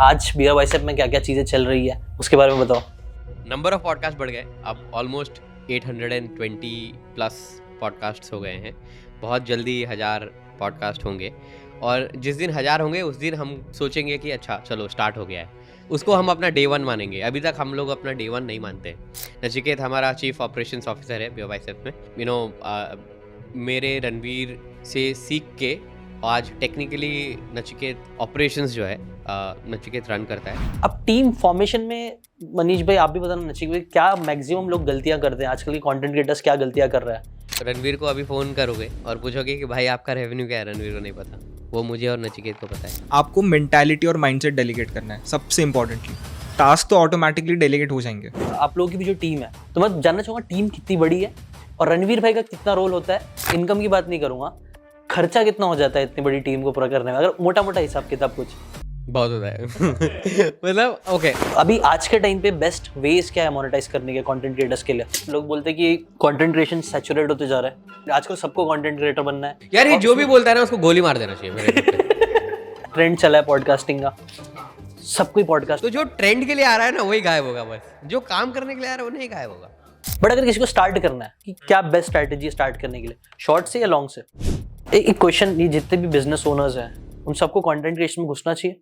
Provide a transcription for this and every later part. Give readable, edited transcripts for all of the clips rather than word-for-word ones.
आज beer bicep में क्या क्या चीज़ें चल रही है उसके बारे में बताओ। नंबर ऑफ पॉडकास्ट बढ़ गए, अब ऑलमोस्ट 820 प्लस पॉडकास्ट्स हो गए हैं। बहुत जल्दी 1000 पॉडकास्ट होंगे और जिस दिन 1000 होंगे उस दिन हम सोचेंगे कि अच्छा चलो स्टार्ट हो गया है, उसको हम अपना डे 1 मानेंगे। अभी तक हम लोग अपना डे 1 नहीं मानते। नचिकेत हमारा चीफ ऑपरेशंस ऑफिसर है बियर बाइसेप में। मेरे रणवीर से सीख के आज टेक्निकली नचिकेत ऑपरेशंस जो है नचिकेत रन करता है। अब टीम फॉर्मेशन में मनीष भाई आप भी बताना, नचिकेत भाई क्या मैक्सिमम लोग गलतियां करते हैं आजकल के कंटेंट क्रिएटर्स, क्या गलतियां कर रहा है? रणवीर को अभी फ़ोन करोगे और पूछोगे कि भाई आपका रेवेन्यू क्या है, रणवीर को नहीं पता, वो मुझे और नचिकेत को पता है। आपको मेंटालिटी और माइंडसेट डेलीगेट करना है सबसे इंपॉर्टेंटली। टास्क तो ऑटोमेटिकली डेलीगेट हो जाएंगे। आप लोगों की भी जो टीम है, तो मैं जानना चाहूँगा टीम कितनी बड़ी है और रणवीर भाई का कितना रोल होता है। इनकम की बात नहीं करूँगा, खर्चा कितना हो जाता है इतनी बड़ी टीम को पूरा करने में, अगर मोटा मोटा हिसाब किताब कुछ बहुत होता है मतलब ओके। अभी आज के टाइम पे बेस्ट वेज क्या है मोनेटाइज करने के कंटेंट क्रिएटर्स के लिए? लोग बोलते हैं कि कंटेंट क्रिएशन सैचुरेट होते जा रहा है, आजकल सबको कंटेंट क्रिएटर बनना है। यार ये जो भी बोलता है ना उसको गोली मार देना चाहिए मेरे ट्रेंड चला है पॉडकास्टिंग का, सब कोई पॉडकास्ट। तो जो ट्रेंड के लिए आ रहा है ना वही गायब होगा, बस जो काम करने के लिए आ रहा है वो नहीं गायब होगा। बट अगर किसी को स्टार्ट करना है कि क्या बेस्ट स्ट्रैटेजी है स्टार्ट करने के लिए, शॉर्ट से या लॉन्ग से? एक क्वेश्चन, ये जितने भी बिजनेस ओनर्स हैं उन सबको कंटेंट क्रिएशन में घुसना चाहिए?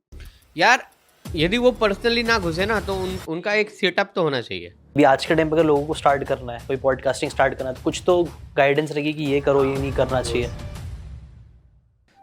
यार यदि वो पर्सनली ना घुसे ना तो उनका एक सेटअप तो होना चाहिए। अभी आज के टाइम पे अगर लोगों को स्टार्ट करना है, कोई पॉडकास्टिंग स्टार्ट करना है, तो कुछ तो गाइडेंस रहेगी कि ये करो, ये नहीं करना चाहिए।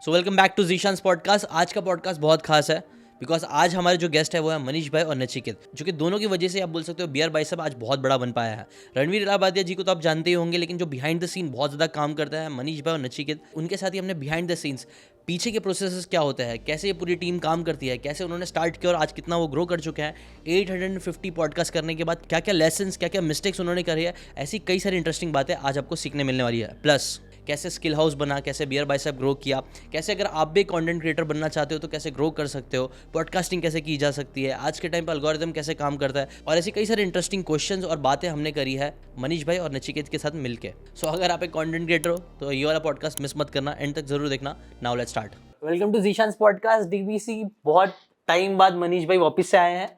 So welcome back to Zeeshan's podcast. आज का पॉडकास्ट बहुत खास है बिकॉज आज हमारे जो गेस्ट है वो है मनीष भाई और नचिकेत, जो कि दोनों की वजह से आप बोल सकते हो बियर बाइसेप आज बहुत बड़ा बन पाया है। रणवीर इलाहाबादिया जी को तो आप जानते ही होंगे, लेकिन जो बिहाइंड द सीन बहुत ज़्यादा काम करता है मनीष भाई और नचिकेत, उनके साथ ही हमने बिहाइंड द सीन्स पीछे के प्रोसेसेस क्या होता है, कैसे ये पूरी टीम काम करती है, कैसे उन्होंने स्टार्ट किया और आज कितना वो ग्रो कर चुके हैं। 850 पॉडकास्ट करने के बाद क्या क्या लेसन्स, क्या क्या मिस्टेक्स उन्होंने करे है, ऐसी कई सारी इंटरेस्टिंग बातें आज आपको सीखने मिलने वाली है। प्लस कैसे स्किल हाउस बना, कैसे बियर बाइसेप ग्रो किया, कैसे अगर आप भी कंटेंट क्रिएटर बनना चाहते हो तो कैसे ग्रो कर सकते हो, पॉडकास्टिंग कैसे की जा सकती है, आज के टाइम पर एल्गोरिथम कैसे काम करता है, और ऐसी कई सारे इंटरेस्टिंग क्वेश्चंस और बातें हमने करी है मनीष भाई और नचिकेत के साथ मिलके। सो अगर आप एक कंटेंट क्रिएटर हो तो ये वाला पॉडकास्ट मिस मत करना, एंड तक जरूर देखना। Now let's start. Welcome to Zeeshan's podcast DBC. बहुत टाइम बाद मनीष भाई वापस से आए हैं।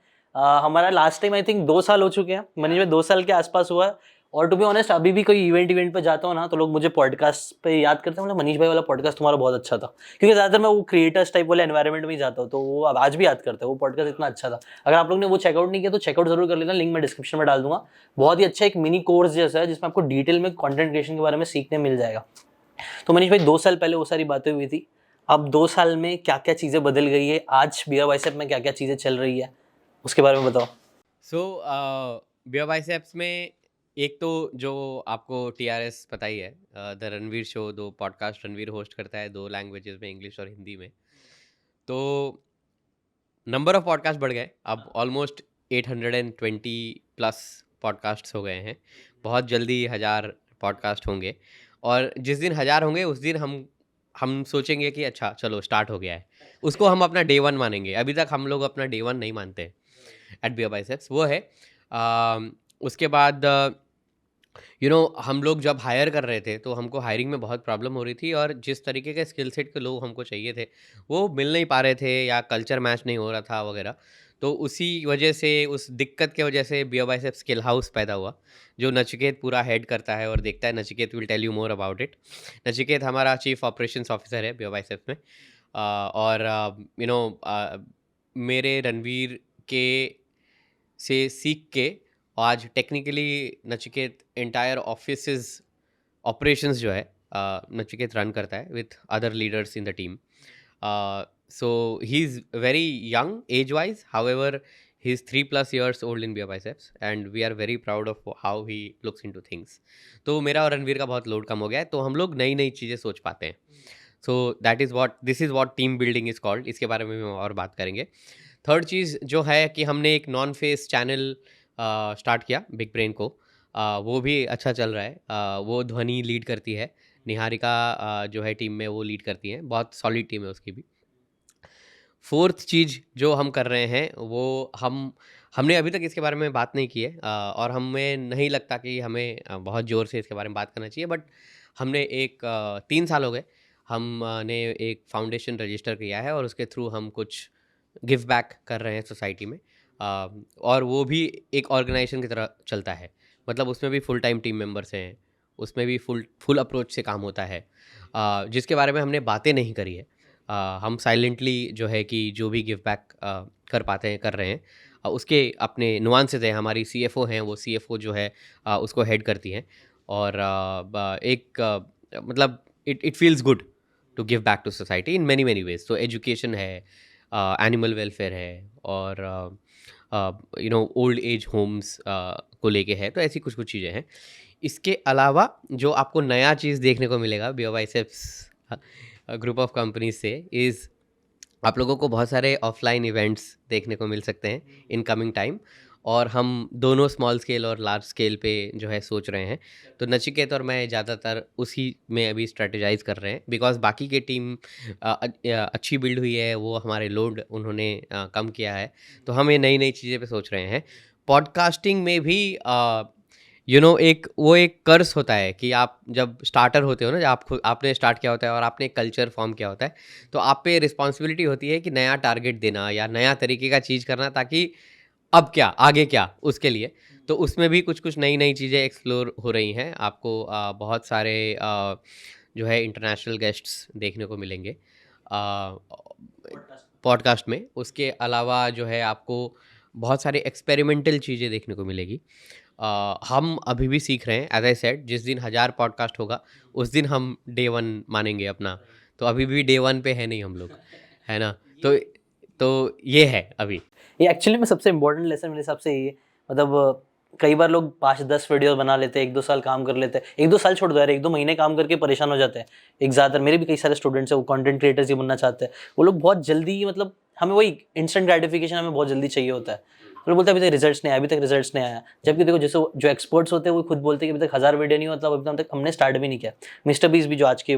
हमारा लास्ट टाइम आई थिंक 2 साल हो चुके हैं, मनीष भाई 2 साल के आसपास हुआ है। और टू बी ऑनेस्ट अभी भी कोई इवेंट पे जाता हूँ ना तो लोग मुझे पॉडकास्ट पे याद करते हैं, मतलब मनीष भाई वाला पॉडकास्ट तुम्हारा बहुत अच्छा था, क्योंकि ज़्यादातर मैं वो क्रिएटर्स टाइप वाले एनवायरनमेंट में ही जाता हूँ, तो वो अब आज भी याद करते हैं वो पॉडकास्ट इतना अच्छा था। अगर आप लोग ने वो चेकआउट नहीं किया तो चेकआउट जरूर कर लेना, लिंक मैं डिस्क्रिप्शन में डाल दूंगा। बहुत ही अच्छा एक मिनी कोर्स जैसा है जिसमें आपको डिटेल में कंटेंट क्रिएशन के बारे में सीखने मिल जाएगा। तो मनीष भाई 2 साल पहले वो सारी बातें हुई थी, अब 2 साल में क्या क्या चीज़ें बदल गई है, आज बियर बाइसेप में क्या क्या चीज़ें चल रही है उसके बारे में बताओ। सो बियर बाइसेप्स में एक तो जो आपको टीआरएस पता ही है, the Ranveer show, 2 podcast Ranveer host करता है 2 लैंग्वेजेस में, इंग्लिश और हिंदी में। तो नंबर ऑफ पॉडकास्ट बढ़ गए, अब ऑलमोस्ट 820 प्लस पॉडकास्ट्स हो गए हैं। बहुत जल्दी 1000 पॉडकास्ट होंगे और जिस दिन 1000 होंगे उस दिन हम सोचेंगे कि अच्छा चलो स्टार्ट हो गया है, उसको हम अपना डे 1 मानेंगे। अभी तक हम लोग अपना डे 1 नहीं मानते एट बियर बाइसेप्स। वो है उसके बाद हम लोग जब हायर कर रहे थे तो हमको हायरिंग में बहुत प्रॉब्लम हो रही थी और जिस तरीके के स्किल सेट के लोग हमको चाहिए थे वो मिल नहीं पा रहे थे या कल्चर मैच नहीं हो रहा था वगैरह। तो उसी वजह से, उस दिक्कत के वजह से बियर बाइसेप स्किल हाउस पैदा हुआ, जो नचिकेत पूरा हेड करता है और देखता है। Nachiket will tell you more about it. Nachiket हमारा चीफ ऑपरेशंस ऑफिसर है बियर बाइसेप में। और मेरे रणवीर के से सीख के आज technically Nachiket entire office operations जो है नचिकेत रन करता है with other leaders in the team. So he is very young age wise, however he is 3+ years old in beer biceps and we are very proud of how he looks into things. तो मेरा और रणवीर का बहुत load कम हो गया है, तो हम लोग नई नई चीज़ें सोच पाते हैं। So this is what team building is called. इसके बारे में हम और बात करेंगे। थर्ड चीज़ जो है कि हमने एक नॉन फेस चैनल स्टार्ट किया बिग ब्रेन को। वो भी अच्छा चल रहा है। वो ध्वनि लीड करती है, निहारिका जो है टीम में वो लीड करती हैं, बहुत सॉलिड टीम है उसकी भी। फोर्थ चीज़ जो हम कर रहे हैं वो हमने अभी तक इसके बारे में बात नहीं की है और हमें नहीं लगता कि हमें बहुत ज़ोर से इसके बारे में बात करना चाहिए, बट हमने 3 साल हो गए हमने एक फाउंडेशन रजिस्टर किया है और उसके थ्रू हम कुछ गिव बैक कर रहे हैं सोसाइटी में, और वो भी एक ऑर्गेनाइजेशन की तरह चलता है। मतलब उसमें भी फुल टाइम टीम मेंबर्स हैं, उसमें भी फुल अप्रोच से काम होता है, जिसके बारे में हमने बातें नहीं करी है। हम साइलेंटली जो है कि जो भी गिव बैक कर पाते हैं कर रहे हैं। उसके अपने नुआंसेस हैं। हमारी CFO हैं, वो CFO जो है उसको हेड करती हैं, और मतलब it feels good to give back to society in many ways. तो एजुकेशन है, एनिमल वेलफेयर है, और ओल्ड एज होम्स को लेके है। तो ऐसी कुछ चीज़ें हैं। इसके अलावा जो आपको नया चीज़ देखने को मिलेगा BioBiceps ग्रुप ऑफ कंपनीज से इज़ आप लोगों को बहुत सारे ऑफलाइन इवेंट्स देखने को मिल सकते हैं इन कमिंग टाइम, और हम दोनों स्मॉल स्केल और लार्ज स्केल पे जो है सोच रहे हैं। तो नचिकेत और मैं ज़्यादातर उसी में अभी स्ट्रेटेजाइज कर रहे हैं, बिकॉज बाकी की टीम अच्छी बिल्ड हुई है, वो हमारे लोड उन्होंने कम किया है, तो हम ये नई चीज़ें पे सोच रहे हैं। पॉडकास्टिंग में भी एक कर्स होता है कि आप जब स्टार्टर होते हो ना, जब आपने स्टार्ट किया होता है और आपने एक कल्चर फॉर्म किया होता है, तो आप पे रिस्पॉन्सिबिलिटी होती है कि नया टारगेट देना या नया तरीके का चीज़ करना, ताकि अब क्या आगे क्या उसके लिए। तो उसमें भी कुछ नई चीज़ें एक्सप्लोर हो रही हैं। आपको बहुत सारे जो है इंटरनेशनल गेस्ट्स देखने को मिलेंगे पॉडकास्ट में। उसके अलावा जो है आपको बहुत सारे एक्सपेरिमेंटल चीज़ें देखने को मिलेगी। हम अभी भी सीख रहे हैं। एज आई सेड, जिस दिन 1000 पॉडकास्ट होगा उस दिन हम डे 1 मानेंगे अपना। तो अभी भी डे 1 पे है नहीं हम लोग, है ना। तो ये है अभी। ये एक्चुअली में सबसे इम्पोर्टेंट लेसन मेरे हिसाब से ये, मतलब कई बार लोग 5-10 वीडियो बना लेते हैं, 1-2 साल काम कर लेते हैं। 1-2 साल छोड़ दो यार, 1-2 महीने काम करके परेशान हो जाते हैं। एक ज़्यादातर मेरे भी कई सारे स्टूडेंट्स हैं, वो कंटेंट क्रिएटर्स ही बनना चाहते हैं। वो लोग बहुत जल्दी, मतलब हमें वही इंस्टेंट ग्रेटिफिकेशन हमें बहुत जल्दी चाहिए होता है। तो बोलते हैं अभी तक रिजल्ट्स नहीं आया, अभी तक रिजल्ट्स नहीं आया। जबकि देखो, जैसे जो एक्सपर्ट्स होते हैं वो खुद बोलते हैं कि अभी तक 1000 वीडियो नहीं होता, अभी तक हमने स्टार्ट भी नहीं किया। मिस्टर बीस भी जो आज के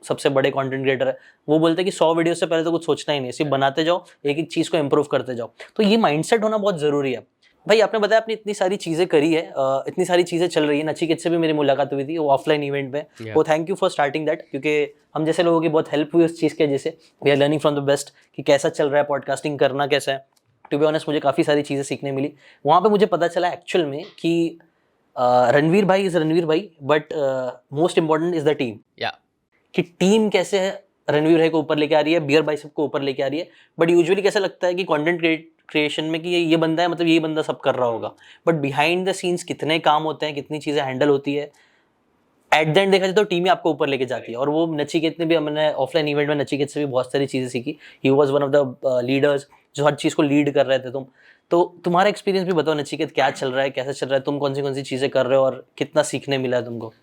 सबसे बड़े कंटेंट क्रिएटर है, वो बोलते हैं कि 100 वीडियो से पहले तो कुछ सोचना ही नहीं, सिर्फ बनाते जाओ, एक एक चीज़ को इंप्रूव करते जाओ। तो ये माइंडसेट होना बहुत ज़रूरी है। भाई आपने बताया आपने इतनी सारी चीज़ें करी है, इतनी सारी चीज़ें चल रही है। नचिकेत से भी मेरी मुलाकात हुई थी, वो ऑफलाइन इवेंट में। वो thank you for starting that, क्योंकि हम जैसे लोगों की बहुत हेल्प हुई उस चीज़ के, जैसे we are learning from the best कि कैसा चल रहा है पॉडकास्टिंग करना, कैसा है। टू बी ऑनेस्ट मुझे काफ़ी सारी चीज़ें सीखने मिली वहाँ पे। मुझे पता चला एक्चुअल में कि रणवीर भाई इज़ रणवीर भाई, but most important is the team. कि टीम कैसे है रणवीर भाई को ऊपर लेके आ रही है, बियर बाइसेप को ऊपर लेके आ रही है। बट यूजुअली कैसा लगता है कि कंटेंट क्रिएशन में कि ये बंदा है, मतलब ये बंदा सब कर रहा होगा, बट बिहाइंड द सीन्स कितने काम होते हैं, कितनी चीज़ें हैंडल होती है, एट द एंड देखा जाए तो टीम ही आपको ऊपर लेके जाती है। और वो नचिकेत ने भी, हमने ऑफलाइन इवेंट में नचिकेत से भी बहुत सारी चीज़ें सीखी। He was one of the leaders जो हर चीज़ को लीड कर रहे थे तुम। तो तुम्हारा एक्सपीरियंस भी बताओ नचिकेत, क्या चल रहा है, कैसे चल रहा है, तुम कौन सी चीज़ें कर रहे हो और कितना सीखने मिला है तुमको?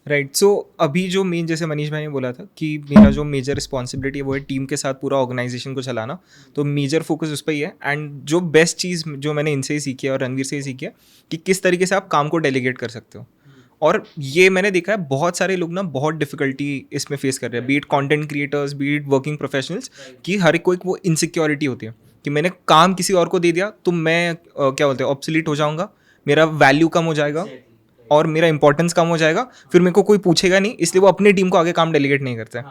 राइट। सो अभी जो मेन, जैसे मनीष भाई ने बोला था कि मेरा जो मेजर रिस्पॉन्सिबिलिटी है वो है टीम के साथ पूरा ऑर्गेनाइजेशन को चलाना, तो मेजर फोकस उस पर ही है। एंड जो बेस्ट चीज़ जो मैंने इनसे ही सीखी है और रणवीर से ही सीखी है कि किस तरीके से आप काम को डेलीगेट कर सकते हो। और ये मैंने देखा है बहुत सारे लोग ना बहुत डिफिकल्टी इसमें फेस कर रहे हैं, be it content creators, be it working professionals, कि हर कोई वो इनसिक्योरिटी होती है कि मैंने काम किसी और को दे दिया तो मैं क्या बोलते हैं ऑब्सोलीट हो जाऊँगा, मेरा वैल्यू कम हो जाएगा और मेरा इंपॉर्टेंस कम हो जाएगा, फिर मेरे को कोई पूछेगा नहीं, इसलिए वो अपनी टीम को आगे काम डेलीगेट नहीं करते।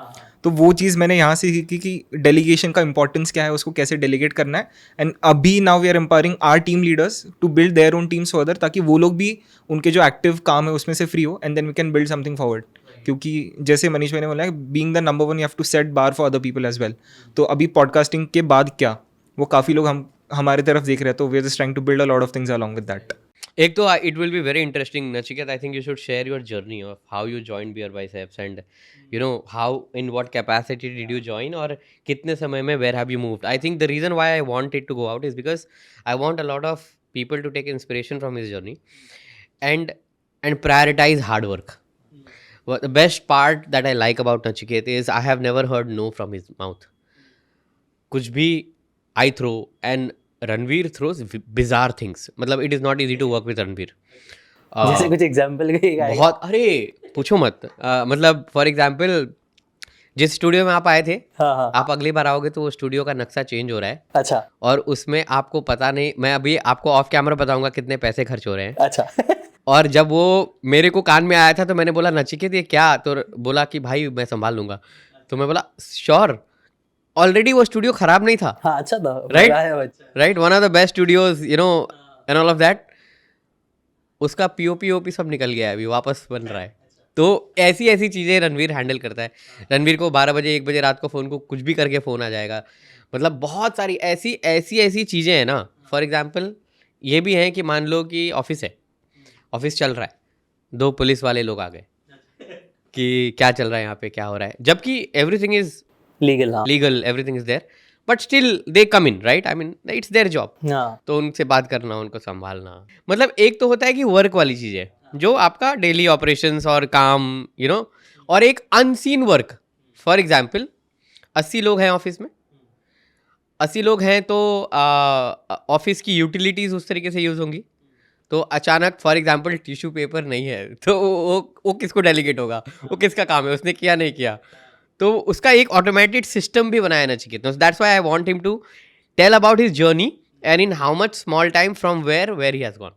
तो वो चीज़ मैंने यहाँ से सीखी कि डेलीगेशन का इंपॉर्टेंस क्या है, उसको कैसे डेलीगेट करना है। एंड अभी now we are empowering our team leaders to build their own teams further, ताकि वो लोग भी उनके जो एक्टिव काम है उसमें से फ्री हो, and then we can build something forward. क्योंकि जैसे मनीष भाई ने बोला है, being the number 1 you have to set bar for other people as well. तो अभी पॉडकास्टिंग के बाद क्या, वो काफ़ी लोग हमारे तरफ देख रहे हैं, तो we are just trying to build a lot of things along with that. एक तो it will be very interesting, Nachiket. I think you should share your journey of how you joined Beer Biceps and how, in what capacity did you join, और कितने समय में where have you moved. I think the reason why I want it to go out is because I want a lot of people to take inspiration from his journey and prioritize hard work. Well, the best part that I like about Nachiket is I have never heard no from his mouth. कुछ भी I throw and Ranveer throws bizarre things, मतलब it is not easy to work with Ranveer. जैसे कुछ example बहुत, अरे पूछो मत। मतलब फॉर एग्जांपल जिस स्टूडियो में आप आए थे, आप अगली बार आओगे तो वो स्टूडियो का नक्शा चेंज हो रहा है। अच्छा। और उसमें आपको पता नहीं, मैं अभी आपको ऑफ कैमरा बताऊंगा कितने पैसे खर्च हो रहे हैं। अच्छा। और जब वो मेरे को कान में आया था तो मैंने बोला नचिकेत ये क्या, तो बोला कि भाई मैं संभाल लूंगा। तो मैं बोला श्योर। ऑलरेडी वो स्टूडियो खराब नहीं था, हाँ अच्छा था, Right? बड़ा है बच्चा। Right, one of the best studios you know and all of that. उसका पीओपी सब निकल गया है, अभी वापस बन रहा है। तो ऐसी ऐसी चीज़ें रणवीर हैंडल करता है। रणवीर को 12 बजे 1 बजे रात को फ़ोन को कुछ भी करके फ़ोन आ जाएगा। मतलब बहुत सारी ऐसी चीज़ें हैं ना। फॉर एग्जांपल ये भी है कि मान लो कि ऑफिस है, ऑफिस चल रहा है, 2 पुलिस वाले लोग आ गए कि क्या चल रहा है यहाँ पे, क्या हो रहा है, जबकि एवरीथिंग इज लीगल, हाँ legal, everything is there, but still they come in, right? I mean it's their job. हाँ तो उनसे बात करना, उनको संभालना, मतलब एक तो होता है कि वर्क वाली चीज़ है जो आपका डेली ऑपरेशंस और काम यू नो, और एक अनसीन वर्क। फॉर एग्जांपल 80 लोग हैं ऑफिस में, 80 लोग हैं तो ऑफिस की यूटिलिटीज़ उस तरीके से यूज़ होंगी। तो अचानक फॉर एग्जांपल टिश्यू पेपर नहीं है तो वो किसको डेलीगेट होगा, वो किसका काम है, उसने किया नहीं किया। तो उसका एक ऑटोमेटेड सिस्टम भी बनाया ना चाहिए। तो that's why I want him to tell about his journey and in how much small time from where he has gone.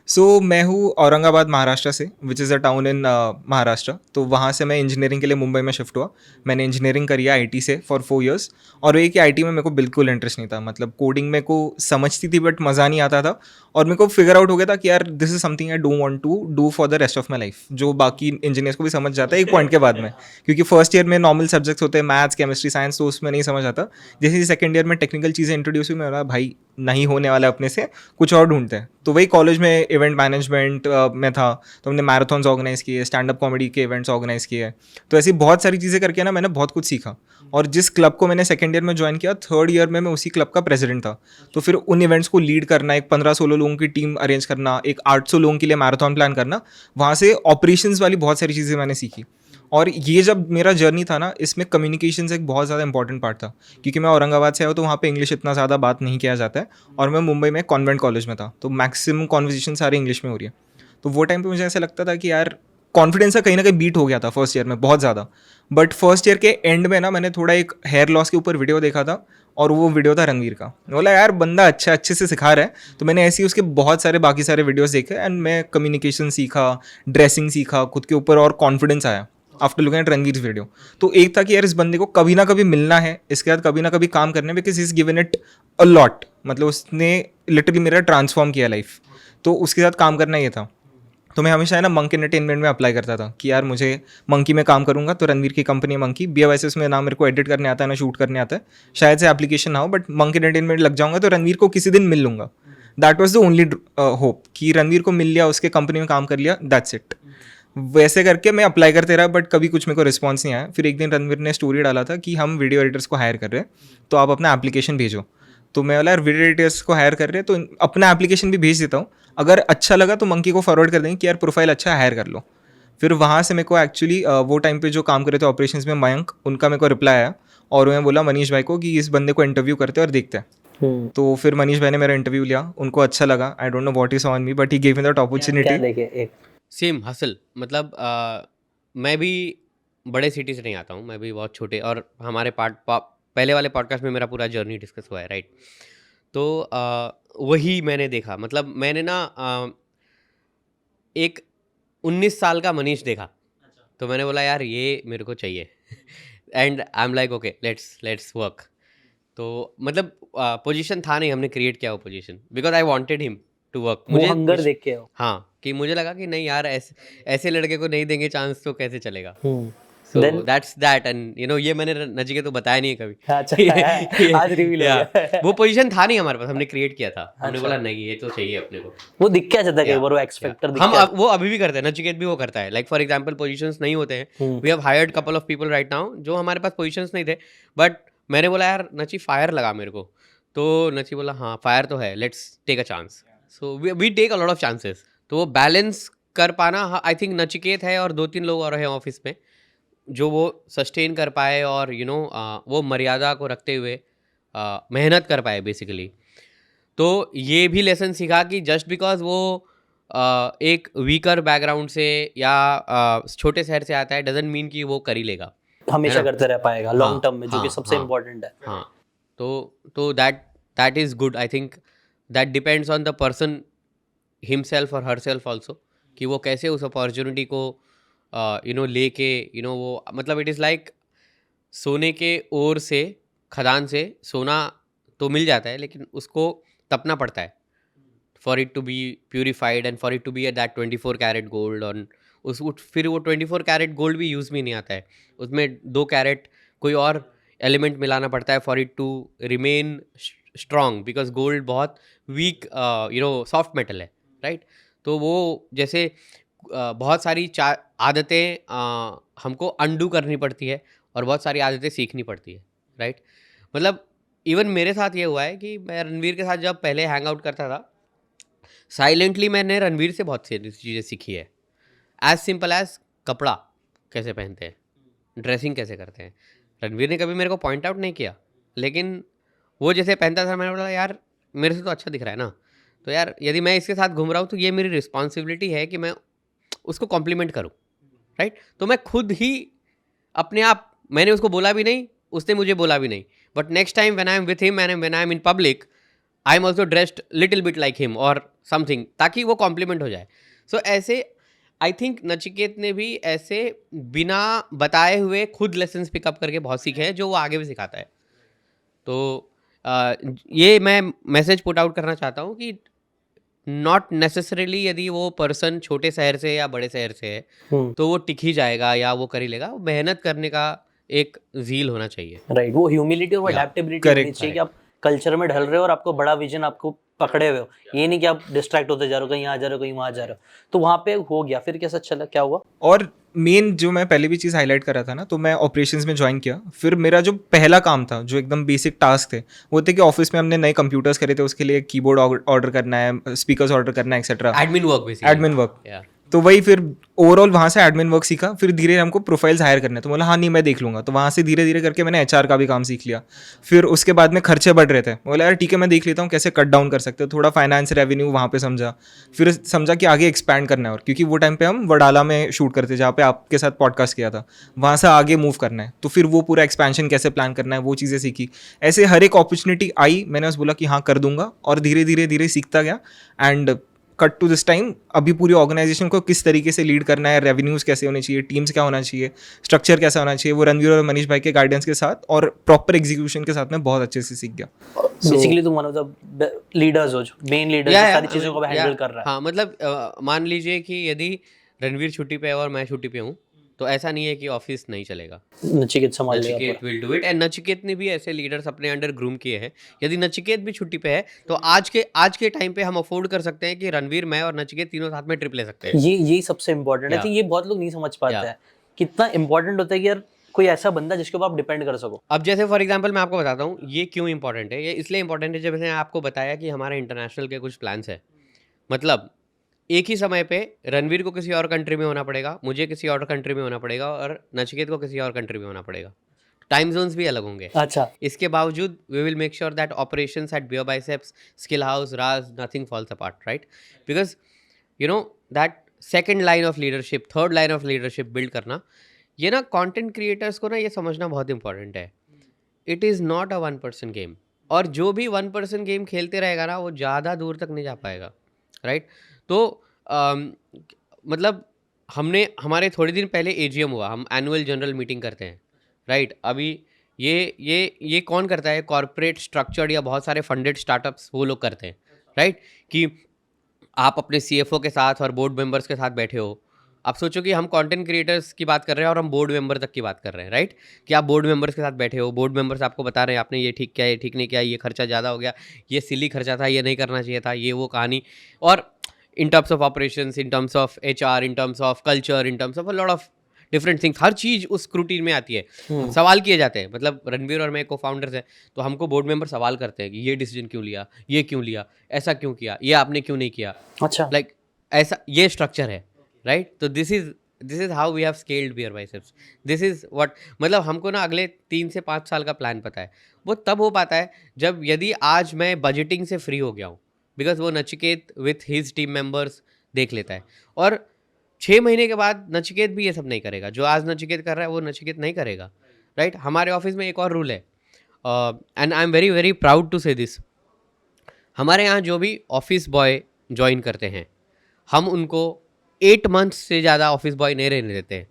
सो मैं हूँ औरंगाबाद महाराष्ट्र से, which is a town in Maharashtra. तो वहाँ से मैं इंजीनियरिंग के लिए मुंबई में शिफ्ट हुआ। मैंने इंजीनियरिंग करी है आईटी से फॉर 4 years। और एक आईटी में मेरे को बिल्कुल इंटरेस्ट नहीं था, मतलब कोडिंग मेरे को समझती थी बट मज़ा नहीं आता था। और मेरे को फिगर आउट हो गया था कि यार this is something I don't want to do for the rest of my life, जो बाकी इंजीनियर्स को भी समझ जाता है एक पॉइंट के बाद में, क्योंकि फर्स्ट ईयर में नॉर्मल सब्जेक्ट्स होते हैं, मैथ्स केमिस्ट्री साइंस, तो उसमें नहीं समझ आता। जैसे ही सेकंड ईयर में टेक्निकल चीज़ें इंट्रोड्यूस हुई, मैं बोला भाई नहीं होने वाला अपने से, कुछ और ढूंढते हैं। तो वही कॉलेज में इवेंट मैनेजमेंट में था, तो हमने मैराथन्स ऑर्गेनाइज किए, स्टैंड अप कॉमेडी के इवेंट्स ऑर्गेनाइज किए। तो ऐसी बहुत सारी चीज़ें करके ना मैंने बहुत कुछ सीखा। और जिस क्लब को मैंने सेकंड ईयर में ज्वाइन किया, थर्ड ईयर में मैं उसी क्लब का प्रेसिडेंट था। तो फिर उन इवेंट्स को लीड करना, एक 15-16 लोगों की टीम अरेंज करना, एक 800 लोगों के लिए मैराथन प्लान करना, वहाँ से ऑपरेशंस वाली बहुत सारी चीज़ें मैंने सीखी। और ये जब मेरा जर्नी था ना, इसमें कम्युनिकेशन एक बहुत ज़्यादा इंपॉर्टेंट पार्ट था, क्योंकि मैं औरंगाबाद से आया हूँ तो वहाँ पे इंग्लिश इतना ज़्यादा बात नहीं किया जाता है। और मैं मुंबई में कॉन्वेंट कॉलेज में था, तो मैक्सिमम कॉन्वर्जेशन सारे इंग्लिश में हो रही है। तो वो टाइम पे मुझे ऐसा लगता था कि यार कॉन्फिडेंस का कहीं ना कहीं बीट हो गया था फर्स्ट ईयर में बहुत ज़्यादा। बट फर्स्ट ईयर के एंड में ना मैंने थोड़ा एक हेयर लॉस के ऊपर वीडियो देखा था, और वो वीडियो था रणवीर का। बोला यार बंदा अच्छे से सिखा रहा है। तो मैंने ऐसे ही उसके बहुत सारे बाकी सारे वीडियोस देखे, एंड मैं कम्युनिकेशन सीखा, ड्रेसिंग सीखा, खुद के ऊपर और कॉन्फिडेंस आया after looking at Ranveer video. तो एक था कि यार इस बंदे को कभी ना कभी मिलना है, इसके बाद कभी ना कभी काम करने में, because is given it a lot, मतलब उसने लिटरली मेरा ट्रांसफॉर्म किया लाइफ। तो उसके साथ काम करना ये था। तो मैं हमेशा है ना मंकी एंटरटेनमेंट में अप्लाई करता था कि यार मुझे मंकी में काम करूंगा, तो रणवीर की कंपनी है मंकी, BFICS में ना मेरे को एडिट करने आता है ना शूट करने आता है, शायद से एप्लीकेशन ना हो, बट मंकी एंटरटेनमेंट लग जाऊंगा तो रणवीर को किसी दिन मिल लूंगा। That was the only hope कि रणवीर को मिल लिया, उसके कंपनी में काम कर लिया, दैट्स इट। वैसे करके मैं अप्लाई करते रहा, बट कभी कुछ मेरे को रिस्पॉन्स नहीं आया। फिर एक दिन रणवीर ने स्टोरी डाला था कि हम वीडियो एडिटर्स को हायर कर रहे हैं, तो आप अपना एप्लीकेशन भेजो। तो मैं बोला यार वीडियो एडिटर्स को हायर कर रहे हैं तो अपना एप्लीकेशन भी भेज देता हूँ, अगर अच्छा लगा तो मंकी को फॉरवर्ड कर देंगे कि यार प्रोफाइल अच्छा है, हायर कर लो। फिर वहाँ से मेरे को एक्चुअली वो टाइम पे जो काम कर रहे थे ऑपरेशंस में, मयंक, उनका मेरे को रिप्लाई आया, और उन्होंने बोला मनीष भाई को कि इस बंदे को इंटरव्यू करते हैं और देखते हैं। तो फिर मनीष भाई ने मेरा इंटरव्यू लिया, उनको अच्छा लगा। I don't know what is on me, but he give me that क्या अपॉर्चुनिटी। देखे एक सेम हसल, मतलब मैं भी बड़े सिटी से नहीं आता हूँ, मैं भी बहुत छोटे, और हमारे पहले वाले पॉडकास्ट में मेरा पूरा जर्नी डिस्कस हुआ है, राइट? तो वही मैंने देखा, मतलब मैंने ना एक 19 साल का मनीष देखा, तो मैंने बोला यार ये मेरे को चाहिए and I am like okay let's work. तो मतलब पोजीशन था नहीं, हमने क्रिएट किया वो position because I wanted him to work. वो हंगर देख के हो। हाँ, कि मुझे लगा कि नहीं यार ऐसे लड़के को नहीं देंगे चांस तो कैसे चलेगा। सो Then- that's that, and you know ये मैंने नचिकेत को बताया नहीं है कभी। अच्छा आज रिवील हो Yeah, गया। वो पोजीशन था नहीं हमारे पास, हमने क्रिएट किया था। हमने बोला नहीं ये तो चाहिए अपने को। वो दिख क्या जाता है कई Yeah, बार, वो एक्स फैक्टर दिख हम क्या वो अभी भी करते हैं, नचिकेत भी वो करता है। लाइक फॉर एग्जांपल पोजीशंस नहीं होते हैं, we have hired couple of people right now, जो हमारे पास पोजीशंस नहीं थे, बट मैंने बोला यार नची फायर लगा मेरे को, तो नची बोला हाँ फायर तो है, let's take a chance. So we take a lot of chances. तो वो बैलेंस कर पाना, आई थिंक नचिकेत है और 2-3 लोग और हैं ऑफिस में जो वो सस्टेन कर पाए, और यू नो वो मर्यादा को रखते हुए मेहनत कर पाए बेसिकली। तो ये भी लेसन सीखा कि जस्ट बिकॉज वो एक वीकर बैकग्राउंड से या छोटे शहर से आता है डजंट मीन कि वो कर ही लेगा, हमेशा है ना? करते रह पाएगा लॉन्ग हाँ, टर्म में, जो कि हाँ, सबसे हाँ। इम्पोर्टेंट है। हाँ, तो that is good. I think that depends on the person himself और हर सेल्फ ऑल्सो, कि वो कैसे उस अपॉर्चुनिटी को यू नो लेके, यू नो वो मतलब इट इज़ लाइक सोने के ओर से खदान से सोना तो मिल जाता है, लेकिन उसको तपना पड़ता है for it to be purified and for it to be at that 24 carat gold on फिर वो 24 कैरेट गोल्ड भी यूज़ में नहीं आता है, उसमें 2 कैरेट कोई और एलिमेंट मिलाना पड़ता है for it to remain strong, because gold बहुत वीक सॉफ्ट मेटल है, राइट। तो वो जैसे बहुत सारी आदतें हमको अंडू करनी पड़ती है और बहुत सारी आदतें सीखनी पड़ती है, राइट। मतलब इवन मेरे साथ ये हुआ है कि मैं रणवीर के साथ जब पहले हैंग आउट करता था, साइलेंटली मैंने रणवीर से बहुत सी चीज़ें सीखी है। एज सिंपल एज कपड़ा कैसे पहनते हैं, ड्रेसिंग कैसे करते हैं। रणवीर ने कभी मेरे को पॉइंट आउट नहीं किया, लेकिन वो जैसे पहनता था मैंने बोला यार मेरे से तो अच्छा दिख रहा है ना, तो यार यदि मैं इसके साथ घूम रहा हूँ तो ये मेरी रिस्पॉन्सिबिलिटी है कि मैं उसको कॉम्प्लीमेंट करूँ, राइट। तो मैं खुद ही अपने आप, मैंने उसको बोला भी नहीं, उसने मुझे बोला भी नहीं, but next time when I am with him and when I am in public I am also dressed little bit like him और समथिंग, ताकि वो कॉम्प्लीमेंट हो जाए। सो ऐसे आई थिंक नचिकेत ने भी ऐसे बिना बताए हुए खुद लेसन्स पिकअप करके बहुत सीखे हैं, जो वो आगे भी सिखाता है। तो ये मैं मैसेज पुट आउट करना चाहता हूँ कि नॉट नेसेसरीली यदि वो पर्सन छोटे शहर से या बड़े शहर से है तो वो टिक ही जाएगा या वो कर ही लेगा। मेहनत करने का एक झील होना चाहिए, राइट। वो ह्यूमिलिटी और Yeah. अडेप्टेबिलिटी होनी Correct. चाहिए कि आप कल्चर में ढल रहे हो और आपको बड़ा विजन आपको पकड़े हुए हो, ये नहीं कि आप डिस्ट्रैक्ट होते जा रहे हो, कहीं यहाँ जा रहे हो कहीं वहाँ जा रहे हो। तो वहाँ पे हो गया, फिर कैसा चला, क्या हुआ? और मेन जो मैं पहले भी चीज़ हाईलाइट कर रहा था ना, तो मैं ऑपरेशंस में ज्वाइन किया। फिर मेरा जो पहला काम था, जो एकदम बेसिक टास्क थे, वो थे कि ऑफिस में हमने नए कंप्यूटर्स करे थे, उसके लिए कीबोर्ड ऑर्डर करना है, स्पीकर्स ऑर्डर करना है, etcetera admin work basically. Admin work. Yeah. तो वही फिर ओवरऑल वहाँ से एडमिन वर्क सीखा। फिर धीरे हमको प्रोफाइल्स हायर करने, तो बोला हाँ नहीं मैं देख लूँगा। तो वहाँ से धीरे धीरे करके मैंने एचआर का भी काम सीख लिया। फिर उसके बाद में खर्चे बढ़ रहे थे, बोला यार ठीक है मैं देख लेता हूँ कैसे कट डाउन कर सकते हो, थोड़ा फाइनेंस रेवेन्यू वहाँ पे समझा। फिर समझा कि आगे एक्सपैंड करना है, और क्योंकि वो टाइम पे हम वडाला में शूट करते जहाँ पे आपके साथ पॉडकास्ट किया था, वहाँ से आगे मूव करना है, तो फिर वो पूरा एक्सपेंशन कैसे प्लान करना है वो चीज़ें सीखी। ऐसे हर एक अपॉर्चुनिटी आई, मैंने बस बोला कि हाँ कर दूंगा, और धीरे धीरे धीरे सीखता गया। And cut to this time, अभी पूरी ऑर्गेनाइजेशन को किस तरीके से लीड करना है, रेवेन्यूज़ कैसे होने चाहिए, टीम्स क्या होना चाहिए, स्ट्रक्चर कैसा होना चाहिए, वो रणवीर और मनीष भाई के गाइडेंस के साथ और प्रॉपर एग्जीक्यूशन के साथ में बहुत अच्छे से सीख गया। बेसिकली तुम वन ऑफ द लीडर्स हो, जो मेन लीडर सारी चीजों को हैंडल कर रहा है। हाँ, मतलब मान लीजिए कि यदि रणवीर छुट्टी पे है और मैं छुट्टी पे हूँ, तो ऐसा नहीं है कि ऑफिस नहीं चलेगा, नचिकेत संभाल लेगा Nachiket will do it. And Nachiket ने भी ऐसे लीडर्स अपने अंडर ग्रूम किए हैं। यदि नचिकेत भी छुट्टी पे है तो आज के टाइम पे हम अफोर्ड कर सकते हैं कि रणवीर, मैं और नचिकेत तीनों साथ में ट्रिप ले सकते हैं। ये सबसे इम्पोर्टेंट है। Yeah. तो ये बहुत लोग नहीं समझ पाते Yeah. हैं कितना इम्पोर्टेंट होता है कि यार कोई ऐसा बंदा जिसके ऊपर आप डिपेंड कर सको। अब जैसे फॉर एग्जांपल मैं आपको बताता हूँ ये क्यों इंपॉर्टेंट है। ये इसलिए इंपॉर्टेंट है जब मैंने आपको बताया कि हमारे इंटरनेशनल के कुछ प्लान्स है। मतलब एक ही समय पे रणवीर को किसी और कंट्री में होना पड़ेगा, मुझे किसी और कंट्री में होना पड़ेगा, और नचिकेत को किसी और कंट्री में होना पड़ेगा। टाइम जोन्स भी अलग होंगे। अच्छा, इसके बावजूद we will make sure that operations at BeerBiceps, skill house, Raj, nothing falls apart, right. Because you know that second line of leadership, third line of leadership build करना, ये ना कंटेंट क्रिएटर्स को ना ये समझना बहुत इंपॉर्टेंट है। It is not a 1 person game, और जो भी 1 पर्सन गेम खेलते रहेगा ना वो ज़्यादा दूर तक नहीं जा पाएगा, राइट। तो मतलब हमारे थोड़े दिन पहले एजीएम हुआ, हम एनुअल जनरल मीटिंग करते हैं, राइट। अभी ये कौन करता है? कॉर्पोरेट स्ट्रक्चर्ड या बहुत सारे फंडेड स्टार्टअप्स वो लोग करते हैं, राइट। कि आप अपने सीएफओ के साथ और बोर्ड मेंबर्स के साथ बैठे हो। आप सोचो कि हम कंटेंट क्रिएटर्स की बात कर रहे हैं और हम बोर्ड मेंबर तक की बात कर रहे हैं, राइट। कि आप बोर्ड मेंबर्स के साथ बैठे हो, बोर्ड मेंबर्स आपको बता रहे हैं आपने ये ठीक किया, ये ठीक नहीं किया, ये खर्चा ज़्यादा हो गया, ये सिली खर्चा था, ये नहीं करना चाहिए था, ये वो कहानी। और in terms of operations, in terms of HR, in terms of culture, in terms of a lot of different things, हर चीज़ उस स्क्रूटीन में आती है। सवाल किए जाते हैं। मतलब रणवीर और मैं को फाउंडर्स हैं, तो हमको बोर्ड मेंबर सवाल करते हैं कि ये डिसीजन क्यों लिया, ये क्यों लिया, ऐसा क्यों किया, ये आपने क्यों नहीं किया। अच्छा, लाइक ऐसा ये स्ट्रक्चर है, राइट। तो this is how we have scaled BeerBiceps. This is what, मतलब हमको ना अगले 3 से 5 साल का प्लान पता है। वो तब हो पाता है जब यदि आज मैं बजटिंग से फ्री हो गया हूँ, बिकॉज वो Nachiket with his team members देख लेता है। और 6 महीने के बाद नचिकेत भी ये सब नहीं करेगा। जो आज नचिकेत कर रहा है वो नचिकेत नहीं करेगा, राइट। हमारे ऑफिस में एक और रूल है, and I am very very proud to say this. हमारे यहाँ जो भी ऑफिस बॉय ज्वाइन करते हैं, हम उनको 8 मंथ्स से ज़्यादा ऑफिस बॉय नहीं रहने देते हैं।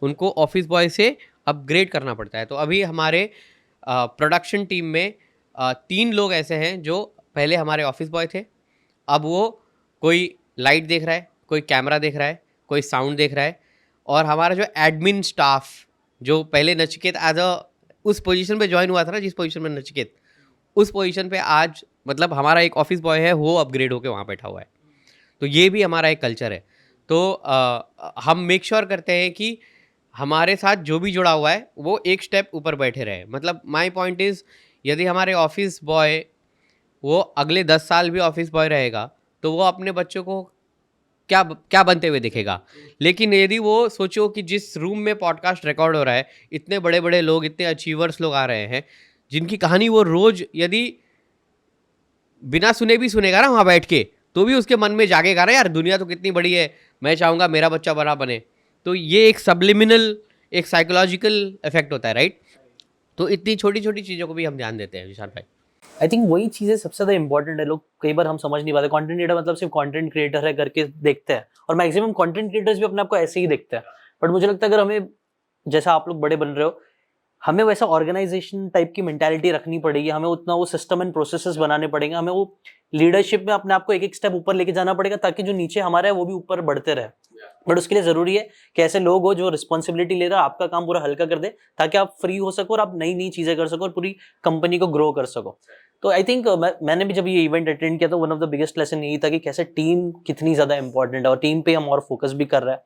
उनको ऑफिस बॉय से अपग्रेड करना पड़ता है। तो अभी हमारे प्रोडक्शन टीम में 3 लोग ऐसे हैं जो पहले हमारे ऑफिस बॉय थे, अब वो कोई लाइट देख रहा है, कोई कैमरा देख रहा है, कोई साउंड देख रहा है, और हमारा जो एडमिन स्टाफ जो पहले नचिकेत एज अ उस पोजीशन पे ज्वाइन हुआ था ना, जिस पोजीशन में नचिकेत, उस पोजीशन पे आज मतलब हमारा एक ऑफिस बॉय है, वो अपग्रेड होके वहाँ बैठा हुआ है। तो ये भी हमारा एक कल्चर है। तो हम मेक श्योर करते हैं कि हमारे साथ जो भी जुड़ा हुआ है वो एक स्टेप ऊपर बैठे रहे। मतलब माय पॉइंट इज़, यदि हमारे ऑफिस बॉय वो अगले 10 साल भी ऑफिस बॉय रहेगा तो वो अपने बच्चों को क्या क्या बनते हुए दिखेगा। लेकिन यदि वो सोचो कि जिस रूम में पॉडकास्ट रिकॉर्ड हो रहा है, इतने बड़े बड़े लोग, इतने अचीवर्स लोग आ रहे हैं, जिनकी कहानी वो रोज यदि बिना सुने भी सुनेगा ना वहाँ बैठ के, तो भी उसके मन में जागेगा ना, यार दुनिया तो कितनी बड़ी है, मैं चाहूँगा मेरा बच्चा बड़ा बने। तो ये एक सबलिमिनल, एक साइकोलॉजिकल इफेक्ट होता है, राइट। तो इतनी छोटी छोटी चीज़ों को भी हम ध्यान देते हैं विशाल भाई। आई थिंक वही चीज़ें सबसे ज़्यादा इंपॉर्टेंट है। लोग कई बार हम समझ नहीं पाते, कंटेंट क्रिएटर मतलब सिर्फ कंटेंट क्रिएटर है करके देखते हैं, और मैक्सिमम कंटेंट क्रिएटर्स भी अपने आप को ऐसे ही देखते हैं। बट मुझे लगता है अगर हमें, जैसा आप लोग बड़े बन रहे हो, हमें वैसा ऑर्गेनाइजेशन टाइप की मेंटालिटी रखनी पड़ेगी, हमें उतना वो सिस्टम एंड प्रोसेसेस बनाने पड़ेंगे, हमें वो लीडरशिप में अपने आप को एक एक स्टेप ऊपर लेके जाना पड़ेगा, ताकि जो नीचे हमारा है वो भी ऊपर बढ़ते रहे। बट उसके लिए जरूरी है कि ऐसे लोग हो जो रिस्पॉन्सिबिलिटी ले रहे हैं, आपका काम पूरा हल्का कर दे, ताकि आप फ्री हो सको और आप नई नई चीजें कर सको और पूरी कंपनी को ग्रो कर सको। तो आई थिंक मैंने भी जब ये इवेंट अटेंड किया तो one of the biggest lesson यही था कि कैसे टीम कितनी ज्यादा इंपॉर्टेंट है, और टीम पे हम और फोकस भी कर रहे हैं।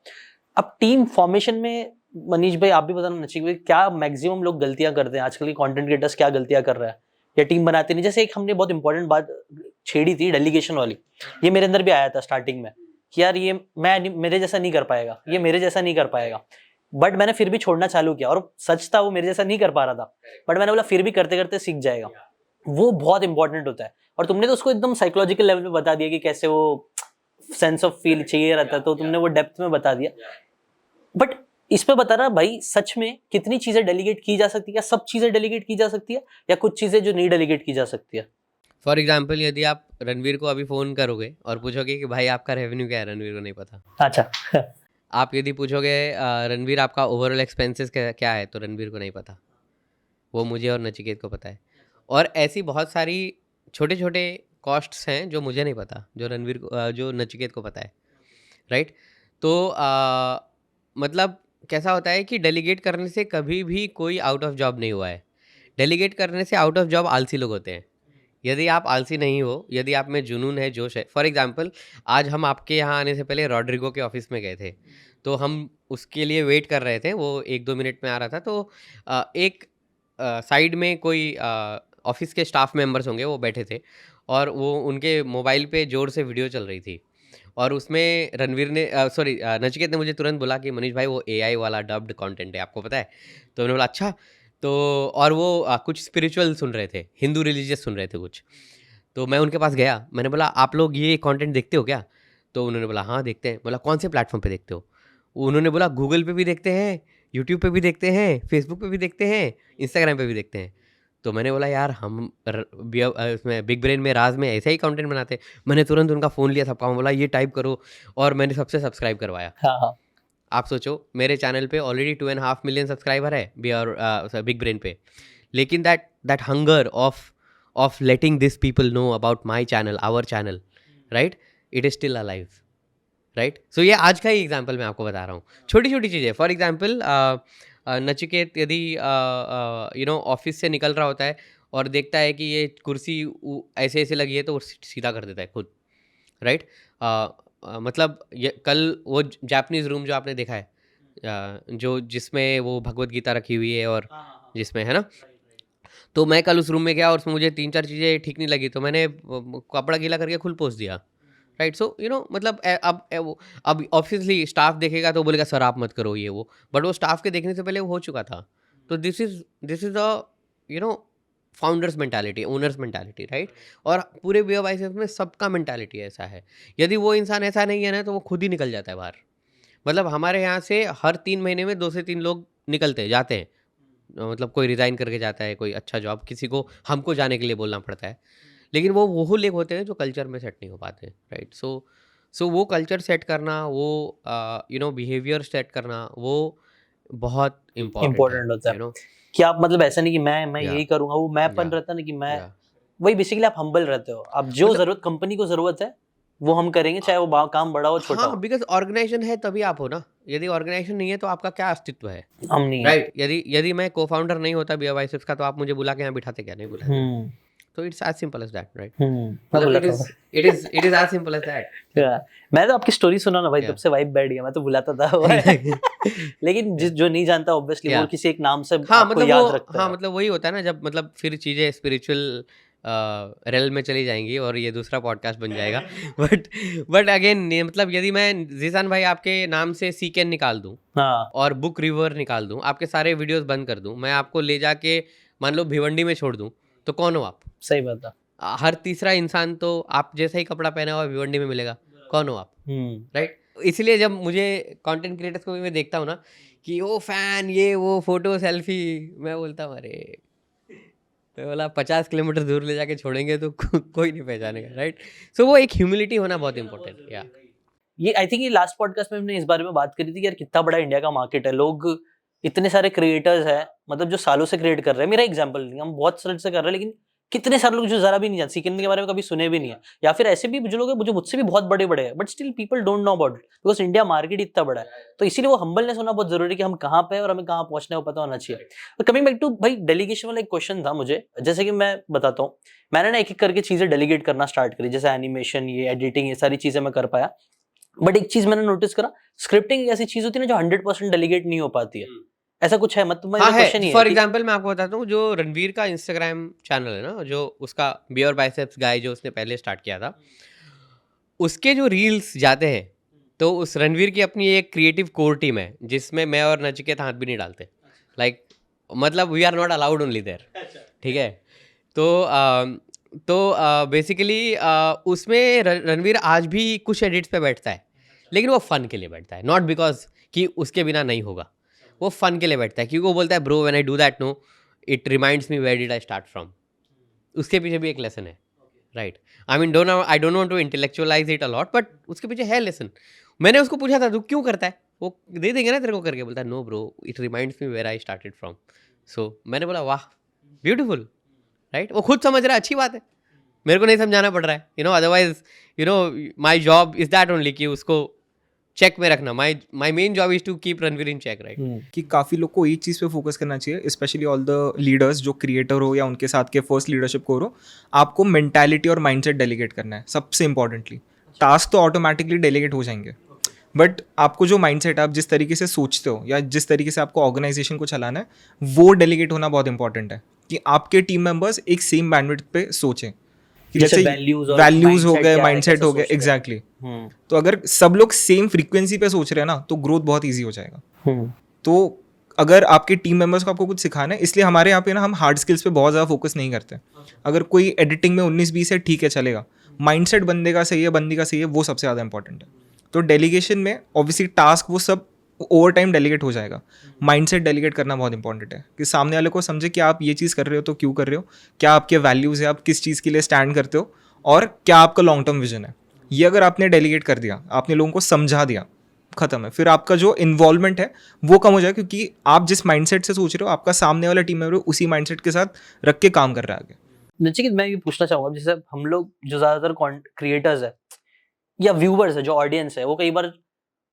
अब टीम फॉर्मेशन में मनीष भाई आप भी बताना, नचिकेत भाई, क्या मैक्सिमम लोग गलतियां करते हैं आजकल के कंटेंट क्रिएटर्स, क्या गलतियां कर रहे हैं या टीम बनाते नहीं? जैसे एक हमने बहुत इंपॉर्टेंट बात छेड़ी थी, डेलीगेशन वाली। ये मेरे अंदर भी आया था स्टार्टिंग में कि यार ये मेरे जैसा नहीं कर पाएगा, ये मेरे जैसा नहीं कर पाएगा। बट मैंने फिर भी छोड़ना चालू किया, और सच था वो मेरे जैसा नहीं कर पा रहा था, बट मैंने बोला फिर भी करते करते सीख जाएगा। वो बहुत इंपॉर्टेंट होता है, और तुमने तो उसको एकदम साइकोलॉजिकल लेवल पे बता दिया कि कैसे वो सेंस ऑफ फील चाहिए रहता है, तो तुमने वो डेप्थ में बता दिया। बट इस पे बता रहा भाई, सच में कितनी चीजें डेलीगेट की जा सकती है? क्या सब चीजें डेलीगेट की जा सकती है, या कुछ चीजें जो नहीं डेलीगेट की जा सकती है? फॉर एग्जाम्पल, यदि आप रणवीर को अभी फ़ोन करोगे और पूछोगे कि भाई आपका रेवेन्यू क्या है, रणवीर को नहीं पता। अच्छा आप यदि पूछोगे रणवीर आपका ओवरऑल एक्सपेंसेस क्या है, तो रणवीर को नहीं पता। वो मुझे और नचिकेत को पता है। और ऐसी बहुत सारी छोटे छोटे कॉस्ट्स हैं जो मुझे नहीं पता, जो रणवीर को जो नचिकेत को पता है, राइट। तो मतलब कैसा होता है कि डेलीगेट करने से कभी भी कोई आउट ऑफ जॉब नहीं हुआ है। डेलीगेट करने से आउट ऑफ जॉब आलसी लोग होते हैं। यदि आप आलसी नहीं हो, यदि आप में जुनून है, जोश है। फॉर एग्जांपल, आज हम आपके यहाँ आने से पहले रॉड्रिगो के ऑफिस में गए थे, तो हम उसके लिए वेट कर रहे थे, वो 1-2 मिनट में आ रहा था। तो एक साइड में कोई ऑफिस के स्टाफ मेंबर्स होंगे, वो बैठे थे, और वो उनके मोबाइल पे ज़ोर से वीडियो चल रही थी, और उसमें रणवीर ने नचिकेत ने मुझे तुरंत बोला कि मनीष भाई वो एआई वाला डब्ड कंटेंट है, आपको पता है? तो मैंने बोला अच्छा। तो और वो कुछ स्पिरिचुअल सुन रहे थे, हिंदू रिलीजियस सुन रहे थे कुछ। तो मैं उनके पास गया, मैंने बोला आप लोग ये कंटेंट देखते हो क्या? तो उन्होंने बोला हाँ देखते हैं। बोला कौन से प्लेटफॉर्म पे देखते हो? उन्होंने बोला गूगल पे भी देखते हैं, यूट्यूब पे भी देखते हैं, फेसबुक पे भी देखते हैं, इंस्टाग्राम पे भी देखते हैं। तो मैंने बोला यार हम उसमें बिग ब्रेन में, राज में ऐसा ही कंटेंट बनाते हैं। मैंने तुरंत उनका फ़ोन लिया, सबका बोला ये टाइप करो, और मैंने सबसे सब्सक्राइब करवाया। हाँ हाँ, आप सोचो मेरे चैनल पे ऑलरेडी 2.5 मिलियन सब्सक्राइबर है बिग ब्रेन पे, लेकिन that hunger of letting this people know about my channel, our channel, right, it is still alive, right. So ये आज का ही एग्जाम्पल मैं आपको बता रहा हूँ, छोटी छोटी चीज़ें। फॉर एग्जाम्पल, नचिकेत यदि ऑफिस से निकल रहा होता है और देखता है कि ये कुर्सी ऐसे ऐसे लगी है, तो वो सीधा कर देता है खुद, राइट। मतलब कल वो जापानीज रूम जो आपने देखा है, जो जिसमें वो भगवत गीता रखी हुई है, और जिसमें है ना, तो मैं कल उस रूम में गया और उसमें मुझे 3-4 चीज़ें ठीक नहीं लगी, तो मैंने कपड़ा गीला करके खुल पोंछ दिया, राइट। सो मतलब अब ऑब्वियसली स्टाफ देखेगा तो बोलेगा सर आप मत करो ये वो, बट वो स्टाफ के देखने से पहले वो हो चुका था। तो this is a founders mentality, owners mentality, right. और पूरे BYSF में सबका मेंटालिटी ऐसा है। यदि वो इंसान ऐसा नहीं है ना, तो वो खुद ही निकल जाता है बाहर। मतलब हमारे यहाँ से हर 3 महीने में 2 से 3 लोग निकलते जाते हैं। मतलब कोई रिज़ाइन करके जाता है, कोई अच्छा जॉब, किसी को हमको जाने के लिए बोलना पड़ता है। लेकिन वो लोग होते हैं जो कल्चर में सेट नहीं हो पाते, राइट। सो वो कल्चर सेट करना, वो बिहेवियर सेट करना, वो बहुत इम्पोर्टेंट होता है। है, कि आप मतलब ऐसा नहीं कि मैं Yeah. यही करूंगा, वो मैं पन Yeah. रहता ना कि मैं Yeah. वही बेसिकली आप हम्बल रहते हो, आप जो जरूरत कंपनी को जरूरत है वो हम करेंगे, चाहे वो काम बड़ा हो छोटा हाँ, हो, बिकॉज ऑर्गेनाइजेशन है तभी आप हो ना, यदि ऑर्गेनाइजेशन नहीं है तो आपका क्या अस्तित्व है, हम नहीं है। राइट? यदि मैं को फाउंडर नहीं होता बियर बाइसेप्स का तो आप मुझे बुला के यहाँ बिठाते क्या, नहीं बुलाते? तो it's as simple as that, right? मैं बोला था it is as simple as that. Yeah. मैं तो आपकी स्टोरी सुना ना भाई, Yeah. तब से वाइब बैठ गया, मैं तो बुलाता था लेकिन जो नहीं जानता ऑब्वियसली वो Yeah. किसी एक नाम से हाँ, आपको याद रखता हाँ, है। मतलब वही होता है ना, जब मतलब फिर चीज़ें स्पिरिचुअल रेल में चली जाएंगी और ये दूसरा पॉडकास्ट बन जाएगा। बट अगेन मतलब यदि मैं जीशान भाई आपके नाम से सीकेन निकाल दूं हाँ और बुक रिवर निकाल दूं, आपके सारे वीडियोस बंद कर दूं, मैं आपको ले जाके मान लो भिवंडी में छोड़ दूं, तो कौन हो आप? सही बात है। हर तीसरा इंसान तो आप जैसा ही कपड़ा पहना हुआ भिवंडी में मिलेगा, कौन हो आप? राइट? इसलिए जब मुझे कंटेंट क्रिएटर्स को भी मैं देखता हूँ ना कि वो फैन, ये वो फोटो सेल्फी, मैं बोलता हूँ अरे, तो बोला 50 किलोमीटर दूर ले जाके छोड़ेंगे तो कोई नहीं पहचानेगा, राइट? सो वो एक ह्यूमिलिटी होना बहुत इंपॉर्टेंट है। या ये आई थिंक ये लास्ट पॉडकास्ट में हमने इस बारे में बात करी थी कि यार कितना बड़ा इंडिया का मार्केट है, लोग इतने सारे क्रिएटर्स हैं, मतलब जो सालों से क्रिएट कर रहे हैं। मेरा एग्जांपल नहीं, हम बहुत साल से कर रहे हैं, लेकिन कितने सारे लोग जो जरा भी नहीं जानते, सीकेन के बारे में कभी सुने भी नहीं है, या फिर ऐसे भी जो लोग हैं जो मुझसे भी बहुत बड़े बड़े हैं, but still people don't know about it because India market इतना बड़ा है। तो इसीलिए वो हम्बलनेस होना बहुत जरूरी है कि हम कहाँ पे हैं और हमें कहाँ पहुंचना है वो पता होना चाहिए। तो कमिंग बैक टू भाई डेलीगेशन वाला एक क्वेश्चन था मुझे, जैसे कि मैं बताता हूँ, मैंने ना एक एक करके चीजें डेलीगेट करना स्टार्ट करी, जैसे एनिमेशन, ये एडिटिंग, ये सारी चीजें मैं कर पाया। बट एक चीज मैंने नोटिस करा, स्क्रिप्टिंग एक ऐसी चीज होती है ना जो 100% डेलीगेट नहीं हो पाती है। ऐसा कुछ है मतलब मेरा हाँ क्वेश्चन है, ये फॉर है कि एग्जाम्पल मैं आपको बताता हूँ, जो रणवीर का इंस्टाग्राम चैनल है ना, जो उसका बियर बाइसेप्स गाय जो उसने पहले स्टार्ट किया था, उसके जो रील्स जाते हैं तो उस रणवीर की अपनी एक क्रिएटिव कोर टीम है जिसमें मैं और नचिकेत हाथ भी नहीं डालते, लाइक मतलब we are not allowed only there, ठीक है? तो बेसिकली उसमें रणवीर आज भी कुछ एडिट्स पे बैठता है, लेकिन वो फन के लिए बैठता है, नॉट बिकॉज कि उसके बिना नहीं होगा, वो फन के लिए बैठता है, क्योंकि वो बोलता है bro when I do that no it reminds me where did I start from. उसके पीछे भी एक लेसन है, right? I mean I don't want to intellectualise it a lot, but उसके पीछे है लेसन। मैंने उसको पूछा था तू क्यों करता है, वो दे देंगे ना तेरे को करके, बोलता है no bro it reminds me where I started from. So मैंने बोला वाह ब्यूटीफुल, राइट? वो खुद समझ रहा है, अच्छी बात है, मेरे को नहीं समझाना पड़ रहा है, you know, otherwise you know my job is that only कि उसको चेक में रखना। My main job is to keep Ranveer in check, right? कि काफ़ी लोग को एक चीज़ पे फोकस करना चाहिए, स्पेशली ऑल द लीडर्स जो क्रिएटर हो या उनके साथ के फर्स्ट लीडरशिप को हो, आपको मेंटालिटी और माइंडसेट डेलीगेट करना है सबसे इंपॉर्टेंटली। टास्क तो ऑटोमेटिकली डेलीगेट हो जाएंगे, बट आपको जो माइंडसेट आप जिस तरीके से सोचते हो या जिस तरीके से आपको ऑर्गेनाइजेशन को चलाना है, वो डेलीगेट होना बहुत इंपॉर्टेंट है कि आपके टीम मेंबर्स एक सेम बैंडविड्थ पे सोचें कि जैसे जैसे वैल्यूज हो गए, माइंडसेट हो गए, एग्जैक्टली। तो अगर सब लोग सेम फ्रीक्वेंसी पे सोच रहे हैं ना, तो ग्रोथ बहुत ईजी हो जाएगा। तो अगर आपके टीम मेंबर्स को आपको कुछ सिखाना है, इसलिए हमारे यहाँ पे ना हम हार्ड स्किल्स पे बहुत ज़्यादा फोकस नहीं करते। अगर कोई एडिटिंग में 19-20 है, ठीक है चलेगा, माइंडसेट बंदे का सही है, बंदी का सही है, वो सबसे ज़्यादा इंपॉर्टेंट है। तो डेलीगेशन में ऑब्वियसली टास्क वो सब ओवर टाइम डेलीगेट हो जाएगा, माइंडसेट डेलीगेट करना बहुत इंपॉर्टेंट है कि सामने वाले को समझे कि आप ये चीज़ कर रहे हो तो क्यों कर रहे हो, क्या आपके वैल्यूज़ है, आप किस चीज़ के लिए स्टैंड करते हो, और क्या आपका लॉन्ग टर्म विजन है। ये अगर आपने डेलीगेट कर दिया, आपने लोगों को समझा दिया, खत्म है। फिर आपका जो इन्वॉल्वमेंट है वो कम हो जाए, क्योंकि आप जिस माइंडसेट से सोच रहे हो, आपका सामने वाला टीम मेंबर उसी माइंडसेट के साथ रख के काम कर रहा है आगे। नचिकेत, मैं ये पूछना चाहूंगा, जैसे हम लोग जो ज्यादातर क्रिएटर्स है या व्यूवर्स है, जो ऑडियंस है, वो कई बार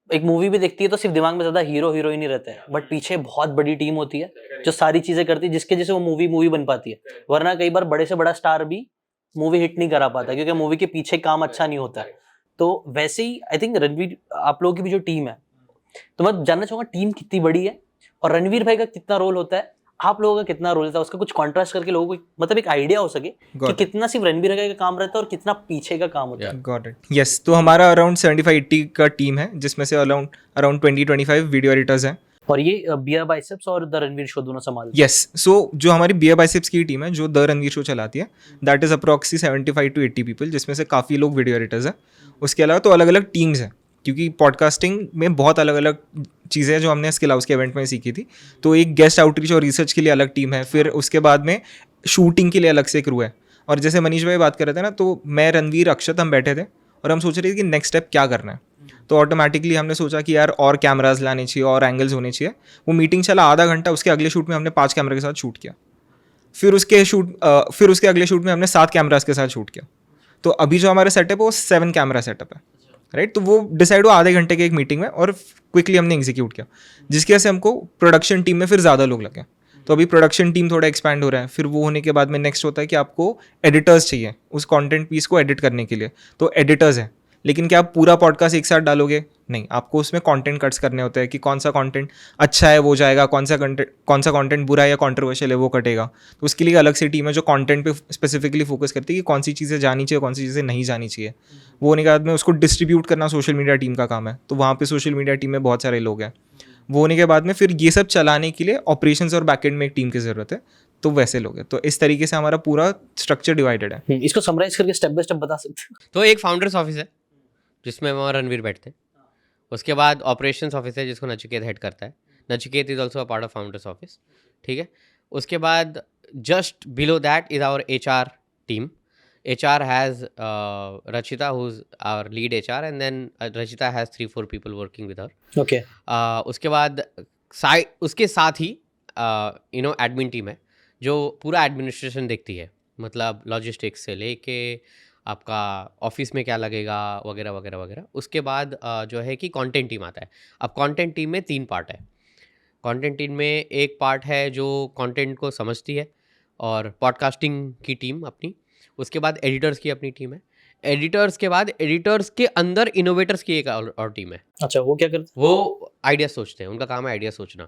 एक मूवी भी देखती है तो सिर्फ दिमाग में ज्यादा हीरो हीरोइन ही रहते हैं, बट पीछे बहुत बड़ी टीम होती है जो सारी चीजें करती है, जिसके जैसे वो मूवी बन पाती है। वरना कई बार बड़े से बड़ा स्टार भी मूवी हिट नहीं करा पाता, क्योंकि मूवी के पीछे काम अच्छा नहीं होता है। तो वैसे ही आई थिंक रणवीर, आप लोगों की भी जो टीम है, तो मैं जानना चाहूंगा टीम कितनी बड़ी है और रणवीर भाई का कितना रोल होता है, आप लोगों का कितना रोल होता है, उसका कुछ कॉन्ट्रास्ट करके लोगों को मतलब एक आइडिया हो सके कि कितना सिर्फ रणवीर भाई का काम रहता है और कितना पीछे का काम होता है। Got it. यस, तो हमारा अराउंड 75-80 का टीम है, जिसमें से अराउंड 20-25 वीडियो एडिटर्स हैं, और ये बियर बाइसेप्स और द रणवीर शो दोनों संभाल। यस, सो जो हमारी बियर बाइसेप्स की टीम है जो द रणवीर शो चलाती है, दैट इज अप्रॉक्सी 75-80 पीपल, जिसमें से काफ़ी लोग वीडियो एडिटर्स हैं। उसके अलावा तो अलग अलग टीम्स हैं, क्योंकि पॉडकास्टिंग में बहुत अलग अलग चीज़ें हैं जो हमने स्किल हाउस के इवेंट में सीखी थी। तो एक गेस्ट आउटरीच और रिसर्च के लिए अलग टीम है, फिर उसके बाद में शूटिंग के लिए अलग से क्रू है। और जैसे मनीष भाई बात कर रहे थे ना, तो मैं, रणवीर, अक्षत हम बैठे थे और हम सोच रहे थे कि नेक्स्ट स्टेप क्या करना है। तो ऑटोमेटिकली हमने सोचा कि यार और कैमराज लाने चाहिए और एंगल्स होने चाहिए। वो मीटिंग चला आधा घंटा, उसके अगले शूट में हमने 5 कैमरे के साथ शूट किया। फिर उसके अगले शूट में हमने 7 कैमराज के साथ शूट किया। तो अभी जो हमारा सेटअप है वो 7 कैमरा सेटअप है, राइट। तो वो डिसाइड हुआ आधे घंटे के एक मीटिंग में और क्विकली हमने एग्जीक्यूट किया, जिसकी वजह से हमको प्रोडक्शन टीम में फिर ज़्यादा लोग लगे। तो अभी प्रोडक्शन टीम थोड़ा एक्सपैंड हो रहा है। फिर वो होने के बाद में नेक्स्ट होता है कि आपको एडिटर्स चाहिए उस कंटेंट पीस को एडिट करने के लिए। तो एडिटर्स हैं, लेकिन क्या आप पूरा पॉडकास्ट एक साथ डालोगे? नहीं, आपको उसमें कंटेंट कट्स करने होते हैं कि कौन सा कंटेंट अच्छा है वो जाएगा, कौन सा कंटेंट बुरा है या कंट्रोवर्शियल है वो कटेगा। तो उसके लिए अलग से टीम है जो कंटेंट पे स्पेसिफिकली फोकस करती है कि कौन सी चीज़ें जानी चाहिए, कौन सी चीज़ें नहीं जानी चाहिए। वो होने के बाद में उसको डिस्ट्रीब्यूट करना सोशल मीडिया टीम का काम है। तो वहाँ पे सोशल मीडिया टीम में बहुत सारे लोग हैं। वो होने के बाद में फिर ये सब चलाने के लिए ऑपरेशंस और बैकएंड में एक टीम की ज़रूरत है, तो वैसे लोग हैं। तो इस तरीके से हमारा पूरा स्ट्रक्चर डिवाइडेड है। इसको समराइज करके स्टेप बाय स्टेप बता सकते हो? तो एक फाउंडर्स ऑफिस है जिसमें मैं और रणवीर बैठते हैं। उसके बाद ऑपरेशंस ऑफिस है जिसको नचिकेत हेड करता है। Nachiket is also a part of founders office, ठीक है। उसके बाद just below that is our HR team. HR has Rachita, who's our lead HR, and then Rachita has 3-4 people working with her. Okay उसके बाद उसके साथ ही एडमिन टीम है जो पूरा एडमिनिस्ट्रेशन देखती है, मतलब लॉजिस्टिक्स से लेके आपका ऑफिस में क्या लगेगा वगैरह वगैरह वगैरह। उसके बाद जो है कि कंटेंट टीम आता है। अब कंटेंट टीम में 3 पार्ट है। कंटेंट टीम में एक पार्ट है जो कंटेंट को समझती है और पॉडकास्टिंग की टीम अपनी। उसके बाद एडिटर्स की अपनी टीम है। एडिटर्स के बाद एडिटर्स के अंदर इनोवेटर्स की एक और टीम है। अच्छा, वो क्या करते वो आइडिया सोचते हैं, उनका काम है आइडिया सोचना।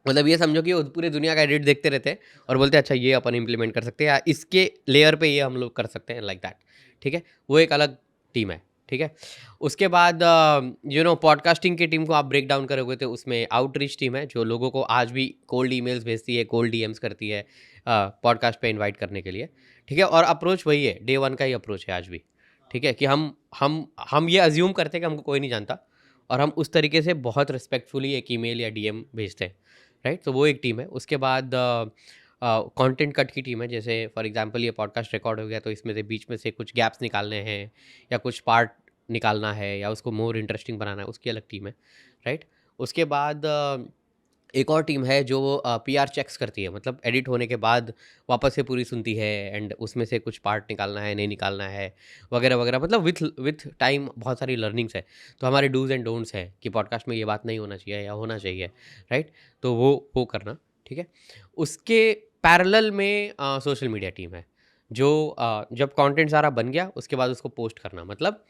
मतलब ये समझो कि वो पूरी दुनिया का एडिट देखते रहते हैं और बोलते हैं अच्छा ये अपन इम्प्लीमेंट कर सकते हैं या इसके लेयर पे ये हम लोग कर सकते हैं, लाइक दैट, ठीक है। वो एक अलग टीम है, ठीक है। उसके बाद पॉडकास्टिंग की टीम को आप ब्रेक डाउन करोगे तो उसमें आउटरीच टीम है जो लोगों को आज भी कोल्ड ईमेल्स भेजती है, कोल्ड DMs करती है पॉडकास्ट पे इनवाइट करने के लिए, ठीक है। और अप्रोच वही है, डे 1 का ही अप्रोच है आज भी, ठीक है, कि हम ये अज्यूम करते हैं कि हमको कोई नहीं जानता और हम उस तरीके से बहुत रिस्पेक्टफुली एक ईमेल या DM भेजते हैं, राइट। तो वो एक टीम है। उसके बाद कंटेंट कट की टीम है। जैसे फॉर एग्जांपल ये पॉडकास्ट रिकॉर्ड हो गया तो इसमें से बीच में से कुछ गैप्स निकालने हैं या कुछ पार्ट निकालना है या उसको मोर इंटरेस्टिंग बनाना है, उसकी अलग टीम है, राइट। उसके बाद एक और टीम है जो PR चेक्स करती है, मतलब एडिट होने के बाद वापस से पूरी सुनती है एंड उसमें से कुछ पार्ट निकालना है, नहीं निकालना है वगैरह वगैरह। मतलब विथ टाइम बहुत सारी लर्निंग्स है। तो हमारे डूज एंड डोंट्स है कि पॉडकास्ट में ये बात नहीं होना चाहिए या होना चाहिए, राइट। तो वो करना, ठीक है। उसके पैरेलल में सोशल मीडिया टीम है जो जब कंटेंट सारा बन गया उसके बाद उसको पोस्ट करना। मतलब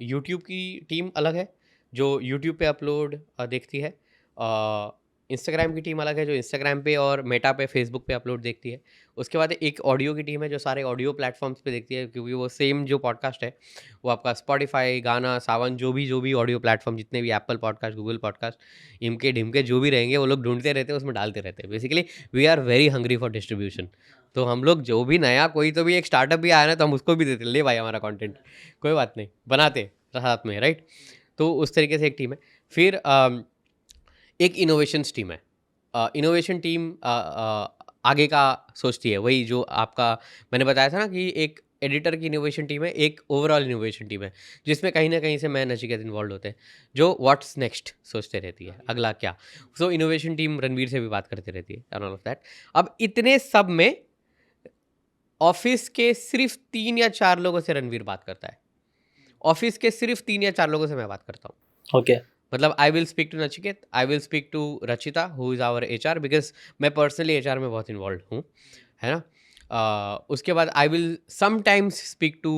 यूट्यूब की टीम अलग है जो यूट्यूब पे अपलोड देखती है। इंस्टाग्राम की टीम अलग है जो इंस्टाग्राम पे और मेटा पे, फेसबुक पे अपलोड देखती है। उसके बाद एक ऑडियो की टीम है जो सारे ऑडियो प्लेटफॉर्म्स पे देखती है, क्योंकि वो सेम जो पॉडकास्ट है वो आपका स्पॉटिफाई, गाना, सावन, जो भी ऑडियो प्लेटफॉर्म जितने भी, एप्पल पॉडकास्ट, गूगल पॉडकास्ट, इमके ढिमके जो भी रहेंगे वो लोग ढूंढते रहते हैं, उसमें डालते रहते हैं। Basically we are very hungry for distribution. तो हम लोग जो भी नया कोई तो भी एक स्टार्टअप भी आया ना तो हम उसको भी देते, ले भाई हमारा कंटेंट, कोई बात नहीं, बनाते साथ में, राइट। तो उस तरीके से एक टीम है। फिर एक इनोवेशंस टीम है। इनोवेशन टीम आगे का सोचती है, वही जो आपका मैंने बताया था ना कि एक एडिटर की इनोवेशन टीम है, एक ओवरऑल इनोवेशन टीम है जिसमें कहीं ना कहीं से मैं नचिकेत इन्वॉल्व होते हैं जो व्हाट्स नेक्स्ट सोचते रहती है, अगला क्या। सो इनोवेशन टीम रणवीर से भी बात करती रहती है एंड ऑल ऑफ दैट। अब इतने सब में ऑफिस के सिर्फ 3 या 4 लोगों से रणवीर बात करता है। ऑफिस के सिर्फ 3 या 4 लोगों से मैं बात करता हूँ। ओके मतलब I will speak to Nachiket, I will speak to Rachita who is our HR, because मैं पर्सनली HR में बहुत इन्वॉल्व हूँ, है ना। उसके बाद I will sometimes speak to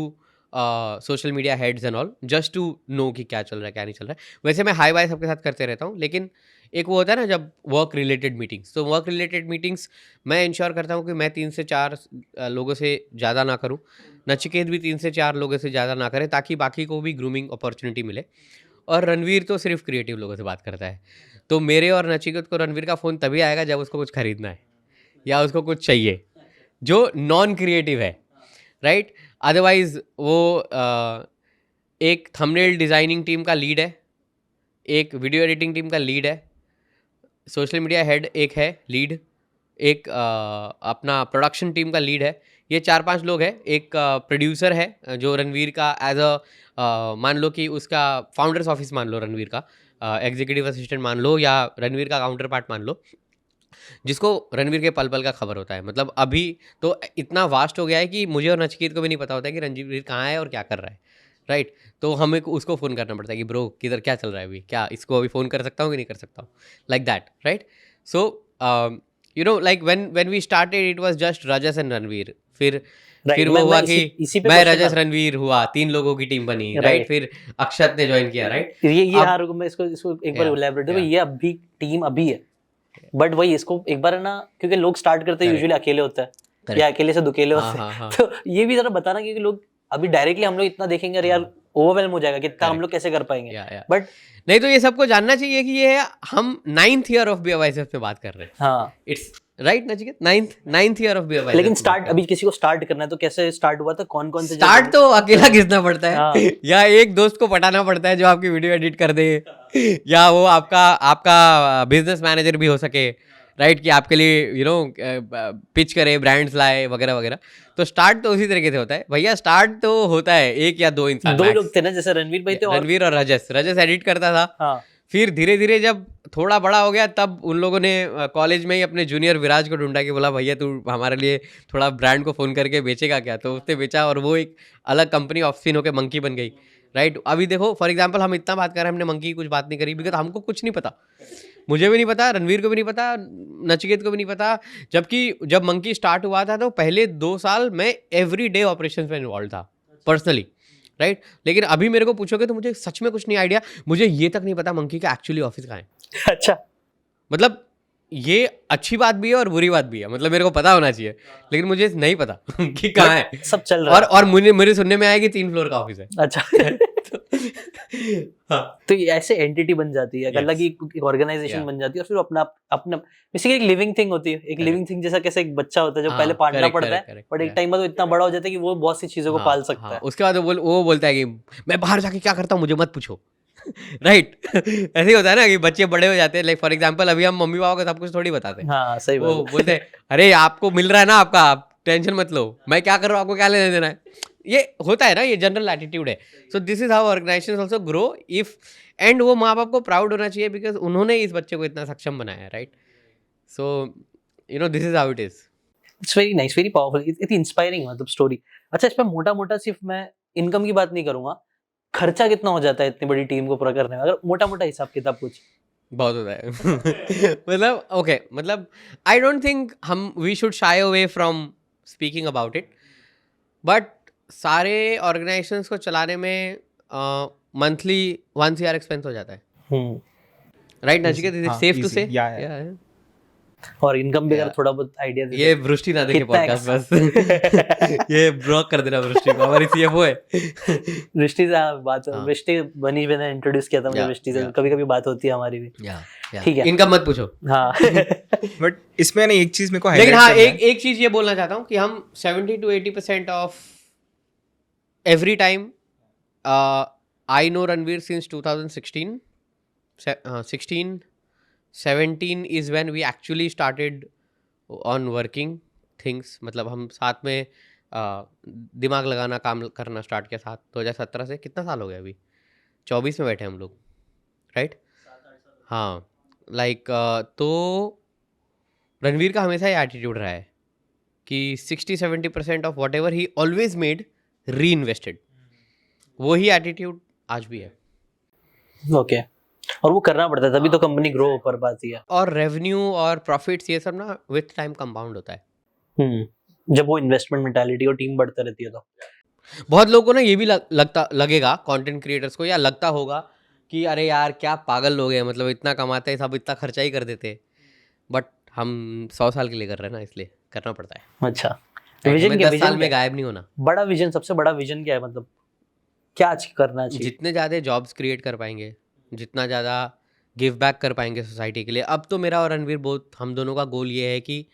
social media heads and all, just to know कि क्या चल रहा है क्या नहीं चल रहा है। वैसे मैं हाई बाय सबके साथ करते रहता हूँ, लेकिन एक वो होता है ना जब वर्क रिलेटेड मीटिंग्स, तो वर्क रिलेटेड मीटिंग्स मैं इंश्योर करता हूँ कि मैं 3 से 4 लोगों से ज़्यादा ना करूँ, नचिकेत भी 3 से 4 लोगों से ज़्यादा ना करें, ताकि बाकी को भी ग्रूमिंग अपॉर्चुनिटी मिले। और रणवीर तो सिर्फ क्रिएटिव लोगों से बात करता है, तो मेरे और नचिकेत को रणवीर का फ़ोन तभी आएगा जब उसको कुछ खरीदना है या उसको कुछ चाहिए जो नॉन क्रिएटिव है, राइट। अदरवाइज वो एक थंबनेल डिज़ाइनिंग टीम का लीड है, एक वीडियो एडिटिंग टीम का लीड है, सोशल मीडिया हेड एक है लीड, एक अपना प्रोडक्शन टीम का लीड है, ये 4-5 लोग हैं, एक प्रोड्यूसर है जो रणवीर का एज अ मान लो कि उसका फाउंडर्स ऑफिस मान लो रणवीर का, एग्जीक्यूटिव असिस्टेंट मान लो या रणवीर का काउंटर पार्ट मान लो, जिसको रणवीर के पल पल का खबर होता है। मतलब अभी तो इतना वास्ट हो गया है कि मुझे और नचिकेत को भी नहीं पता होता है कि रणवीर कहाँ है और क्या कर रहा है, राइट। तो हमें उसको फ़ोन करना पड़ता है कि ब्रो किधर क्या चल रहा है अभी, क्या इसको अभी फ़ोन कर सकता हूँ कि नहीं कर सकता हूँ, like that, right. So you know like when we started it was just Rajas and Ranveer, फिर Right, वो मैं हुआ इसी कि इसी पे मैं question रजस था। रणवीर हुआ, 3 लोगों की टीम बनी, Right. राइट। फिर अक्षत ने ज्वाइन किया, राइट। ये अब- हाँ रुको, मैं इसको इसको एक बार Yeah, इलैबोरेट yeah. ये अभी टीम अभी है, बट वही इसको एक बार है ना, क्योंकि लोग स्टार्ट करते हैं Correct. यूजुअली अकेले होता है Correct. या अकेले से दुकेले हाँ, होते हाँ, हाँ. हैं। तो ये भी जरा बताना, क्योंकि लोग अभी डायरेक्टली हम लोग इतना देखेंगे अरे यार ओवरवेलम हो जाएगा कि इतना हम Correct. लोग कैसे कर पाएंगे, Yeah, yeah. बट नहीं तो ये सबको जानना चाहिए कि ये हम 9th ईयर ऑफ BYSF में बात कर रहे हैं। हाँ, it's right Nachiket, 9th year of BYSF। लेकिन स्टार्ट अभी किसी को स्टार्ट करना है तो कैसे स्टार्ट हुआ था, कौन कौन से स्टार्ट तो अकेला घिसना पड़ता है हाँ। या एक दोस्त को पटाना पड़ता है जो आपकी वीडियो एडिट कर दे, या वो आपका बिजनेस मैनेजर भी हो सके, राइट, कि आपके लिए यू नो पिच करे, ब्रांड्स लाए वगैरह वगैरह। तो स्टार्ट तो उसी तरीके से होता है भैया, स्टार्ट तो होता है एक या दो इंसान, दो max। लोग थे ना, जैसे रणवीर भाई थे और रणवीर और रजस एडिट करता था। हाँ फिर धीरे धीरे जब थोड़ा बड़ा हो गया तब उन लोगों ने कॉलेज में ही अपने जूनियर विराज को ढूंढा कि बोला भैया तू हमारे लिए थोड़ा ब्रांड को फ़ोन करके बेचेगा क्या, तो उसने बेचा और वो एक अलग कंपनी ऑफ सीन होकर मंकी बन गई, राइट। अभी देखो फॉर एग्जांपल हम इतना बात कर रहे हैं, हमने मंकी की कुछ बात नहीं करी बिकॉज हमको कुछ नहीं पता, मुझे भी नहीं पता, रणवीर को भी नहीं पता, नचिकेत को भी नहीं पता। जबकि जब मंकी स्टार्ट हुआ था तो पहले 2 साल मैं एवरी डे ऑपरेशन में इन्वॉल्व था पर्सनली, राइट। लेकिन अभी मेरे को पूछोगे तो मुझे सच में कुछ नहीं आइडिया, मुझे ये तक नहीं पता मंकी का एक्चुअली ऑफिस कहाँ है। अच्छा, मतलब ये अच्छी बात भी है और बुरी बात भी है, मतलब मेरे को पता होना चाहिए लेकिन मुझे नहीं पता कि कहाँ है। सब चल रहा है। और मेरे सुनने में आया कि 3 फ्लोर का ऑफिस है। अच्छा हाँ, तो ये ऐसे एंटिटी बन जाती है, Yes. अलग ही एक ऑर्गेनाइजेशन Yeah. बन जाती है, और फिर अपना अपना बेसिकली एक लिविंग थिंग होती है, एक Correct. लिविंग थिंग जैसा कैसे एक बच्चा होता है जो हाँ, पहले पालना correct, पड़ता correct, है, correct, बट एक yeah. टाइम बाद वो इतना बड़ा हो जाता है कि वो बहुत सी चीजों को हाँ, पाल सकता हाँ, है। उसके बाद वो बोलता है कि मैं बाहर जाके क्या करता हूँ मुझे मत पूछो, राइट। ऐसे ही होता है ना कि बच्चे बड़े हो जाते हैं, लाइक फॉर एग्जांपल अभी हम मम्मी पापा को सब कुछ थोड़ी बताते हैं। हाँ सही वो बात है। बोलते हैं अरे आपको मिल रहा है ना आपका, आप टेंशन मत लो, मैं क्या कर रहा हूँ आपको क्या लेने देना है। ये होता है ना, ये जनरल एटीट्यूड है। So this is how organisations also grow if, and वो माँ बाप को प्राउड होना चाहिए बिकॉज उन्होंने इस बच्चे को इतना सक्षम बनाया है, right. So you no this is how it is. It's very nice, very powerful, इतनी इंस्पायरिंग मतलब स्टोरी। अच्छा, इसमें मोटा मोटा सिर्फ मैं इनकम की बात नहीं करूंगा, खर्चा कितना हो जाता है इतनी बड़ी टीम को पूरा करने में, अगर मोटा मोटा हिसाब किताब कुछ? बहुत होता है मतलब ओके, मतलब आई डोंट थिंक हम we should shy away from speaking about it, but सारे ऑर्गेनाइजेशंस को चलाने में मंथली 1 CR एक्सपेंस हो जाता है, राइट नचिकेत, इज इट हाँ, सेफ टू easy, से? yeah. और इनकम भी अगर Yeah. थोड़ा बहुत आइडिया दे ये वृष्टि ना देखे कितना पॉडकास्ट बस ये ब्लॉक कर देना वृष्टि को, हमारी CFO है। वृष्टि से बात, हाँ. वृष्टि बनी मैंने इंट्रोड्यूस किया था मुझे, Yeah, वृष्टि से yeah. कभी कभी बात होती है हमारी भी। ठीक है। इनकम मत पूछो। हाँ बट इसमें ना एक चीज मेरे को लेकिन highlight हाँ, करना है। एक चीज ये बोलना चाहता हूँ कि हम 70 to 80% of every time, I know Ranveer since 2016, 17 is when we actually started on working things. मतलब हम साथ में दिमाग लगाना, काम करना स्टार्ट किया साथ 2017 से। कितना साल हो गया अभी? 24 में बैठे हम लोग, राइट। हाँ, लाइक तो रणवीर का हमेशा ये एटीट्यूड रहा है कि 60-70% of what ever he always made री इन्वेस्टेड। वही एटीट्यूड आज भी है। ओके, और वो करना पड़ता है तभी तो कंपनी ग्रो कर पाती है। और रेवेन्यू और प्रॉफिट्स ये सब ना विथ टाइम कंपाउंड होता है। जब वो इन्वेस्टमेंट मेंटालिटी और टीम बढ़ती रहती है तो बहुत लोगों को ना ये भी लगेगा कंटेंट क्रिएटर्स को, या लगता होगा कि अरे यार क्या पागल लोग हैं, मतलब इतना कमाते हैं सब, इतना खर्चा ही कर देते हैं। बट हम 100 साल के लिए कर रहे हैं ना, इसलिए करना पड़ता है। अच्छा, हमें विजन क्या, 10 साल में विजन गायब नहीं होना। बड़ा विजन, सबसे बड़ा विजन क्या है, मतलब क्या करना चाहिए? जितने ज़्यादा जॉब्स क्रिएट कर पाएंगे, जितना ज़्यादा गिव बैक कर पाएंगे सोसाइटी के लिए। अब तो मेरा और रणवीर बहुत, हम दोनों का गोल ये है कि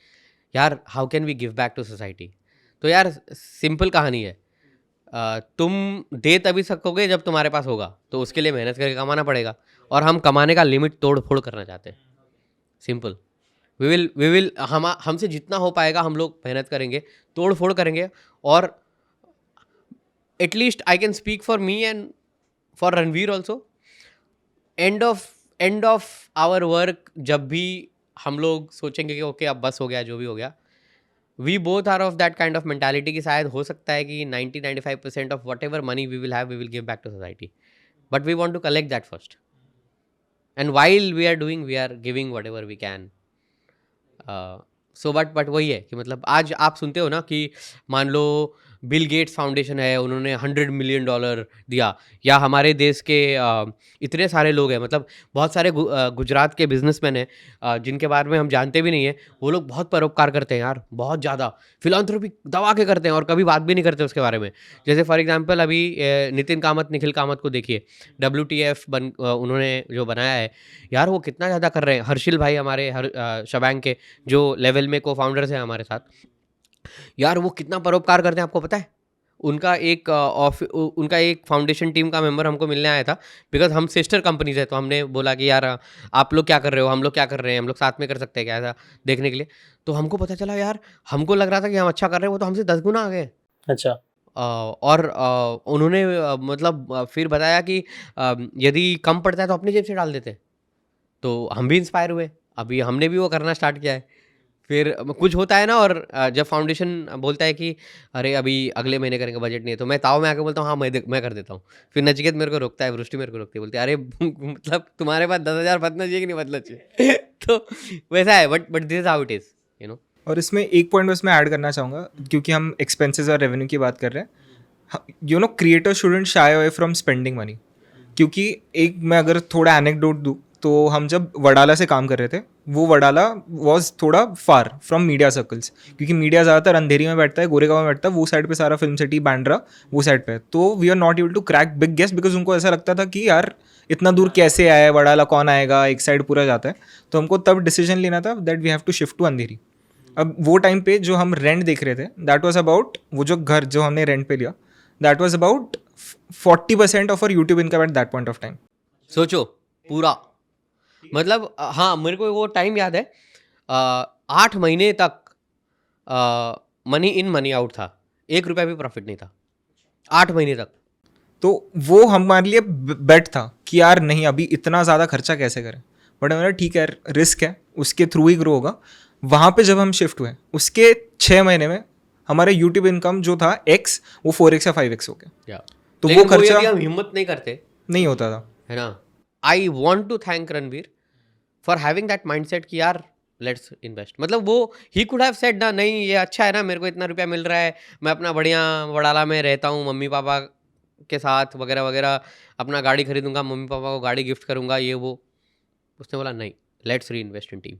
यार how can we give back to society. तो यार सिंपल कहानी है, तुम दे तभी सकोगे जब तुम्हारे पास होगा, तो उसके लिए मेहनत करके कमाना पड़ेगा। और हम कमाने का लिमिट तोड़ फोड़ करना चाहते हैं, सिंपल। वी विल हमसे जितना हो पाएगा हम लोग मेहनत करेंगे, तोड़ फोड़ करेंगे. और at least I can speak for me and for Ranveer also. And of our work जब भी हम लोग सोचेंगे कि ओके अब बस हो गया, जो भी हो गया, we both are of that kind of mentality कि शायद हो सकता है कि 90-95% of whatever money we will have we will give back to society, but we want to collect that first. And while we are doing we are giving whatever we can. So but वही है कि मतलब आज आप सुनते हो ना कि मान लो बिल गेट्स फाउंडेशन है, उन्होंने $100 मिलियन दिया, या हमारे देश के इतने सारे लोग हैं, मतलब बहुत सारे गुजरात के बिजनेसमैन हैं जिनके बारे में हम जानते भी नहीं है, वो लोग बहुत परोपकार करते हैं यार, बहुत ज़्यादा फिलॉन्थ्रोपी दबा के करते हैं और कभी बात भी नहीं करते उसके बारे में. जैसे फॉर एग्जांपल अभी नितिन कामत, निखिल कामत को देखिए, WTF उन्होंने जो बनाया है यार, वो कितना ज़्यादा कर रहे हैं. हर्षिल भाई हमारे शबैंग के जो लेवल में को फाउंडर्स हैं हमारे साथ, यार वो कितना परोपकार करते हैं आपको पता है. उनका एक फाउंडेशन टीम का मेंबर हमको मिलने आया था, बिकॉज हम सिस्टर कंपनीज है, तो हमने बोला कि यार आप लोग क्या कर रहे हो, हम लोग क्या कर रहे हैं, हम लोग साथ में कर सकते हैं क्या, ऐसा देखने के लिए. तो हमको पता चला यार, हमको लग रहा था कि हम अच्छा कर रहे हैं, वो तो हमसे 10 गुना आ गए. अच्छा. और उन्होंने मतलब फिर बताया कि यदि कम पड़ता है तो अपनी जेब से डाल देते. तो हम भी इंस्पायर हुए, अभी हमने भी वो करना स्टार्ट किया है. फिर कुछ होता है ना, और जब फाउंडेशन बोलता है कि अरे अभी अगले महीने करेंगे, बजट नहीं है, तो मैं ताव में आके बोलता हूँ हाँ मैं कर देता हूँ. फिर नचिकेत मेरे को रोकता है, वृष्टि मेरे को रोकती है, बोलती है अरे मतलब तुम्हारे पास 10,000 बचना चाहिए कि नहीं बचना चाहिए. तो वैसा है, but this is how it is, you know. और इसमें एक पॉइंट बस मैं ऐड करना चाहूँगा, क्योंकि हम एक्सपेंसेस और रेवेन्यू की बात कर रहे हैं. You know, creator shouldn't shy away from spending money. क्योंकि एक मैं अगर थोड़ा एनेक्डोट दूँ, तो हम जब वडाला से काम कर रहे थे, वो वडाला वॉज थोड़ा फार फ्रॉम मीडिया सर्कल्स, क्योंकि मीडिया ज़्यादातर अंधेरी में बैठता है, गोरेगांव में बैठता है, वो साइड पे सारा फिल्म सिटी बांद्रा वो साइड पे है. तो we are not able to crack big guest, because उनको ऐसा लगता था कि यार इतना दूर कैसे आए, वडाला कौन आएगा, एक साइड पूरा जाता है. तो हमको तब डिसीजन लेना था that we have to shift to Andheri. अब वो टाइम पे जो हम रेंट देख रहे थे, दैट वॉज अबाउट, वो जो घर जो हमने रेंट पे लिया, that was about 40% of our YouTube income at that point of time. सोचो पूरा, मतलब हाँ मेरे को वो टाइम याद है, 8 महीने तक मनी इन मनी आउट था, 1 रुपया भी प्रॉफिट नहीं था 8 महीने तक. तो वो हमारे लिए बेट था कि यार नहीं, अभी इतना ज़्यादा खर्चा कैसे करें. बट हमारा ठीक है, रिस्क है, उसके थ्रू ही ग्रो होगा. वहाँ पे जब हम शिफ्ट हुए, उसके 6 महीने में हमारा यूट्यूब इनकम जो था X, वो 4X या 5X हो गया. तो वो खर्चा हम हिम्मत नहीं करते, नहीं होता था, है ना. I want to thank Ranveer for having that mindset कि यार लेट्स इन्वेस्ट. मतलब वो ही कुड हैव सेड ना, नहीं ये अच्छा है ना, मेरे को इतना रुपया मिल रहा है, मैं अपना बढ़िया वडाला में रहता हूँ मम्मी पापा के साथ वगैरह वगैरह, अपना गाड़ी खरीदूंगा, मम्मी पापा को गाड़ी गिफ्ट करूंगा, ये वो. उसने बोला नहीं, लेट्स री इन्वेस्ट इन टीम.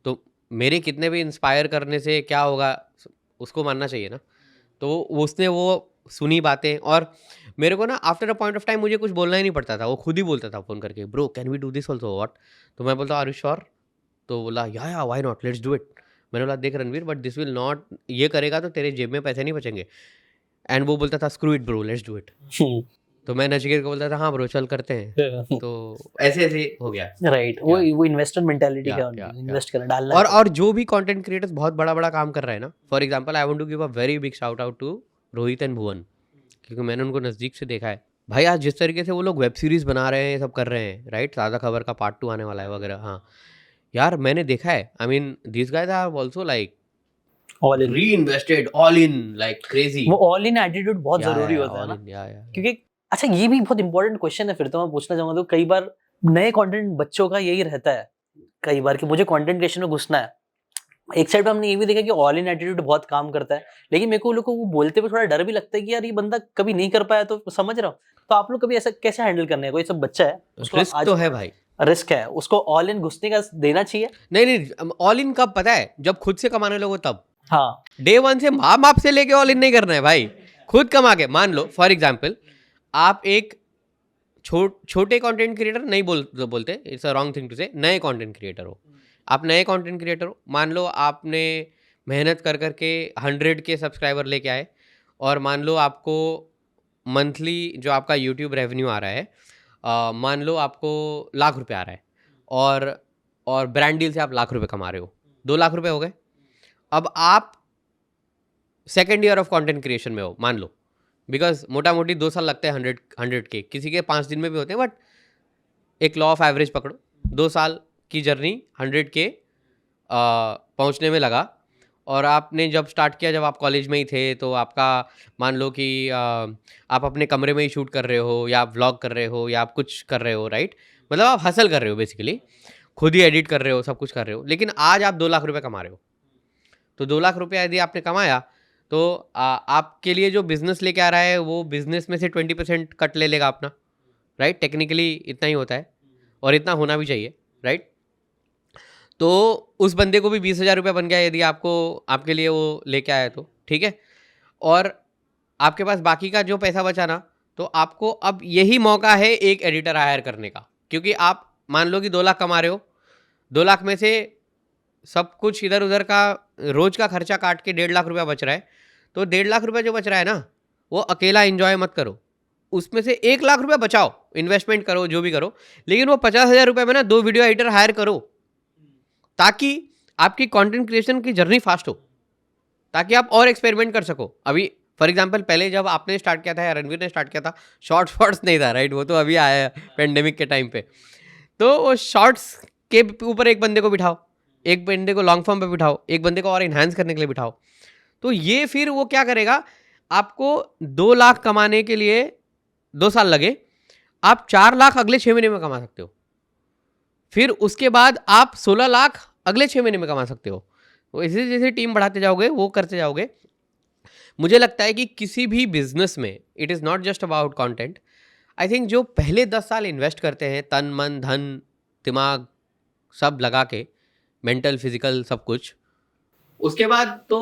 तो मेरे कितने भी इंस्पायर करने से क्या होगा, उसको मानना चाहिए ना. तो उसने वो सुनी बातें, और मेरे को ना after a point of time मुझे कुछ बोलना ही नहीं पड़ता था, वो खुद ही बोलता था फ़ोन करके, bro can we do this also what. तो मैं बोलता आर यू श्योर. तो बोला yeah why not, let's do it. मैंने बोला देख Ranveer, but this will not, ये करेगा तो तेरे जेब में पैसे नहीं बचेंगे. एंड वो बोलता था screw it bro, let's do it. तो मैं नचिकेत को बोलता था हाँ ब्रो चल करते हैं. तो ऐसे ऐसे हो गया. राइट, वो इन्वेस्टमेंट मेंटालिटी Yeah, का, yeah, इन्वेस्ट करना, डालना. और जो भी कंटेंट क्रिएटर्स बहुत बड़ा बड़ा काम कर रहे हैं ना, for example I want to give a very big shout out to Rohit and Bhuvan, क्योंकि मैंने उनको नज़दीक से देखा है. भाई आज जिस तरीके से वो लोग वेब सीरीज़ बना रहे हैं, ये सब कर रहे हैं, राइट, ताज़ा खबर का पार्ट 2 आने वाला है वगैरह. हाँ यार मैंने देखा है, I mean this guys are also like all in, reinvested, all in, like crazy. वो ऑल इन एटीट्यूड बहुत जरूरी होता है ना, क्योंकि अच्छा ये भी बहुत इंपॉर्टेंट क्वेश्चन है. फिर तो मैं पूछना चाहूंगा, तो कई बार नए कंटेंट बच्चों का यही रहता है कई बार कि मुझे कंटेंट क्रिएशन में घुसना है. एक साइड पे हमने ये भी देखा कि ऑल इन एटीट्यूड बहुत काम करता है, लेकिन मेरे को लोग को वो बोलते हुए थोड़ा डर भी लगता है कि यार ये बंदा कभी नहीं कर पाया, तो समझ रहा हूँ. तो आप लोग कभी ऐसा कैसे हैंडल करने हैं, कोई सब बच्चा है, रिस्क तो है भाई, रिस्क है, उसको ऑल इन घुसने का देना चाहिए. नहीं ऑल इन कब पता है, जब खुद से कमाने लगो तब. हाँ, डे 1 से माँ बाप से लेके ऑल इन नहीं करना है भाई, खुद कमा के. मान लो फॉर एग्जाम्पल आप एक छोटे कंटेंट क्रिएटर नहीं बोलते, it's a wrong thing to say, नए कंटेंट क्रिएटर हो आप, नए कंटेंट क्रिएटर हो. मान लो आपने मेहनत कर करके 100 के सब्सक्राइबर लेके आए, और मान लो आपको मंथली जो आपका यूट्यूब रेवेन्यू आ रहा है, मान लो आपको ₹1,00,000 आ रहा है, और ब्रांड डील से आप ₹1,00,000 कमा रहे हो, 2 लाख रुपए हो गए। अब आप second year of content creation में हो मान लो, बिकॉज मोटा मोटी 2 साल लगते हैं 100 के, किसी के 5 दिन में भी होते हैं, बट एक लॉ ऑफ एवरेज पकड़ो, 2 साल की जर्नी 100 के पहुंचने में लगा। और आपने जब स्टार्ट किया, जब आप कॉलेज में ही थे, तो आपका मान लो कि आप अपने कमरे में ही शूट कर रहे हो, या आप व्लॉग कर रहे हो, या आप कुछ कर रहे हो, राइट? मतलब आप हसल कर रहे हो बेसिकली, खुद ही एडिट कर रहे हो, सब कुछ कर रहे हो, लेकिन आज आप 2 लाख रुपए कमा रहे हो। तो 2 लाख रुपया यदि आपने कमाया, तो आपके लिए जो बिजनेस लेके आ रहा है वो बिजनेस में से 20% कट ले लेगा अपना, राइट? टेक्निकली इतना ही होता है, और इतना होना भी चाहिए, राइट? तो उस बंदे को भी 20,000 रुपये बन गया यदि आपको, आपके लिए वो लेके आया तो, ठीक है। और आपके पास बाकी का जो पैसा बचा ना, तो आपको अब यही मौका है एक एडिटर हायर करने का, क्योंकि आप मान लो कि 2 लाख कमा रहे हो, 2 लाख में से सब कुछ इधर उधर का रोज का खर्चा काट के 1.5 लाख रुपया बच रहा है। तो 1.5 लाख रुपया जो बच रहा है ना, वो अकेला एंजॉय मत करो, उसमें से 1 लाख रुपया बचाओ, इन्वेस्टमेंट करो, जो भी करो, लेकिन वो 50,000 रुपये में ना 2 वीडियो एडिटर हायर करो, ताकि आपकी कंटेंट क्रिएशन की जर्नी फास्ट हो, ताकि आप और एक्सपेरिमेंट कर सको। अभी फॉर एग्जांपल पहले जब आपने स्टार्ट किया था या रणवीर ने स्टार्ट किया था, शॉर्ट्स नहीं था, राइट? वो तो अभी आया है पेंडेमिक के टाइम पे। तो वो शॉर्ट्स के ऊपर एक बंदे को बिठाओ, एक बंदे को लॉन्ग फॉर्म पे बिठाओ, एक बंदे को और इन्हांस करने के लिए बिठाओ। तो ये फिर वो क्या करेगा, आपको 2 लाख कमाने के लिए 2 साल लगे, आप 4 लाख अगले 6 महीने में कमा सकते हो। फिर उसके बाद आप 16 लाख अगले 6 महीने में कमा सकते हो। तो इसी जैसे टीम बढ़ाते जाओगे, वो करते जाओगे। मुझे लगता है कि किसी भी बिजनेस में it is not just about content. I think जो पहले 10 साल इन्वेस्ट करते हैं, तन मन धन दिमाग सब लगा के, मेंटल फिजिकल सब कुछ, उसके बाद तो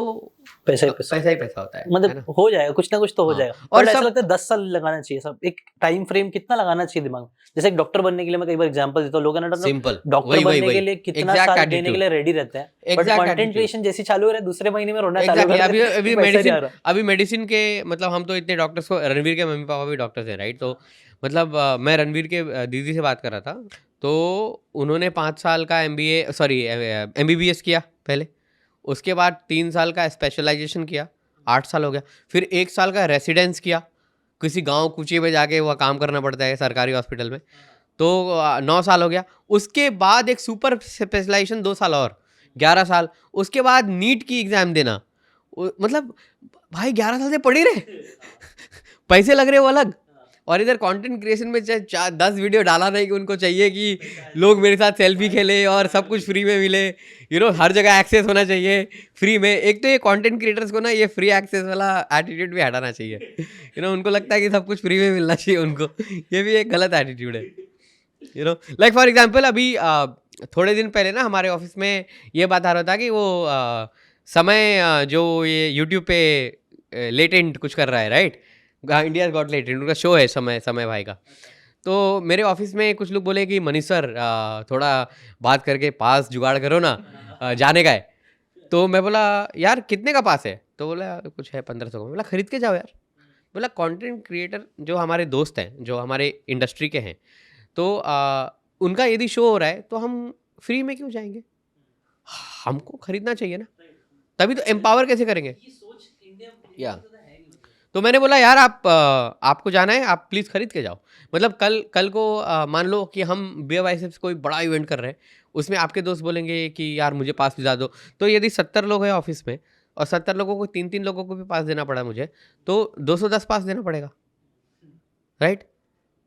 पैसा ही पैसा होता है, मतलब हो जाएगा, कुछ ना कुछ तो हो हाँ। जाएगा। और और ऐसा सब- लगता है 10 साल लगाना चाहिए सब, एक टाइम फ्रेम कितना लगाना चाहिए दिमाग में। जैसे एक डॉक्टर बनने के लिए मैं कई बार एग्जांपल देता हूँ, लोग है ना सिंपल डॉक्टर बनने के लिए कितना Exact साल देने attitude. के लिए रेडी रहते हैं, but Exact content attitude. Creation जैसी चालू हो रहा है, दूसरे महीने में रोना चालू Exactly. कर अभी देते हैं अभी कि पैसा नहीं आ मेडिसिन रहा। अभी मेडिसिन के मतलब हम तो इतने डॉक्टर्स को, रणवीर के मम्मी पापा भी डॉक्टर्स हैं, राइट? तो मतलब मैं रणवीर के दीदी से बात कर रहा था, तो उन्होंने 5 साल का MBBS किया पहले, उसके बाद 3 साल का स्पेशलाइजेशन किया, 8 साल हो गया, फिर 1 साल का रेसिडेंस किया, किसी गांव कुचे में जाके वह काम करना पड़ता है सरकारी हॉस्पिटल में, तो 9 साल हो गया। उसके बाद एक सुपर स्पेशलाइजेशन 2 साल और 11 साल, उसके बाद नीट की एग्ज़ाम देना। मतलब भाई 11 साल से पढ़ ही रहे पैसे लग रहे वो अलग, और इधर कंटेंट क्रिएशन में 10 वीडियो डाला नहीं कि उनको चाहिए कि लोग मेरे साथ सेल्फी खेले और सब कुछ फ्री में मिले, हर जगह एक्सेस होना चाहिए फ्री में। एक तो ये कंटेंट क्रिएटर्स को ना ये फ्री एक्सेस वाला एटीट्यूड भी हटाना चाहिए। उनको लगता है कि सब कुछ फ्री में मिलना चाहिए उनको, ये भी एक गलत एटीट्यूड है। लाइक फॉर एग्जाम्पल अभी थोड़े दिन पहले ना हमारे ऑफिस में ये बात आ रहा था कि वो समय जो ये यूट्यूब पे लेटेंट कुछ कर रहा है, राइट? इंडिया गॉट लेटेंट, उनका शो है समय भाई का। तो मेरे ऑफिस में कुछ लोग बोले कि मनीष सर थोड़ा बात करके पास जुगाड़ करो ना, जाने का है। तो मैं बोला यार कितने का पास है? तो बोला कुछ है 1500 का। बोला खरीद के जाओ यार। बोला कंटेंट क्रिएटर जो हमारे दोस्त हैं, जो हमारे इंडस्ट्री के हैं, तो उनका यदि शो हो रहा है तो हम फ्री में क्यों जाएंगे? हमको खरीदना चाहिए ना, तभी तो एम्पावर कैसे करेंगे या। तो मैंने बोला यार आपको जाना है, आप प्लीज़ खरीद के जाओ। मतलब कल को मान लो कि हम बियर बाइसेप्स कोई बड़ा इवेंट कर रहे हैं, उसमें आपके दोस्त बोलेंगे कि यार मुझे पास भिजा दो, तो यदि 70 लोग हैं ऑफिस में और 70 लोगों को 3-3 लोगों को भी पास देना पड़ा मुझे, तो 210 पास देना पड़ेगा, राइट?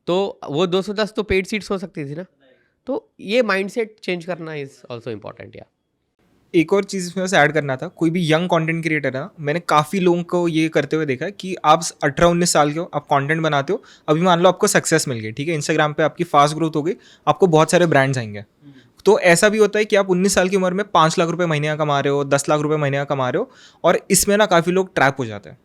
तो वो 210 तो पेड सीट्स हो सकती थी ना। तो ये माइंडसेट चेंज करना इज़ ऑल्सो इम्पॉर्टेंट। या एक और चीज़ इसमें से ऐड करना था, कोई भी यंग कंटेंट क्रिएटर है ना, मैंने काफ़ी लोगों को ये करते हुए देखा है कि आप 18-19 साल के हो, आप कंटेंट बनाते हो, अभी मान लो आपको सक्सेस मिल गई, ठीक है, इंस्टाग्राम पे आपकी फास्ट ग्रोथ हो गई, आपको बहुत सारे ब्रांड्स आएंगे। तो ऐसा भी होता है कि आप 19 साल की उम्र में 5 लाख रुपए महीने का कमा रहे हो, 10 लाख रुपए महीने का कमा रहे हो, और इसमें ना काफ़ी लोग ट्रैप हो जाते हैं।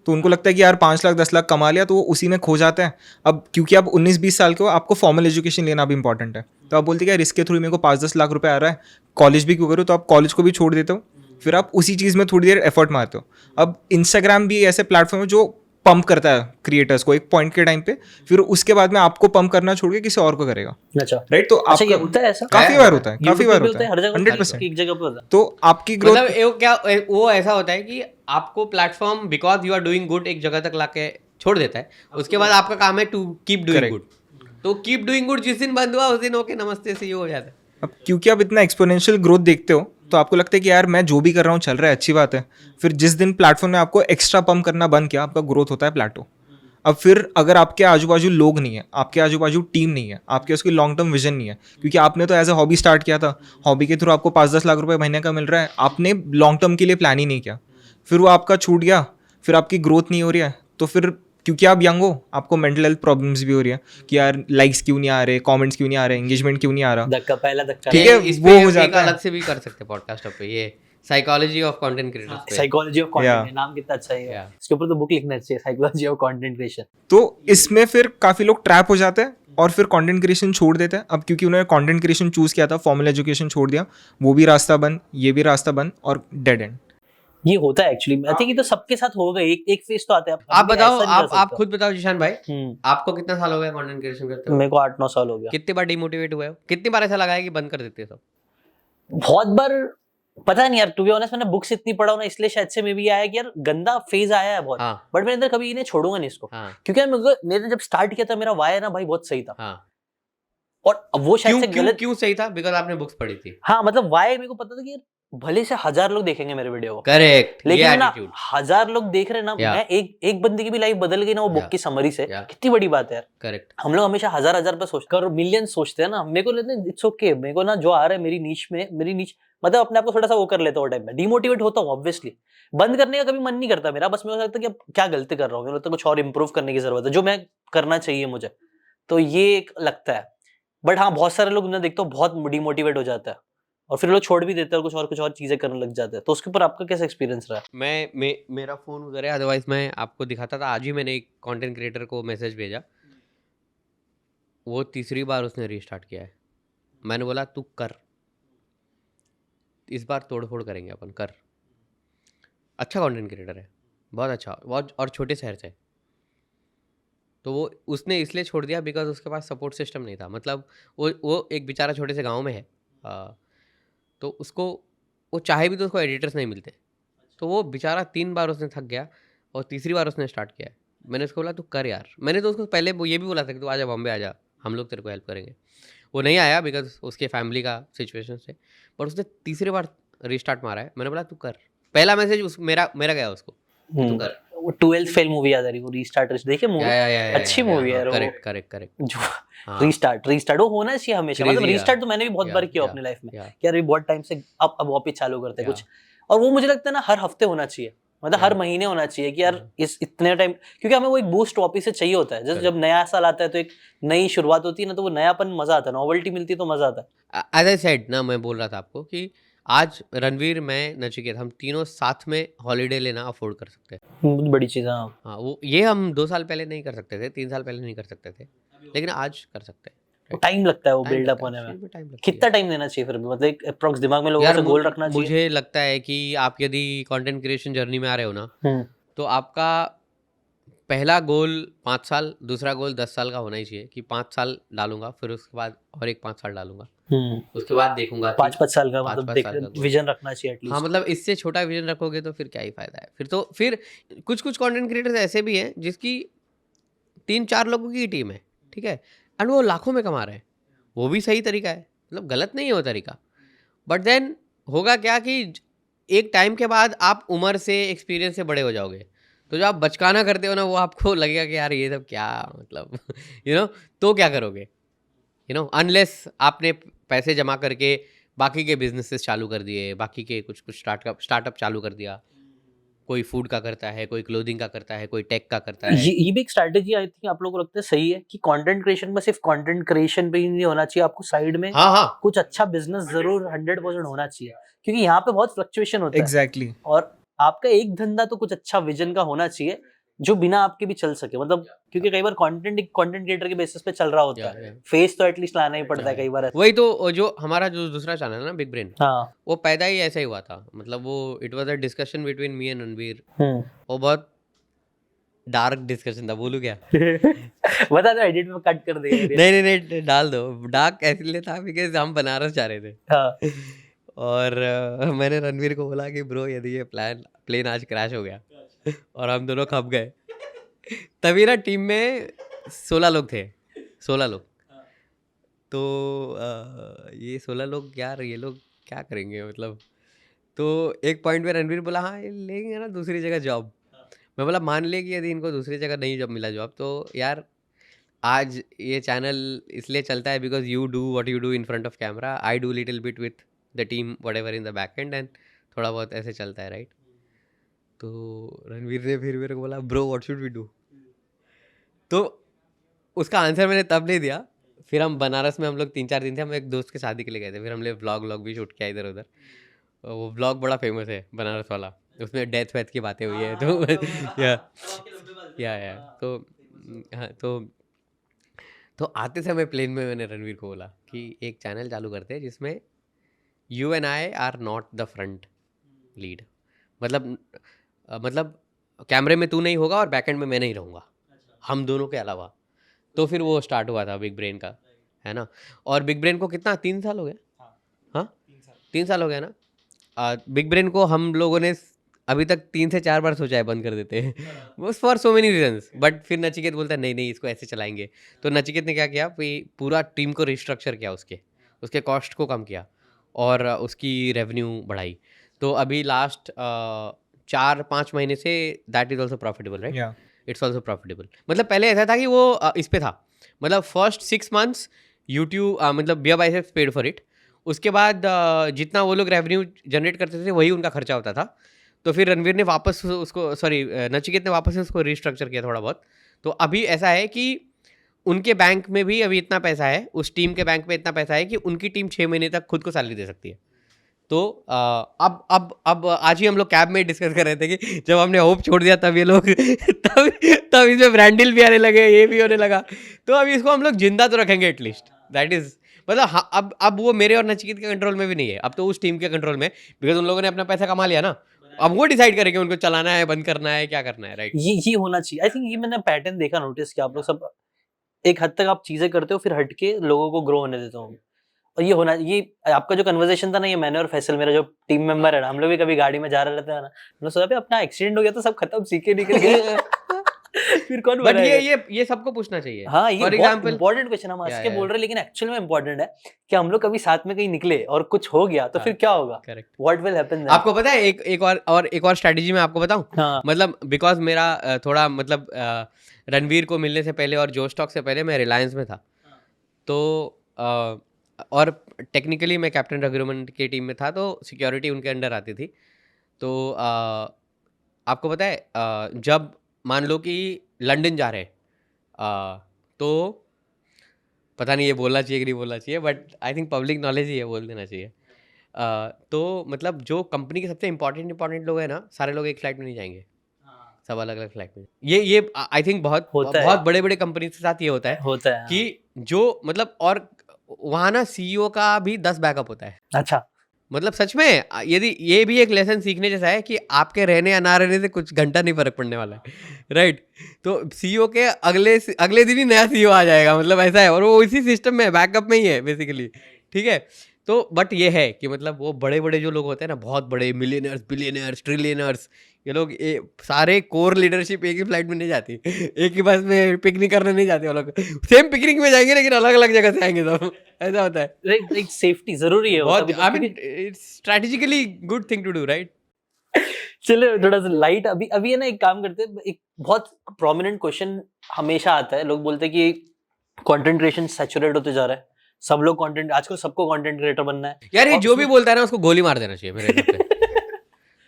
तो उनको लगता है कि यार 5 लाख 10 लाख कमा लिया, तो वो उसी में खो जाते हैं। अब क्योंकि आप 19-20 साल के हो, आपको फॉर्मल एजुकेशन लेना भी इंपॉर्टेंट है, तो आप बोलते हैं यार इसके थ्रू मेरे को 5-10 लाख रुपए आ रहा है, कॉलेज भी क्यों करो, तो आप कॉलेज को भी छोड़ देते हो, फिर आप उसी चीज़ में थोड़ी देर एफर्ट मारते हो। अब इंस्टाग्राम भी ऐसे प्लेटफॉर्म है जो पंप करता है क्रिएटर्स को एक पॉइंट के टाइम पे, फिर उसके बाद में आपको पंप करना छोड़ के किसी और को करेगा, अच्छा राइट? तो अच्छा, ये आपका होता है ऐसा? काफी बार होता है, काफी YouTube बार पे होता है, हर जगह 100%। एक जगह पे होता है। तो आपकी ग्रोथ मतलब वो क्या, वो ऐसा होता है कि आपको platform because you are doing good एक जगह तक लाके छोड़ देता है, उसके बाद आपका काम है to keep doing Correct. Good. तो कीप डूइंग गुड जिस दिन बंद हुआ उस दिन ओके नमस्ते से हो जाता है। अब क्योंकि आप इतना एक्सपोनेंशियल ग्रोथ देखते हो, तो आपको लगता है कि यार मैं जो भी कर रहा हूँ चल रहा है, अच्छी बात है। फिर जिस दिन प्लेटफॉर्म ने आपको एक्स्ट्रा पंप करना बंद किया, आपका ग्रोथ होता है प्लेटो। अब फिर अगर आपके आजू बाजू लोग नहीं है, आपके आजू बाजू टीम नहीं है, आपके उसकी लॉन्ग टर्म विजन नहीं है, क्योंकि आपने तो एज ए हॉबी स्टार्ट किया था, हॉबी के थ्रू आपको 5-10 लाख रुपए महीने का मिल रहा है, आपने लॉन्ग टर्म के लिए प्लान ही नहीं किया, फिर वो आपका छूट गया, फिर आपकी ग्रोथ नहीं हो रही है, तो फिर क्योंकि आप यंग हो, आपको मेंटल हेल्थ प्रॉब्लम्स भी हो रही है कि यार लाइक्स क्यों नहीं आ रहे, कमेंट्स क्यों नहीं आ रहे, एंगेजमेंट क्यों नहीं आ रहा। धक्का, पहला धक्का। ठीक है, इस वो पे हो एक जाता है। अलग से भी कर सकते हैं पॉडकास्ट पे, ये साइकोलॉजी ऑफ कंटेंट क्रिएटर्स पे। Psychology of Yeah. कंटेंट, नाम कितना अच्छा है। Yeah. इसके ऊपर तो बुक लिखना चाहिए, साइकोलॉजी ऑफ कंटेंट क्रिएशन। तो इसमें फिर काफ़ी लोग ट्रैप हो जाते हैं और फिर कंटेंट क्रिएशन छोड़ देते हैं। अब क्योंकि उन्होंने कंटेंट क्रिएशन चूज़ किया था, फॉर्मल एजुकेशन छोड़ दिया, वो भी रास्ता बंद, ये भी रास्ता बंद, और डेड एंड। ये होता है एक्चुअली, आई थिंक ये तो सबके साथ होगा, एक फेज तो आता है। आप अभी बताओ, ऐसा नहीं कर आप सकते। खुद बताओ जिशान भाई, आपको कितना साल हो गया कंटेंट क्रिएशन करते हुए? मेरे को 8-9 साल हो गया। कितनी बार डिमोटिवेट हुए हो? कितनी बार ऐसा लगा है कि बंद कर देते हो सब? बहुत बार, पता नहीं यार, टू बी ऑनेस्ट, मैंने बुक्स इतनी पढ़ा हूं ना, इसलिए शायद से मे भी आया कि यार गंदा फेज आया है बहुत, हाँ बट मैं अंदर कभी इन्हें छोड़ूंगा नहीं इसको, हाँ क्योंकि मैंने जब स्टार्ट किया था, मेरा वाई है ना भाई बहुत सही था, हाँ। और वो शायद क्यों से क्यों गलत। क्यों सही था? बिकॉज आपने बुक्स पढ़ी थी। हाँ, मतलब वाई मेरे को पता था कि यार भले से 1000 लोग देखेंगे मेरे वीडियो को, करेक्ट, ये लेकिन ना एटीट्यूड। 1000 लोग देख रहे हैं ना, Yeah. मैं एक बंदे की भी लाइफ बदल गई ना वो बुक Yeah. की समरी से, Yeah. कितनी बड़ी बात है यार। करेक्ट। हम लोग हमेशा 1000 पे सोचते हैं और मिलियन सोचते हैं ना, मेरे को लगता है इट्स ओके, मेरे को ना जो आ रहा है मेरी नीच में, मेरी नीच, मतलब अपने आप को थोड़ा सा वो कर लेता हूँ टाइम में, डिमोटिवेट होता हूँ ऑब्वियसली, बंद करने का कभी मन नहीं करता मेरा, बस मेरे को लगता है कि अब क्या गलती कर रहा हूँ, मेरे को लगता है कुछ और इंप्रूव करने की जरूरत है, जो मैं करना चाहिए मुझे, तो ये एक लगता है। बट हाँ, बहुत सारे लोग ना देखता हूँ बहुत डिमोटिवेट हो जाता है और फिर लोग छोड़ भी देते हैं और कुछ और चीजें करने लग जाते हैं, तो उसके ऊपर आपका कैसा एक्सपीरियंस रहा? मेरा फोन उधर है, अदरवाइज मैं आपको दिखाता था। आज ही मैंने एक कंटेंट क्रिएटर को मैसेज भेजा, वो तीसरी बार उसने रीस्टार्ट किया है। मैंने बोला तू कर, इस बार तोड़ फोड़ करेंगे अपन, कर। अच्छा कंटेंट क्रिएटर है, बहुत अच्छा, बहुत, और छोटे शहर से। तो वो उसने इसलिए छोड़ दिया बिकॉज उसके पास सपोर्ट सिस्टम नहीं था। मतलब वो एक बेचारा छोटे से गांव में है, तो उसको, वो चाहे भी तो उसको एडिटर्स नहीं मिलते, तो वो बेचारा 3 बार उसने थक गया और तीसरी बार उसने स्टार्ट किया है। मैंने उसको बोला तू कर यार, मैंने तो उसको पहले ये भी बोला था कि तू आजा बॉम्बे आजा, हम लोग तेरे को हेल्प करेंगे। वो नहीं आया बिकॉज उसके फैमिली का सिचुएशन से, बट उसने तीसरी बार रीस्टार्ट मारा है। मैंने बोला तू कर, पहला मैसेज मेरा गया उसको, तू कर। वो 12th फेल मूवी याद आ रही, वो रीस्टार्ट, देखिए मूवी, अच्छी मूवी है वो। करेक्ट। जो रीस्टार्ट वो होना चाहिए हमेशा, मतलब Crazy, रीस्टार्ट तो मैंने भी बहुत बार किया अपनी लाइफ में, कि यार बहुत टाइम से अब वापस चालू करते हैं कुछ, और वो मुझे लगता है ना हर हफ्ते होना चाहिए, मतलब हर महीने होना चाहिए कि यार इस इतने टाइम, क्योंकि हमें वो एक बूस्ट वापस से चाहिए होता है। जैसे जब नया साल आता है तो एक नई शुरुआत होती है ना, तो वो नयापन, मजा आता है, नॉवेल्टी मिलती है तो मजा आता है। एज आई सेड ना, मैं बोल रहा था आपको कि आज रणवीर, मैं, नचिकेत, हम तीनों साथ में हॉलीडे लेना अफोर्ड कर सकते हैं। बहुत बड़ी चीज है। हाँ, वो ये हम 2 साल पहले नहीं कर सकते थे, 3 साल पहले नहीं कर सकते थे, लेकिन आज कर सकते हैं। टाइम लगता है वो Time बिल्डअप लगता है, होने में, फिर भी time लगती है। कितना टाइम देना चाहिए फिर भी, मतलब एक अप्रोक्स दिमाग में लोगों यार से गोल रखना चाहिए? मुझे लगता है कि आप यदि कंटेंट क्रिएशन जर्नी में आ रहे हो ना, तो आपका पहला गोल 5 साल, दूसरा गोल 10 साल का होना ही चाहिए, कि 5 साल डालूंगा, फिर उसके बाद और एक 5 साल डालूंगा, उसके बाद देखूंगा 5-5 साल का, 5-5 मतलब साल का विजन रखना चाहिए हाँ, एटलीस्ट। मतलब इससे छोटा विजन रखोगे तो फिर क्या ही फायदा है। फिर कुछ कंटेंट क्रिएटर्स ऐसे भी हैं जिसकी 3-4 लोगों की टीम है, ठीक है, एंड वो लाखों में कमा रहे हैं, वो भी सही तरीका है, मतलब गलत नहीं है वो तरीका। बट देन होगा क्या कि एक टाइम के बाद आप उम्र से, एक्सपीरियंस से बड़े हो जाओगे, तो जो आप बचकाना करते हो ना, वो आपको लगेगा कि यार ये सब क्या, मतलब तो क्या करोगे, अनलेस आपने पैसे जमा करके बाकी के बिजनेसेस चालू कर दिए, बाकी के कुछ स्टार्टअप चालू कर दिया। कोई फूड का करता है, कोई क्लोथिंग का करता है, कोई टेक का करता है। ये भी एक स्ट्रैटेजी आई थिंक आप लोगों को लगता है सही है कि कंटेंट क्रिएशन में सिर्फ कंटेंट क्रिएशन पे ही नहीं होना चाहिए, आपको साइड में हाँ, कुछ अच्छा बिजनेस जरूर 100% होना चाहिए, क्योंकि यहाँ पे बहुत फ्लक्चुएशन होता है। एग्जैक्टली। और आपका एक धंधा तो कुछ अच्छा विजन का होना चाहिए जो बिना आपके भी चल सके, मतलब क्योंकि कई बार कंटेंट क्रिएटर के बेसिस पे चल रहा होता है, फेस तो एटलीस्ट लाना ही पड़ता है कई बार। वही तो, जो हमारा जो दूसरा चैनल है ना, बिग ब्रेन, हाँ, वो पैदा ही ऐसा ही हुआ था। मतलब वो it was a discussion between me and Ranveer. हम्म, वो बहुत डार्क डिस्कशन था, बोलूँ क्या? बता दो, एडिट में कट कर देंगे। नहीं डाल दो। डार्क इसलिए था बिकॉज हम बनारस जा रहे थे हाँ और मैंने रणवीर को बोला कि ब्रो यदि ये प्लेन आज क्रैश हो गया और हम दोनों खप गए, तभी ना टीम में 16 लोग थे, 16 लोग। तो ये 16 लोग यार, ये लोग क्या करेंगे मतलब। तो एक पॉइंट पे रणवीर बोला हाँ ये लेंगे ना दूसरी जगह जॉब। मैं बोला मान ले कि यदि इनको दूसरी जगह नहीं जॉब मिला जॉब, तो यार आज ये चैनल इसलिए चलता है because you do what you do in front of camera, I do little bit with the team whatever in the back and, and थोड़ा बहुत ऐसे चलता है, राइट। तो रणवीर ने फिर मेरे को बोला bro what should we do. तो उसका आंसर मैंने तब नहीं दिया। फिर हम बनारस में, हम लोग 3-4 दिन थे, हम एक दोस्त की शादी के लिए गए थे, फिर हमने व्लॉग भी शूट किया इधर उधर। वो व्लॉग बड़ा फेमस है बनारस वाला, उसमें डेथ वेथ की बातें हुई है। तो या तो हाँ, तो आते समय प्लेन में मैंने रणवीर को बोला कि एक चैनल चालू करते हैं जिसमें you and I R not the front lead, मतलब कैमरे में तू नहीं होगा और बैक एंड में मैं नहीं रहूँगा, हम दोनों के अलावा। तो फिर वो स्टार्ट हुआ था बिग ब्रेन का, है ना। और बिग ब्रेन को कितना 3 साल हो गए? हाँ 3 साल हो गया ना। बिग ब्रेन को हम लोगों ने अभी तक 3 से 4 बार सोचा है बंद कर देते हैं for so many reasons, but फिर नचिकेत बोलता है नहीं इसको ऐसे चलाएंगे। तो नचिकेत ने क्या किया, पूरा टीम को रिस्ट्रक्चर किया, उसके कॉस्ट को कम किया और उसकी रेवेन्यू बढ़ाई। तो अभी लास्ट 4-5 महीने say that is also profitable, right. It's also profitable. मतलब पहले ऐसा था कि वो इस पे था, मतलब फर्स्ट 6 मंथ्स यूट्यूब मतलब Beer Biceps paid for it. उसके बाद जितना वो लोग रेवेन्यू जनरेट करते थे वही उनका खर्चा होता था। तो फिर रणवीर ने वापस उसको नचिकेत ने वापस उसको रिस्ट्रक्चर किया थोड़ा बहुत। तो अभी ऐसा है कि उनके बैंक में भी अभी इतना पैसा है, उस टीम के बैंक में इतना पैसा है कि उनकी टीम 6 महीने तक खुद को सैलरी दे सकती है। तो अब आज ही हम लोग कैब में डिस्कस कर रहे थे कि जब हमने होप छोड़ दिया तब ये लोग तब इसमें ब्रांड डील भी आने लगे, ये भी होने लगा। तो अभी इसको हम लोग जिंदा तो रखेंगे एटलीस्ट, दैट इज मतलब हाँ, अब वो मेरे और नचिकेत के कंट्रोल में भी नहीं है, अब तो उस टीम के कंट्रोल में, बिकॉज उन लोगों ने अपना पैसा कमा लिया ना। अब वो डिसाइड करेंगे उनको चलाना है, बंद करना है, क्या करना है, राइट। ये होना चाहिए। आई थिंक ये मैंने पैटर्न देखा, नोटिस किया, आप लोग सब एक हद तक आप चीजें करते हो फिर हटके लोगों को ग्रो होने देते हो। और ये आपका जो कन्वर्सेशन था ना, ये मैंने और फैसल, मेरा जो टीम मेंबर है ना, हम लोग भी कभी गाड़ी में जा रहे रहते हैं ना, हम लोग सोचा अपना एक्सीडेंट हो गया तो सब खत्म, सीखे निकल गए फिर कौन बट ये सबको पूछना चाहिए। हाँ, ये फॉर एग्जांपल इंपॉर्टेंट क्वेश्चन हम आज के बोल रहे हैं, लेकिन एक्चुअल में इंपॉर्टेंट है कि हम लोग कभी साथ में कहीं निकले और कुछ हो गया तो फिर क्या होगा, करेक्ट, व्हाट विल हैपन। आपको पता है एक और स्ट्रेटजी मैं आपको बताऊं। हाँ। मतलब बिकॉज मेरा थोड़ा मतलब रणवीर को मिलने से पहले और जोश टॉक से पहले मैं रिलायंस में था। तो और टेक्निकली मैं कैप्टन रघुरमन की टीम में था, तो सिक्योरिटी उनके अंडर आती थी। तो आपको पता है जब मान लो कि लंदन जा रहे हैं, तो पता नहीं ये बोलना चाहिए कि नहीं बोलना चाहिए, but I think public knowledge ही है, बोल देना चाहिए। तो मतलब जो कंपनी के सबसे इंपॉर्टेंट लोग हैं ना, सारे लोग एक फ्लाइट में नहीं जाएंगे, सब अलग अलग फ्लाइट में। ये आई थिंक बहुत बड़े बड़े कंपनी के साथ ये होता है कि जो मतलब, और वहाँ ना सीईओ का भी 10 बैकअप होता है। अच्छा, मतलब सच में यदि ये भी एक लेसन सीखने जैसा है कि आपके रहने या ना रहने से कुछ घंटा नहीं फर्क पड़ने वाला है, राइट। तो सीईओ के अगले दिन ही नया सीईओ आ जाएगा, मतलब ऐसा है, और वो इसी सिस्टम में बैकअप में ही है बेसिकली, ठीक है। तो बट ये है कि मतलब वो बड़े बड़े जो लोग होते हैं ना, बहुत बड़े मिलियनर्स, बिलियनर्स, ट्रिलियनर्स, ये लोग सारे कोर लीडरशिप एक ही फ्लाइट में नहीं जाती, एक ही बस में पिकनिक करने नहीं जाते वो लोग, सेम पिकनिक में जाएंगे लेकिन अलग अलग जगह से आएंगे सब, ऐसा होता है। एक सेफ्टी जरूरी है बहुत, I mean it's strategically good thing to do, right. चलो थोड़ा सा लाइट, अभी है ना, एक काम करते हैं। एक बहुत प्रोमिनेंट क्वेश्चन हमेशा आता है, लोग बोलते हैं कि कंटेंट क्रिएशन सैचुरेट होते जा रहा है, सब लोग कंटेंट, आजकल सबको कंटेंट क्रिएटर बनना है यार। ये जो भी बोलता है ना उसको गोली मार देना चाहिए मेरे हिसाब से।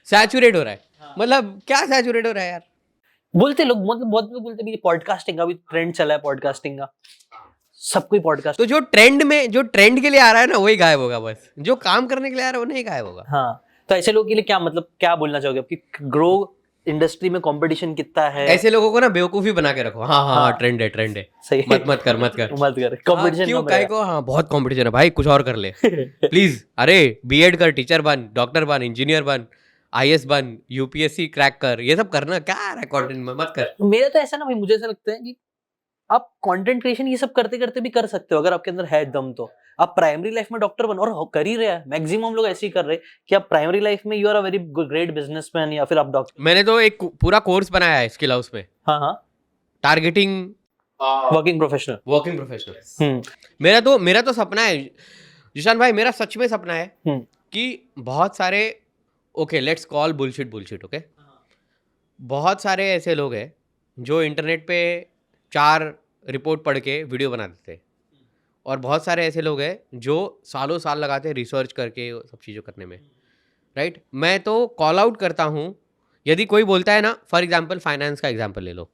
सैचुरेट हो रहा है, मतलब क्या सैचुरेट हो रहा है यार, बोलते लोग, मतलब बहुत लोग बोलते हैं कि पॉडकास्टिंग का भी ट्रेंड चला है, पॉडकास्टिंग का, सब कोई पॉडकास्ट। तो जो ट्रेंड के लिए आ रहा है ना वही गायब होगा, बस जो काम करने के लिए आ रहा है वो नहीं गायब होगा। हाँ, तो ऐसे लोगों के लिए क्या, मतलब क्या बोलना चाहोगे आपकी, ग्रो इंडस्ट्री में कंपटीशन कितना है? ऐसे लोगों को ना बेवकूफी बना के रखो। हाँ, ट्रेंड है सही, मत कर कंपटीशन क्यों काय को। हाँ, बहुत कंपटीशन है भाई, कुछ और कर ले प्लीज। अरे बीएड कर, टीचर बन, डॉक्टर बन, इंजीनियर बन, IAS बन, UPSC क्रैक कर, ये सब करना क्या है कंटेंट में मत कर। मेरा तो ऐसा ना भाई, मुझे ऐसा लगता है कि आप कंटेंट क्रिएशन ये सब करते करते भी कर सकते हो अगर आपके अंदर है दम तो। आप प्राइमरी लाइफ में डॉक्टर बनो, और कर ही रहे हैं मैक्सिमम लोग ऐसे ही कर रहे हैं कि आप प्राइमरी लाइफ में you are a very great businessman या फिर आप डॉक्टर। मैंने तो एक पूरा कोर्स बनाया है स्किल हाउस में, हाँ हाँ, targeting working professional. Working professional. मेरा तो सपना है जिशान भाई, मेरा सच में सपना है कि बहुत सारे, okay let's call bullshit okay, बहुत सारे ऐसे लोग हैं जो इंटरनेट पे 4 रिपोर्ट पढ़ के वीडियो बना देते हैं, और बहुत सारे ऐसे लोग हैं जो सालों साल लगाते हैं रिसर्च करके वो सब चीज़ों करने में, राइट। मैं तो कॉल आउट करता हूँ यदि कोई बोलता है ना, फॉर एग्जांपल फाइनेंस का एग्जांपल ले लो,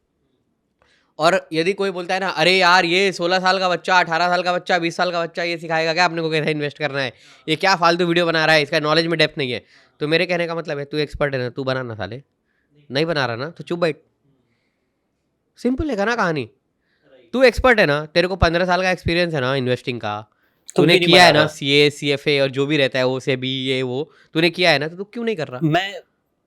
और यदि कोई बोलता है ना, अरे यार ये 16 साल का बच्चा, 18 साल का बच्चा, 20 साल का बच्चा ये सिखाएगा क्या अपने को कैसे इन्वेस्ट करना है, ये क्या फालतू वीडियो बना रहा है, इसका नॉलेज में डेप्थ नहीं है, तो मेरे कहने का मतलब है तू एक्सपर्ट है ना, तू बना ना साले, नहीं बना रहा ना तो चुप बैठ, सिंपल है ना कहानी। तू एक्सपर्ट है ना, तेरे को 15 साल का एक्सपीरियंस है ना इन्वेस्टिंग का, तूने किया है ना CA CFA और जो भी रहता है वो से भी ये वो तूने किया है ना, तो तू क्यों नहीं कर रहा? मैं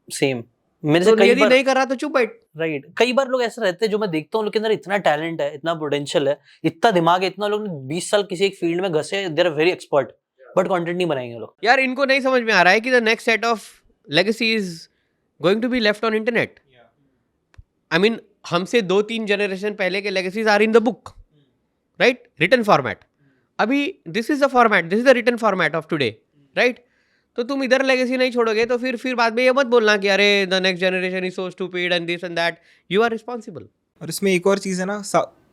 सेम, मेरे से तो कई यदि बार नहीं कर रहा तो चुप बैठ। राइट, कई बार लोग ऐसे रहते हैं जो मैं देखता हूँ, लोग के अंदर इतना टैलेंट है, इतना पोटेंशियल है, इतना दिमाग है, इतना लोग 20 साल किसी एक फील्ड में घसे, they are very expert, but content नहीं बनाएंगे लोग। यार इनको नहीं समझ में आ रहा है कि the next set of legacy is going to be left on internet. I mean हमसे 2-3 जनरेशन पहले के legacies are in the book, right, written format. अभी this is the format, this is the written format of today, right. तो तुम इधर legacy नहीं छोड़ोगे तो फिर बाद में ये मत बोलना कि अरे the next generation is so stupid and this and that, you are responsible. और इसमें एक और चीज़ है ना,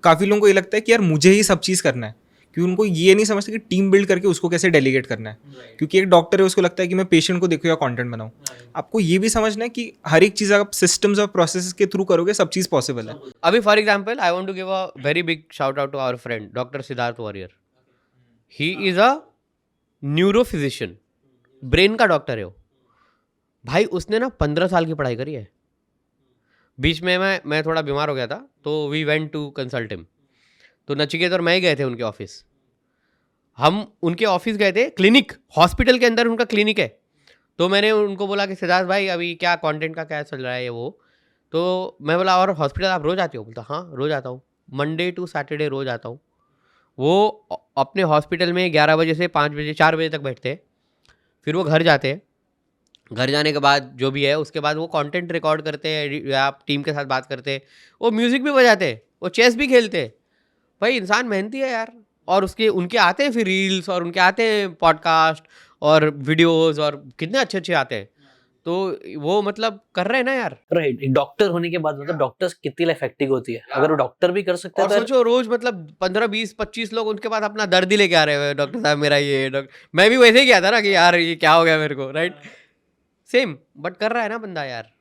काफ़ी लोगों को ये लगता है कि यार मुझे ही सब चीज़ करना है, क्योंकि उनको ये नहीं समझते कि टीम बिल्ड करके उसको कैसे डेलीगेट करना है। क्योंकि एक डॉक्टर है, उसको लगता है कि मैं पेशेंट को देखूँ या कंटेंट बनाऊँ। आपको ये भी समझना है कि हर एक चीज़ आप सिस्टम्स और प्रोसेस के थ्रू करोगे, सब चीज़ पॉसिबल है। अभी for example I want to give a very big shout out to our friend doctor Siddharth Warrier. He is a neuro physician, brain का डॉक्टर है वो भाई। उसने ना 15 साल की पढ़ाई करी है। बीच में मैं थोड़ा बीमार हो गया था, तो we went to consult him. तो नचिकेत और मैं ही गए थे उनके ऑफिस। हम उनके ऑफिस गए थे, क्लिनिक, हॉस्पिटल के अंदर उनका क्लिनिक है। तो मैंने उनको बोला कि सिद्धार्थ भाई अभी क्या कंटेंट का क्या चल रहा है ये वो। तो मैं बोला और हॉस्पिटल आप रोज़ आते हो? बोलता हाँ रोज़ आता हूँ, मंडे टू सैटरडे रोज़ आता हूँ। वो अपने हॉस्पिटल में 11 बजे से 5 बजे 4 बजे तक बैठते हैं, फिर वो घर जाते हैं। घर जाने के बाद जो भी है उसके बाद वो कंटेंट रिकॉर्ड करते हैं, आप टीम के साथ बात करते हैं, वो म्यूज़िक भी बजाते हैं, वो चेस भी खेलते हैं। भाई इंसान मेहनती है यार। और उनके आते हैं फिर रील्स, और उनके आते हैं पॉडकास्ट और वीडियोस, और कितने अच्छे अच्छे आते हैं। तो वो मतलब कर रहे हैं ना यार। राइट, एक डॉक्टर होने के बाद मतलब डॉक्टर्स कितनी इफेक्टिव होती है, अगर वो डॉक्टर भी कर सकते हैं और तो सोचो रोज मतलब 15 20 25 लोग उनके पास अपना दर्द ही लेके आ रहे हैं, डॉक्टर साहब मेरा ये डॉक्टर। मैं भी वैसे ही किया था ना कि यार ये क्या हो गया मेरे को, राइट, सेम, बट कर रहा है ना बंदा यार।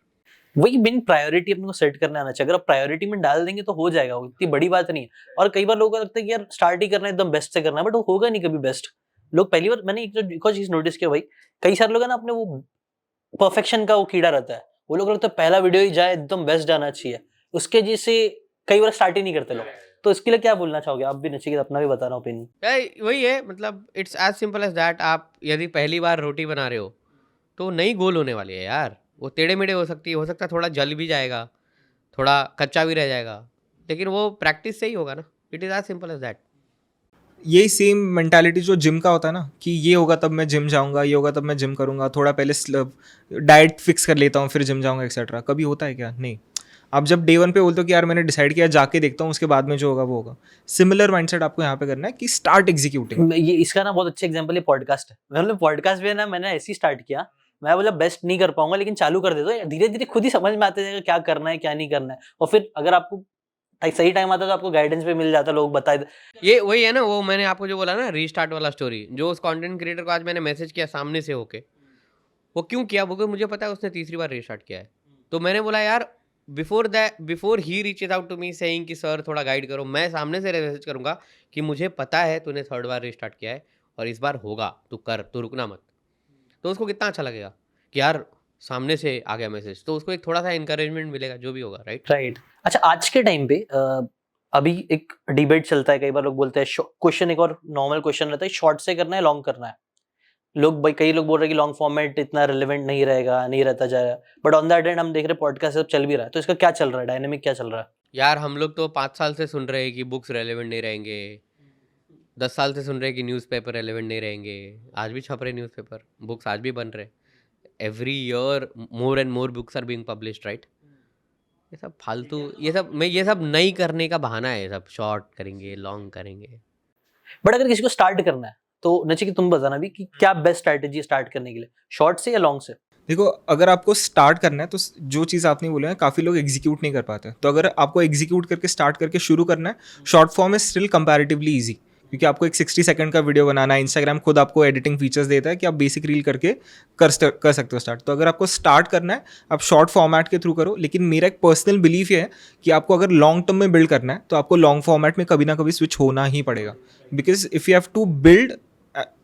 वही मेन प्रायोरिटी अपने को सेट करने आना चाहिए। अगर आप प्रायोरिटी में डाल देंगे तो हो जाएगा, वो इतनी बड़ी बात नहीं है। और कई बार लोगों को लगता है कि यार स्टार्ट ही करना है, एकदम बेस्ट से करना है, बट वो होगा नहीं कभी बेस्ट। लोग पहली बार, मैंने एक और चीज नोटिस किया भाई, कई सारे लोग है ना अपने वो परफेक्शन का वो कीड़ा रहता है, वो लोग लगता है पहला वीडियो ही जाए एकदम बेस्ट जाना चाहिए, उसके जैसे कई बार स्टार्ट ही नहीं करते लोग। तो इसके लिए क्या बोलना चाहोगे आप भी? नचिकेत अपना भी बता रहा हूँ ओपिनियन। वही है, मतलब it's as simple as that. आप यदि पहली बार रोटी बना रहे हो तो नई गोल होने वाली है यार, वो टेढ़े मेढ़े हो सकती है, हो सकता है थोड़ा जल भी जाएगा, थोड़ा कच्चा भी रह जाएगा, लेकिन वो प्रैक्टिस से ही होगा ना। It is as simple as that. यही सेम मेंटालिटी जो जिम का होता है ना, कि ये होगा तब मैं जिम जाऊंगा, ये होगा तब मैं जिम करूंगा, थोड़ा पहले डाइट फिक्स कर लेता हूँ फिर जिम जाऊंगा एक्सेट्रा। कभी होता है क्या? नहीं। आप जब डे 1 पे बोलते हो कि यार मैंने डिसाइड किया, जाके देखता हूँ, उसके बाद में जो होगा वो होगा। सिमिलर माइंडसेट आपको यहाँ पे करना है कि स्टार्ट एग्जीक्यूटिंग। ये इसका ना बहुत अच्छा एग्जांपल है पॉडकास्ट है। मतलब पॉडकास्ट भी है ना, मैंने ऐसे ही स्टार्ट किया, मैं बोला बेस्ट नहीं कर पाऊंगा लेकिन चालू कर देता हूँ, धीरे धीरे खुद ही समझ में आते जाएगा क्या करना है क्या नहीं करना है। और फिर अगर आपको सही टाइम आता है तो आपको गाइडेंस भी मिल जाता है, लोग बताए। ये वही है ना, वो मैंने आपको जो बोला ना रीस्टार्ट वाला स्टोरी, जो उस कंटेंट क्रिएटर को आज मैंने मैसेज किया सामने से होके, वो क्यों किया? वो मुझे पता है उसने तीसरी बार रीस्टार्ट किया है। तो मैंने बोला यार बिफोर ही reaches out to me saying कि सर थोड़ा गाइड करो, मैं सामने से मैसेज करूंगा कि मुझे पता है तूने 3rd बार रीस्टार्ट किया है और इस बार होगा, तू कर, तू रुकना मत। तो उसको कितना अच्छा लगेगा कि यार सामने से आ गया मैसेज, तो उसको एक थोड़ा सा इंकरेजमेंट मिलेगा, जो भी होगा, राइट। राइट। अच्छा, आज के टाइम पे अभी एक डिबेट चलता है, कई बार लोग बोलते हैं क्वेश्चन, एक और नॉर्मल क्वेश्चन रहता है, शॉर्ट से करना है लॉन्ग करना है। लोग भाई कई लोग बोल रहे हैं कि लॉन्ग फॉर्मेट इतना रिलेवेंट नहीं रहेगा, नहीं रहता जाएगा, बट ऑन दैट एंड हम देख रहे हैं पॉडकास्ट सब चल भी रहा है, तो इसका क्या चल रहा है, डायनेमिक क्या चल रहा है? यार हम लोग तो 5 साल से सुन रहे हैं कि बुक्स रेलेवेंट नहीं रहेंगे, 10 साल से सुन रहे हैं कि न्यूज़पेपर रेलेवेंट नहीं रहेंगे, आज भी छप रहे न्यूज़पेपर, बुक्स आज भी बन रहे, every year more and more books are being published, right? ये सब फालतू, ये सब नहीं करने का बहाना है, सब शॉर्ट करेंगे, लॉन्ग करेंगे। बट अगर किसी को स्टार्ट करना है तो नचिकेत तुम बताना भी कि क्या बेस्ट स्ट्रैटेजी है स्टार्ट करने के लिए, शॉर्ट से या लॉन्ग से? देखो, अगर आपको स्टार्ट करना है तो जो चीज़ आपने बोला है काफ़ी लोग एग्जीक्यूट नहीं कर पाते, तो अगर आपको एग्जीक्यूट करके स्टार्ट करके शुरू करना है, short form is still comparatively easy, क्योंकि आपको एक 60 सेकंड का वीडियो बनाना है, इंस्टाग्राम खुद आपको एडिटिंग फीचर्स देता है कि आप बेसिक रील करके कर सकते हो स्टार्ट। तो अगर आपको स्टार्ट करना है आप शॉर्ट फॉर्मेट के थ्रू करो, लेकिन मेरा एक पर्सनल बिलीफ ये है कि आपको अगर लॉन्ग टर्म में बिल्ड करना है तो आपको लॉन्ग फॉर्मेट में कभी ना कभी स्विच होना ही पड़ेगा, because if you have to build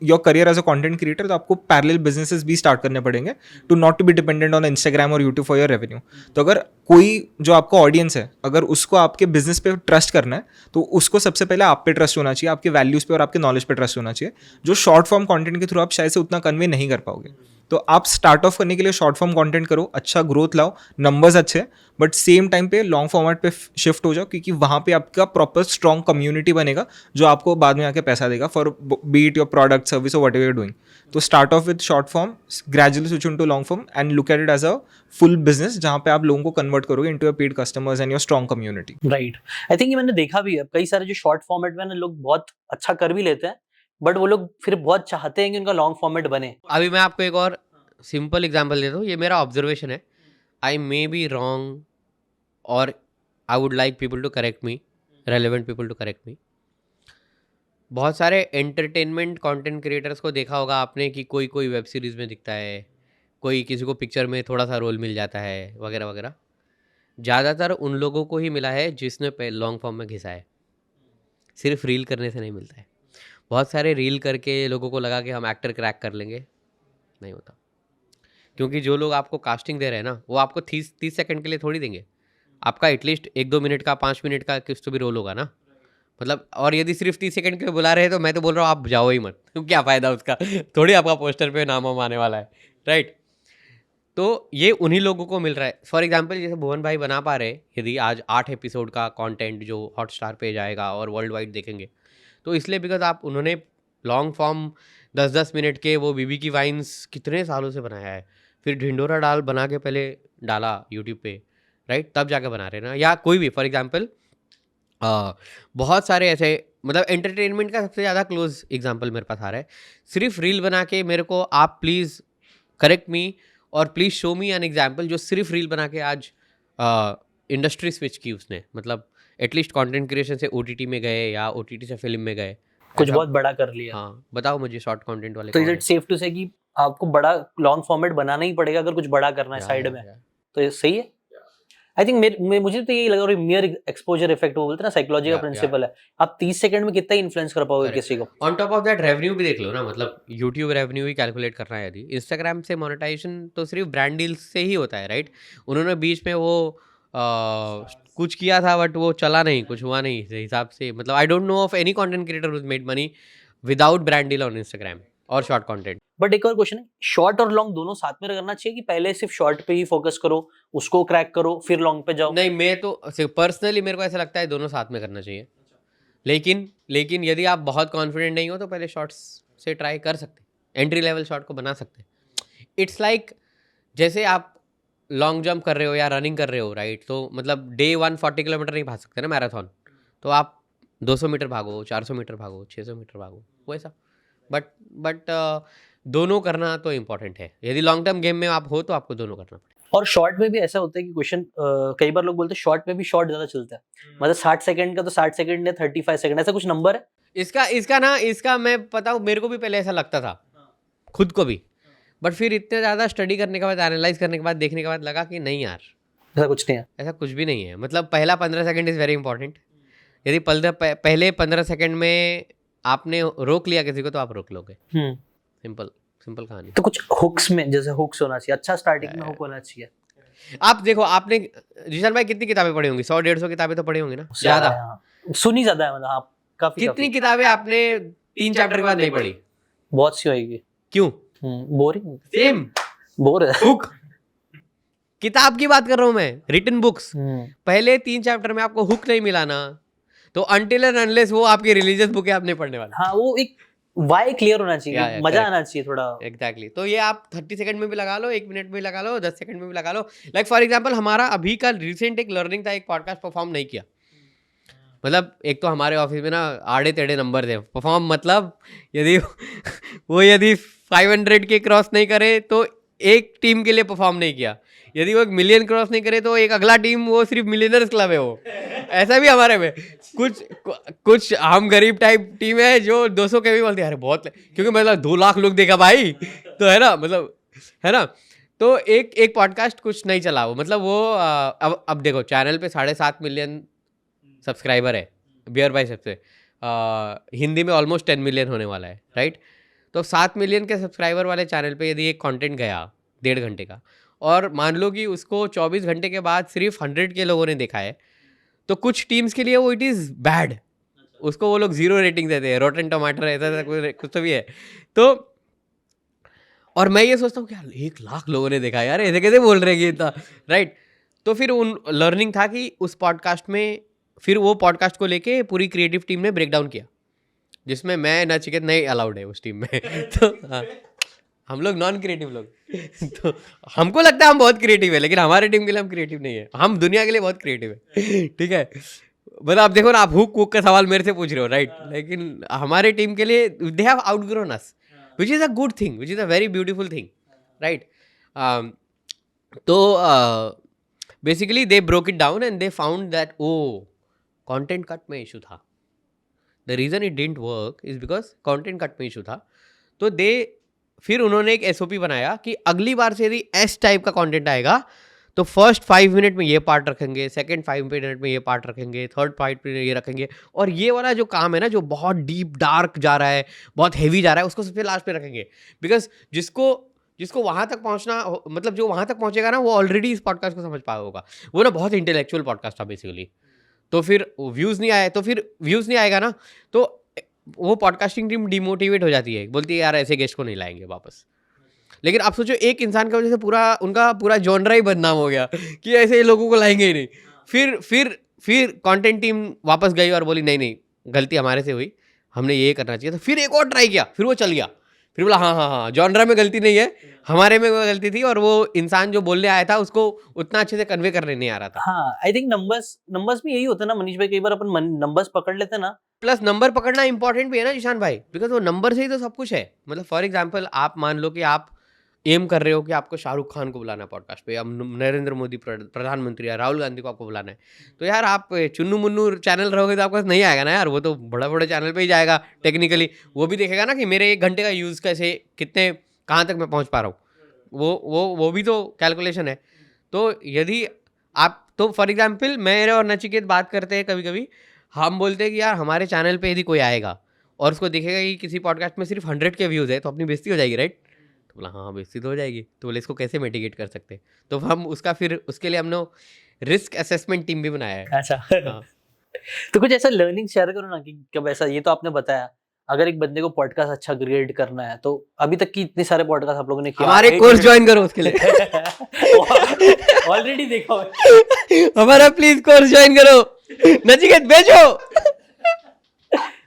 your career as a content creator तो आपको पैरेलल बिजनेसेस भी स्टार्ट करने पड़ेंगे to not to be dependent on Instagram और यूट्यूब फॉर योर रेवेन्यू। तो अगर कोई जो आपका ऑडियंस है अगर उसको आपके बिजनेस पे ट्रस्ट करना है तो उसको सबसे पहले आप पे ट्रस्ट होना चाहिए, आपके वैल्यूज़ पे और आपके नॉलेज पे ट्रस्ट होना चाहिए, जो शॉर्ट फॉर्म कंटेंट के थ्रू आप शायद से उतना कन्वे नहीं कर पाओगे। तो आप स्टार्ट ऑफ करने के लिए शॉर्ट फॉर्म कंटेंट करो, अच्छा ग्रोथ लाओ, नंबर्स अच्छे, बट सेम टाइम पे लॉन्ग फॉर्मेट पे शिफ्ट हो जाओ, क्योंकि वहाँ पे आपका प्रॉपर स्ट्रॉन्ग कम्युनिटी बनेगा जो आपको बाद में आके पैसा देगा for be it your product service और वट एवर यूर डूइंग। तो start off with short form, gradually switch into long form and look at it as a full business जहाँ पे आप लोगों को कन्वर्ट करोगे into your paid customers and your strong community. Right, I think ये मैंने देखा भी है, कई सारे जो शॉर्ट फॉर्मेट में ना लोग बहुत अच्छा कर भी लेते हैं, बट वो लोग फिर बहुत चाहते हैं कि उनका लॉन्ग फॉर्मेट बने। अभी मैं आपको एक और सिंपल एग्जांपल देता हूँ, ये मेरा ऑब्जर्वेशन है, आई मे बी रॉन्ग और I would like people to correct me, relevant people to correct me. बहुत सारे एंटरटेनमेंट कंटेंट क्रिएटर्स को देखा होगा आपने कि कोई कोई वेब सीरीज़ में दिखता है, कोई किसी को पिक्चर में थोड़ा सा रोल मिल जाता है वगैरह वगैरह। ज़्यादातर उन लोगों को ही मिला है जिसने लॉन्ग फॉर्म में घिसा है, सिर्फ रील करने से नहीं मिलता है। बहुत सारे रील करके लोगों को लगा कि हम एक्टर क्रैक कर लेंगे, नहीं होता, क्योंकि जो लोग आपको कास्टिंग दे रहे हैं ना वो आपको 30 सेकंड के लिए थोड़ी देंगे, आपका एटलीस्ट 1-2 मिनट का 5 मिनट का कुछ तो भी रोल होगा ना, मतलब। और यदि सिर्फ 30 सेकंड के लिए बुला रहे हैं तो मैं तो बोल रहा हूँ आप जाओ ही मत, क्या फ़ायदा उसका, थोड़ी आपका पोस्टर पे नाम वाम आने वाला है, राइट? तो ये उन्हीं लोगों को मिल रहा है। फॉर एग्जाम्पल जैसे भुवन भाई बना पा रहे, यदि आज 8 एपिसोड का कॉन्टेंट जो हॉटस्टार पे जाएगा और वर्ल्ड वाइड देखेंगे, तो इसलिए बिकॉज आप उन्होंने लॉन्ग फॉर्म 10-10 मिनट के वो बीबी की वाइन्स कितने सालों से बनाया है, फिर ढिंडोरा डाल बना के पहले डाला यूट्यूब पे, राइट? तब जाके बना रहे ना। या कोई भी फॉर एग्जांपल बहुत सारे ऐसे, मतलब एंटरटेनमेंट का सबसे ज़्यादा क्लोज एग्जांपल मेरे पास आ रहा है, सिर्फ रील बना के मेरे को आप प्लीज़ करेक्ट मी और please show me an example जो सिर्फ रील बना के आज इंडस्ट्री स्विच की उसने, मतलब एटलीस्ट कंटेंट क्रिएशन से OTT में गए या OTT से फिल्म में गए, कुछ बहुत बड़ा कर लिया। हाँ बताओ मुझे शॉर्ट कंटेंट वाले तो इज कौन इट सेफ टू से कि आपको बड़ा लॉन्ग फॉर्मेट बनाना ही पड़ेगा अगर कुछ बड़ा करना है है? साइड या, में, या। तो ये सही है। आई थिंक मुझे तो यही लगा, और मियर एक्सपोजर इफेक्ट वो बोलते हैं ना, साइकोलॉजी का या, प्रिंसिपल है, आप 30 सेकंड में कितना इन्फ्लुएंस कर पाओगे Correct. किसी को। On top of that revenue भी देख लो ना, मतलब यूट्यूब रेवेन्यू ही कैलकुलेट करना है यदि, इंस्टाग्राम से मोनेटाइजेशन तो सिर्फ ब्रांड डील्स से ही होता है, राइट? उन्होंने बीच में वो कुछ किया था बट वो चला नहीं, कुछ हुआ नहीं इस हिसाब से, मतलब I don't know of any content creator who made money without brand deal on Instagram और शॉर्ट कंटेंट। बट एक और क्वेश्चन है, शॉर्ट और लॉन्ग दोनों साथ में करना चाहिए कि पहले सिर्फ शॉर्ट पे ही फोकस करो, उसको क्रैक करो, फिर लॉन्ग पे जाओ? नहीं, मैं तो पर्सनली मेरे को ऐसा लगता है दोनों साथ में करना चाहिए, लेकिन यदि आप बहुत कॉन्फिडेंट नहीं हो तो पहले शॉर्ट्स से ट्राई कर सकते, एंट्री लेवल शॉट को बना सकते। इट्स लाइक जैसे आप लॉन्ग जंप कर रहे हो या रनिंग कर रहे हो, राइट? तो मतलब डे 1 40 किलोमीटर नहीं भाग सकते ना मैराथन, तो आप 200 मीटर भागो, 400 मीटर भागो, 600 मीटर भागो, वैसा। बट दोनों करना तो इम्पोर्टेंट है, यदि लॉन्ग टर्म गेम में आप हो तो आपको दोनों करना पड़ेगा। और शॉर्ट में भी ऐसा होता है कि क्वेश्चन कई बार लोग बोलते हैं शॉर्ट में भी शॉर्ट ज्यादा चलता है, मतलब 60 सेकंड का तो 60 सेकंड है, 35 सेकंड, ऐसा कुछ नंबर है? इसका मैं पता हूँ, मेरे को भी पहले ऐसा लगता था, खुद को भी, बट फिर इतने ज़्यादा स्टडी करने के बाद, एनालाइज करने के बाद, देखने के बाद लगा कि नहीं यार, ऐसा कुछ नहीं है। ऐसा कुछ भी नहीं है। मतलब पहला 15 सेकंड इज़ वेरी इंपॉर्टेंट। यदि पहले 15 सेकंड में आपने रोक लिया किसी को तो आप रोक लोगे। सिंपल कहानी। तो कुछ हुक्स में, जैसे हुक्स होना चाहिए, अच्छा स्टार्टिंग में हुक होना चाहिए। आप देखो, आपने जिशान भाई कितनी किताबें पढ़ी होंगी? 100-150 किताबें तो पढ़ी होंगी ना? ज़्यादा सुनी ज्यादा है, मतलब हाँ, काफी कितनी किताबें आपने 3 चैप्टर के बाद नहीं पढ़ी? बहुत सी होगी। क्यों? बोरिंग, सेम बोर है। हुक, किताब की बात कर रहा हूँ मैं, रिटन बुक्स। पहले 3 चैप्टर में आपको हुक नहीं मिला ना, तो अनटिल एंड अनलेस वो आपकी रिलीजियस बुक है, आप नहीं पढ़ने वाले। हाँ, वो एक वाई क्लियर होना चाहिए, या, मजा correct. आना चाहिए थोड़ा। एग्जैक्टली तो ये आप 30 सेकंड में भी लगा लो, 1 मिनट में भी लगा लो, 10 सेकंड में भी लगा लो। लाइक फॉर एग्जांपल हमारा अभी का रिसेंट एक लर्निंग था, एक पॉडकास्ट परफॉर्म नहीं किया। मतलब एक तो हमारे ऑफिस में ना आड़े टेढ़े नंबर थे, परफॉर्म मतलब यदि वो यदि 500 के क्रॉस नहीं करे तो एक टीम के लिए परफॉर्म नहीं किया, यदि वो 1 मिलियन क्रॉस नहीं करे तो एक अगला टीम वो सिर्फ मिलियनर्स क्लब है वो। ऐसा भी हमारे में कुछ हम गरीब टाइप टीम है जो 200 के भी बोलते हैं अरे बहुत, क्योंकि मतलब 2 लाख लोग देखा भाई, तो है ना, मतलब है ना। तो एक पॉडकास्ट कुछ नहीं चला वो, मतलब वो अब देखो चैनल पे 7.5 मिलियन सब्सक्राइबर है बियर बाइसेप्स से, हिंदी में ऑलमोस्ट 10 मिलियन होने वाला है, राइट। तो 7 मिलियन के सब्सक्राइबर वाले चैनल पे यदि एक कंटेंट गया 1.5 घंटे का, और मान लो कि उसको 24 घंटे के बाद सिर्फ 100 के लोगों ने देखा है, तो कुछ टीम्स के लिए वो इट इज़ बैड, उसको वो लोग 0 रेटिंग देते हैं, रोटन टमाटर ऐसा कुछ तो भी है। तो और मैं ये सोचता हूँ कि यार 1 लाख लोगों ने देखा यार, ऐसे कैसे बोल रहे हैं कि इतना, राइट। तो फिर उन लर्निंग था कि उस पॉडकास्ट में, फिर वो पॉडकास्ट को लेके पूरी क्रिएटिव टीम ने ब्रेक डाउन किया, जिसमें मैं नचिकेत नहीं अलाउड है उस टीम में। तो हाँ, हम लोग नॉन क्रिएटिव लोग। तो हमको लगता है हम बहुत क्रिएटिव है, लेकिन हमारे टीम के लिए हम क्रिएटिव नहीं है, हम दुनिया के लिए बहुत क्रिएटिव है, ठीक है। मतलब आप देखो ना, आप हुक का सवाल मेरे से पूछ रहे हो, राइट, लेकिन हमारे टीम के लिए they have outgrown us, which is a good thing, which is a very beautiful thing, right. तो basically they broke it down and they found that oh content cut में इशू था। The reason it didn't work is because content cut में issue था। तो फिर उन्होंने एक SOP बनाया कि अगली बार से यदि S टाइप का कंटेंट आएगा तो फर्स्ट 5 मिनट में ये पार्ट रखेंगे, सेकंड 5 मिनट में ये पार्ट रखेंगे, थर्ड 5 मिनट में ये रखेंगे, और ये वाला जो काम है ना जो बहुत डीप डार्क जा रहा है, बहुत हैवी जा रहा है, उसको सबसे लास्ट में रखेंगे। बिकॉज जिसको वहाँ तक पहुँचना, मतलब जो वहाँ तक पहुँचेगा ना वो ऑलरेडी इस पॉडकास्ट को समझ पाया होगा। वो ना बहुत इंटेलेक्चुअल पॉडकास्ट था बेसिकली। तो फिर व्यूज़ नहीं आए, तो फिर व्यूज़ नहीं आएगा ना, तो वो पॉडकास्टिंग टीम डिमोटिवेट हो जाती है, बोलती है यार ऐसे गेस्ट को नहीं लाएंगे वापस। लेकिन आप सोचो एक इंसान की वजह से उनका पूरा जॉनरा ही बदनाम हो गया कि ऐसे लोगों को लाएंगे ही नहीं। फिर कंटेंट टीम वापस गई और बोली नहीं गलती हमारे से हुई, हमने ये करना चाहिए। तो फिर एक और ट्राई किया, फिर वो चल गया, फिर बोला हाँ जॉनरा में गलती नहीं है, हमारे में वो गलती थी, और वो इंसान जो बोलने आया था उसको उतना अच्छे से कन्वे करने नहीं आ रहा था। हाँ, आई थिंक नंबर्स में यही होता है ना मनीष भाई, कई बार अपन नंबर्स पकड़ लेते हैं ना। प्लस नंबर पकड़ना इंपॉर्टेंट भी है ना जिशान भाई, बिकॉज वो नंबर से ही तो सब कुछ है। मतलब फॉर एग्जांपल आप मान लो कि आप एम कर रहे हो कि आपको शाहरुख खान को बुलाना है पॉडकास्ट पे, अब नरेंद्र मोदी प्रधानमंत्री या राहुल गांधी को आपको बुलाना है, तो यार आप चुन्नू मुन्नू चैनल रहोगे तो आपके पास नहीं आएगा ना यार, वो तो बड़े चैनल पे ही जाएगा टेक्निकली। वो भी देखेगा ना कि मेरे 1 घंटे का यूज़ कैसे, कितने, कहाँ तक मैं पहुँच पा रहा हूँ, वो भी तो कैलकुलेशन है। तो यदि आप, तो फॉर एग्जाम्पल मेरे और नचिकेत बात करते हैं कभी कभी, हम बोलते हैं कि यार हमारे चैनल पे यदि कोई आएगा और उसको दिखेगा कि किसी पॉडकास्ट में सिर्फ 100 के व्यूज़ है तो अपनी बेइज्जती हो जाएगी, राइट। तो बोला हाँ बेइज्जती तो हो जाएगी, तो बोले इसको कैसे मिटिगेट कर सकते हैं, तो हम उसके लिए हमने रिस्क असेसमेंट टीम भी बनाया है। अच्छा। हाँ। तो कुछ ऐसा लर्निंग शेयर करो ना कि कब ऐसा, ये तो आपने बताया अगर एक बंदे को पॉडकास्ट अच्छा क्रिएट करना है, तो अभी तक की इतने सारे पॉडकास्ट आप लोगों ने किया, हमारे कोर्स ज्वाइन करो उसके लिए। ऑलरेडी देखा हुआ हमारा प्लीज कोर्स ज्वाइन करो, नचिकेत भेजो।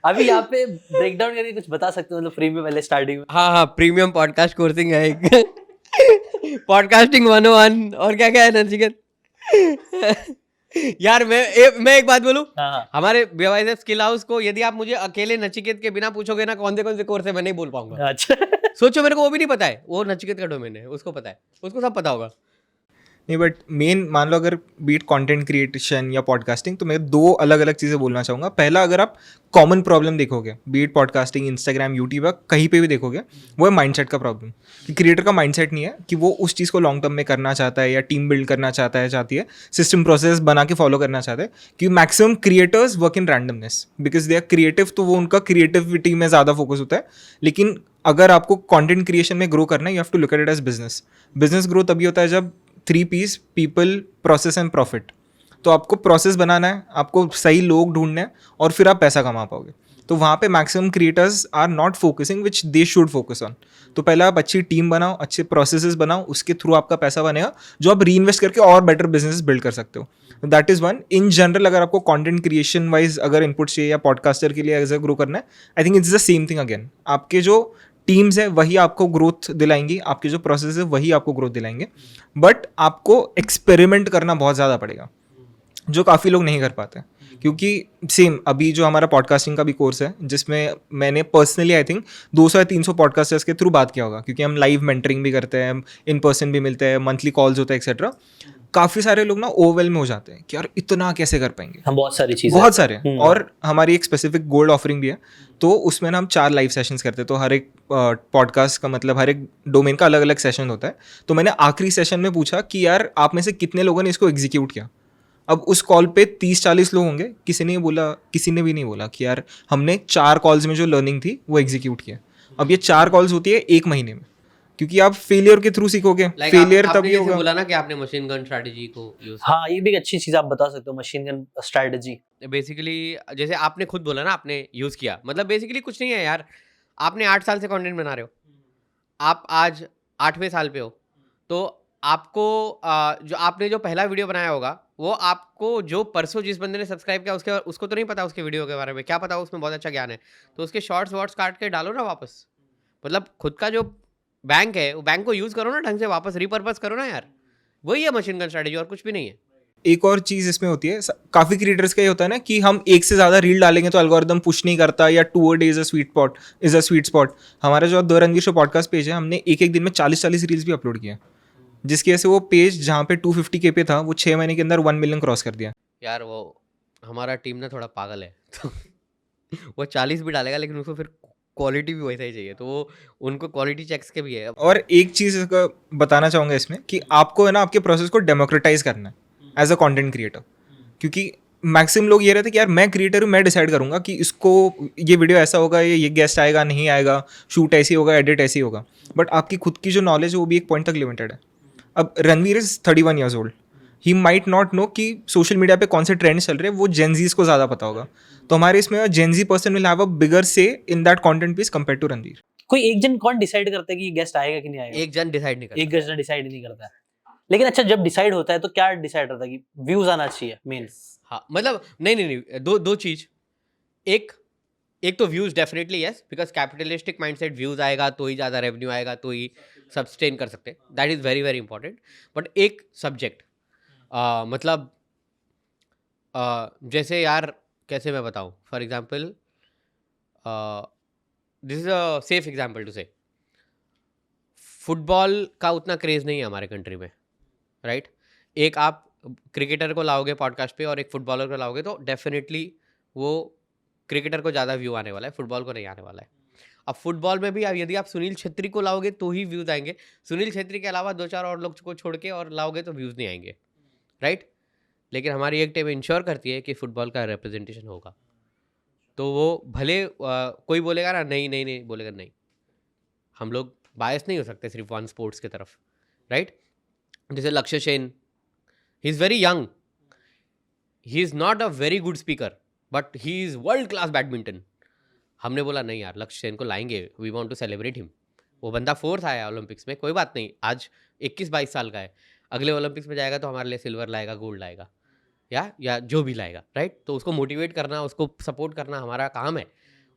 अभी यहाँ पे ब्रेक डाउन करके कुछ बता सकते हो, मतलब फ्री में पहले स्टार्टिंग में? हाँ प्रीमियम पॉडकास्ट कोर्सिंग है पॉडकास्टिंग 101 और क्या है नचिकेत। यार मैं एक बात बोलूं, हाँ। हमारे BYSF स्किल हाउस को यदि आप मुझे अकेले नचिकेत के बिना पूछोगे ना कौन से कोर्स है, मैं नहीं बोल पाऊंगा। अच्छा। सोचो मेरे को वो भी नहीं पता है, वो नचिकेत का डोमेन है, उसको पता है, उसको सब पता होगा। नहीं बट मेन मान लो अगर बीट कंटेंट क्रिएशन या पॉडकास्टिंग, तो मैं 2 अलग अलग चीज़ें बोलना चाहूँगा। पहला, अगर आप कॉमन प्रॉब्लम देखोगे बीट पॉडकास्टिंग, इंस्टाग्राम, यूट्यूब, कहीं पे भी देखोगे, वो है माइंडसेट का प्रॉब्लम। कि क्रिएटर का माइंडसेट नहीं है कि वो उस चीज़ को लॉन्ग टर्म में करना चाहता है या टीम बिल्ड करना चाहता है, चाहती है सिस्टम प्रोसेस बना के फॉलो करना चाहते हैं। कि maximum creators work in randomness because they are creative, तो वो उनका क्रिएटिविटी में ज़्यादा फोकस होता है। लेकिन अगर आपको कॉन्टेंट क्रिएशन में ग्रो करना है, you have to look at it as business grow तभी होता है जब 3 P's, people, process and profit. तो आपको प्रोसेस बनाना है, आपको सही लोग ढूंढने हैं और फिर आप पैसा कमा पाओगे। तो वहाँ पे maximum creators are not focusing which they should focus on. तो पहले आप अच्छी टीम बनाओ, अच्छे प्रोसेसेस बनाओ, उसके थ्रू आपका पैसा बनेगा जो आप री इन्वेस्ट करके और बेटर बिजनेस बिल्ड कर सकते हो। That is one. In general अगर आपको कंटेंट क्रिएशन वाइज अगर इनपुट चाहिए या पॉडकास्टर के लिए एज अ ग्रो करना है, I think it's the same thing again. आपके जो टीम्स है वही आपको ग्रोथ दिलाएंगी, आपके जो प्रोसेस है वही आपको ग्रोथ दिलाएंगे, बट आपको एक्सपेरिमेंट करना बहुत ज़्यादा पड़ेगा, जो काफ़ी लोग नहीं कर पाते। क्योंकि सेम अभी जो हमारा पॉडकास्टिंग का भी कोर्स है, जिसमें मैंने पर्सनली आई थिंक 200 या 300 पॉडकास्टर्स के थ्रू बात किया होगा, क्योंकि हम लाइव मेंटरिंग भी करते हैं, इन पर्सन भी मिलते हैं, मंथली कॉल्स होते हैं एक्सेट्रा। काफ़ी सारे लोग ना ओवरवेल्म में हो जाते हैं कि यार इतना कैसे कर पाएंगे, हम बहुत सारी चीजें बहुत सारे। और हमारी एक स्पेसिफिक गोल्ड ऑफरिंग भी है, तो उसमें ना हम 4 लाइव सेशंस करते हैं। तो हर एक पॉडकास्ट का मतलब हर एक डोमेन का अलग अलग सेशन होता है। तो मैंने आखिरी सेशन में पूछा कि यार आप में से कितने लोगों ने इसको एग्जीक्यूट किया। अब उस कॉल पे 30-40 लोग होंगे, किसी ने भी नहीं बोला कि यार हमने 4 कॉल्स में जो लर्निंग थी वो एग्जीक्यूट किया। अब ये 4 कॉल्स होती है 1 महीने में, क्योंकि आप फेलियर के थ्रू सीखोगे। फेलियर तभी जैसे होगा। बोला ना कि आपने मशीन गन स्ट्रेटजी को यूज, हाँ, ये भी एक अच्छी चीज आप बता सकते हो, मशीन गन स्ट्रेटजी। बेसिकली जैसे आपने खुद बोला ना आपने यूज किया, मतलब बेसिकली कुछ नहीं है यार। आपने 8 साल से कंटेंट बना रहे हो, आप आज 8वें साल पे हो, तो आपको जो आपने जो पहला वीडियो बनाया होगा वो आपको जो परसों जिस बंदे ने सब्सक्राइब किया उसको तो नहीं पता उसके वीडियो के बारे में, क्या पता उसमें बहुत अच्छा ज्ञान है, तो उसके शॉर्ट्स वॉर्ट्स काट के डालो ना वापस। मतलब खुद का जो बैंक है वो बैंक को यूज़ करो ना ढंग से, वापस रिपर्पस करो ना यार। वही है मशीन गन स्ट्रेटजी, और कुछ भी नहीं है। एक और चीज़ इसमें होती है, काफ़ी क्रिएटर्स का ये होता है ना कि हम एक से ज़्यादा रील डालेंगे तो एल्गोरिदम पुश नहीं करता, या 2 a day is a sweet spot. हमारा जो the Ranveer show podcast page है, हमने एक दिन में 40-40 रील्स भी अपलोड किया, जिसकी वजह से वो पेज जहाँ पे 250K पे था वो 6 महीने के अंदर 1 मिलियन क्रॉस कर दिया। यार वो हमारा टीम ना थोड़ा पागल है तो वो 40 भी डालेगा लेकिन उसको फिर क्वालिटी भी वैसा ही चाहिए, तो वो उनको क्वालिटी चेक्स के भी है। और एक चीज़ का बताना चाहूँगा इसमें कि आपको है ना आपके प्रोसेस को डेमोक्रेटाइज करना है एज अ कंटेंट क्रिएटर। क्योंकि मैक्सिमम लोग ये रहते हैं कि यार मैं क्रिएटर हूँ, मैं डिसाइड करूँगा कि इसको ये वीडियो ऐसा होगा, ये गेस्ट आएगा नहीं आएगा, शूट ऐसी होगा, एडिट ऐसी होगा। बट आपकी खुद की जो नॉलेज है वो भी एक पॉइंट तक लिमिटेड है। अब Ranveer is 31 years old, he might not know कि सोशल मीडिया पे कौन से ट्रेंड्स चल रहे हैं, वो जेनजीज को ज़्यादा पता होगा। तो हमारे इसमें gen Z person will have a bigger say in that content piece compare to Ranveer. कोई एक जन कौन डिसाइड करता है कि गेस्ट आएगा कि नहीं आएगा? एक जन डिसाइड नहीं करता। एक गेस्ट डिसाइड नहीं करता है। लेकिन अच्छा, जब डिसाइड होता है तो क्या डिसाइड होता है कि व्यूज आना चाहिए मेन? हाँ मतलब नहीं, दो चीज। एक तो views definitely yes, because capitalistic mindset, views आएगा तो ही ज़्यादा रेवेन्यू आएगा तो ही सब्सटेन कर सकते हैं, that is very very important. But एक सब्जेक्ट मतलब जैसे यार कैसे मैं बताऊँ, for example this is a safe example to say, football का उतना क्रेज़ नहीं है हमारे कंट्री में, राइट? एक आप क्रिकेटर को लाओगे पॉडकास्ट पे और एक फुटबॉलर को लाओगे तो डेफिनेटली वो क्रिकेटर को ज़्यादा व्यू आने वाला है, फुटबॉल को नहीं आने वाला है। अब फुटबॉल में भी यदि आप सुनील छेत्री को लाओगे तो ही व्यूज़ आएंगे, सुनील छेत्री के अलावा 2-4 और लोग को छोड़ के और लाओगे तो व्यूज़ नहीं आएंगे, राइट? लेकिन हमारी एक टीम इंश्योर करती है कि फुटबॉल का रिप्रेजेंटेशन होगा, तो वो भले कोई बोलेगा ना नहीं बोलेगा नहीं, हम लोग बायस नहीं हो सकते सिर्फ वन स्पोर्ट्स की तरफ, राइट? जैसे Lakshya Sen, he is very young, he is not a very good speaker but he is world class badminton. हमने बोला नहीं यार, लक्ष्य सेन को लाएंगे, we want to celebrate him. वो बंदा 4th आया ओलंपिक्स में, कोई बात नहीं, आज 21-22 साल का है, अगले ओलंपिक्स में जाएगा तो हमारे लिए सिल्वर लाएगा, गोल्ड लाएगा, या जो भी लाएगा, राइट? तो उसको मोटिवेट करना, उसको सपोर्ट करना हमारा काम है।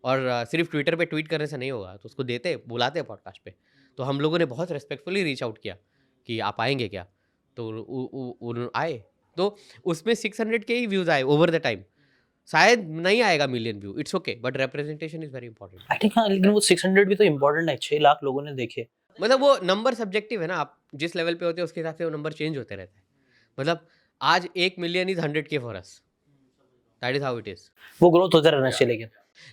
और सिर्फ ट्विटर पे ट्वीट करने से नहीं होगा, तो उसको बुलाते हैं पॉडकास्ट पे। तो हम लोगों ने बहुत रेस्पेक्टफुली रीच आउट किया कि आप आएंगे क्या, तो उन्होंने आए, तो उसमें 600K ही व्यूज़ आए ओवर द टाइम। शायद नहीं आएगा million view, it's okay, but representation is very important. I think हाँ, लेकिन वो 600 भी तो इम्पोर्टेंट है। 6 लाख लोगों ने देखे। मतलब वो नंबर सब्जेक्टिव है ना, आप जिस लेवल पे होते हैं उसके हिसाब से वो नंबर चेंज होते रहता है। मतलब आज 1 million is 100K for us, that is how it is. वो ग्रोथ होता रहना चाहिए।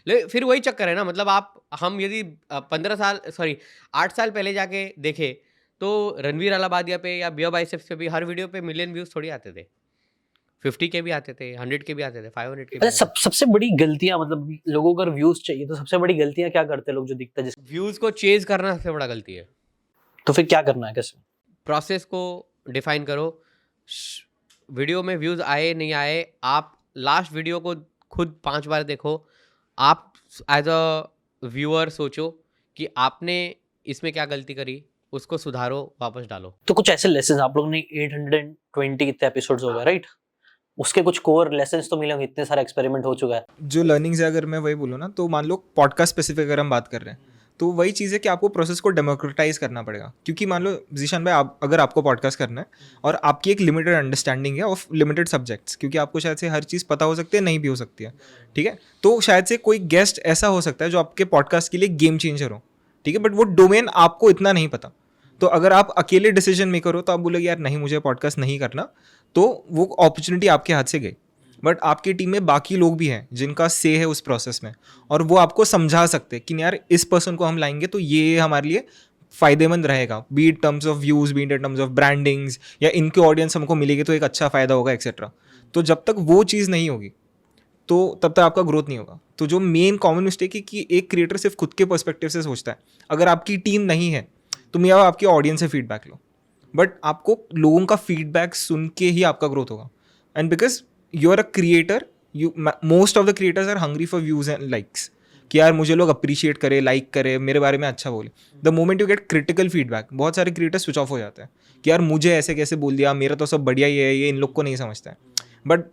लेकिन फिर वही चक्कर है ना, मतलब हम यदि 8 साल पहले जाके देखें तो रणवीर अलाहाबादिया पे या बियर बाइसेप्स पे भी हर वीडियो पे मिलियन व्यूज़ थोड़ी आते थे, 50K भी आते थे, 100K भी आते थे, 500K भी। अच्छा, सबसे बड़ी गलतियां, मतलब लोगों को अगर व्यूज चाहिए तो सबसे बड़ी गलतियां क्या करते हैं लोग जो दिखता है जिस? व्यूज़ को चेज करना सबसे बड़ा गलती है। तो फिर क्या करना है, कैसे? प्रोसेस को डिफाइन करो, वीडियो में व्यूज आए नहीं आए, आप लास्ट वीडियो को खुद 5 बार देखो, आप एज अ व्यूअर सोचो कि आपने इसमें क्या गलती करी, उसको सुधारो, वापस डालो। तो कुछ ऐसे लेसन आप लोग ने 820 कितने एपिसोड्स हो गए राइट, उसके कुछ कोर लेसन्स तो मिले होंगे, इतने सारे एक्सपेरिमेंट हो चुका है। जो लर्निंग्स है, अगर मैं वही बोलूँ ना, तो मान लो पॉडकास्ट स्पेसिफिक अगर हम बात कर रहे हैं, तो वही चीज़ है कि आपको प्रोसेस को डेमोक्रेटाइज करना पड़ेगा। क्योंकि मान लो जीशान भाई, अगर आपको पॉडकास्ट करना है और आपकी एक लिमिटेड अंडरस्टैंडिंग है ऑफ लिमिटेड सब्जेक्ट्स, क्योंकि आपको शायद से हर चीज़ पता हो सकती है, नहीं भी हो सकती है, ठीक है, तो शायद से कोई गेस्ट ऐसा हो सकता है जो आपके पॉडकास्ट के लिए गेम चेंजर हो, ठीक है, बट वो डोमेन आपको इतना नहीं पता। तो अगर आप अकेले डिसीजन मेकर हो तो आप बोलोगे यार नहीं, मुझे पॉडकास्ट नहीं करना, तो वो अपॉर्चुनिटी आपके हाथ से गई। बट आपकी टीम में बाकी लोग भी हैं जिनका से है उस प्रोसेस में, और वो आपको समझा सकते हैं कि यार इस पर्सन को हम लाएंगे तो ये हमारे लिए फ़ायदेमंद रहेगा, be in terms of views, be in terms of brandings, या इनके ऑडियंस हमको मिलेगी तो एक अच्छा फ़ायदा होगा एक्सेट्रा। तो जब तक वो चीज़ नहीं होगी तो तब तक आपका ग्रोथ नहीं होगा। तो जो मेन कॉमन मिस्टेक है कि एक क्रिएटर सिर्फ खुद के पर्सपेक्टिव से सोचता है। अगर आपकी टीम नहीं है तो मैं आपकी ऑडियंस से फीडबैक लो, बट आपको लोगों का फीडबैक सुन के ही आपका ग्रोथ होगा। And because you are a creator, most of the creators are hungry for views and likes, कि यार मुझे लोग अप्रिशिएट करे, लाइक करे, मेरे बारे में अच्छा बोले। The moment you get critical feedback, बहुत सारे क्रिएटर्स स्विच ऑफ हो जाते हैं कि यार मुझे ऐसे कैसे बोल दिया, मेरा तो सब बढ़िया ही है, ये इन लोग को नहीं समझता है। बट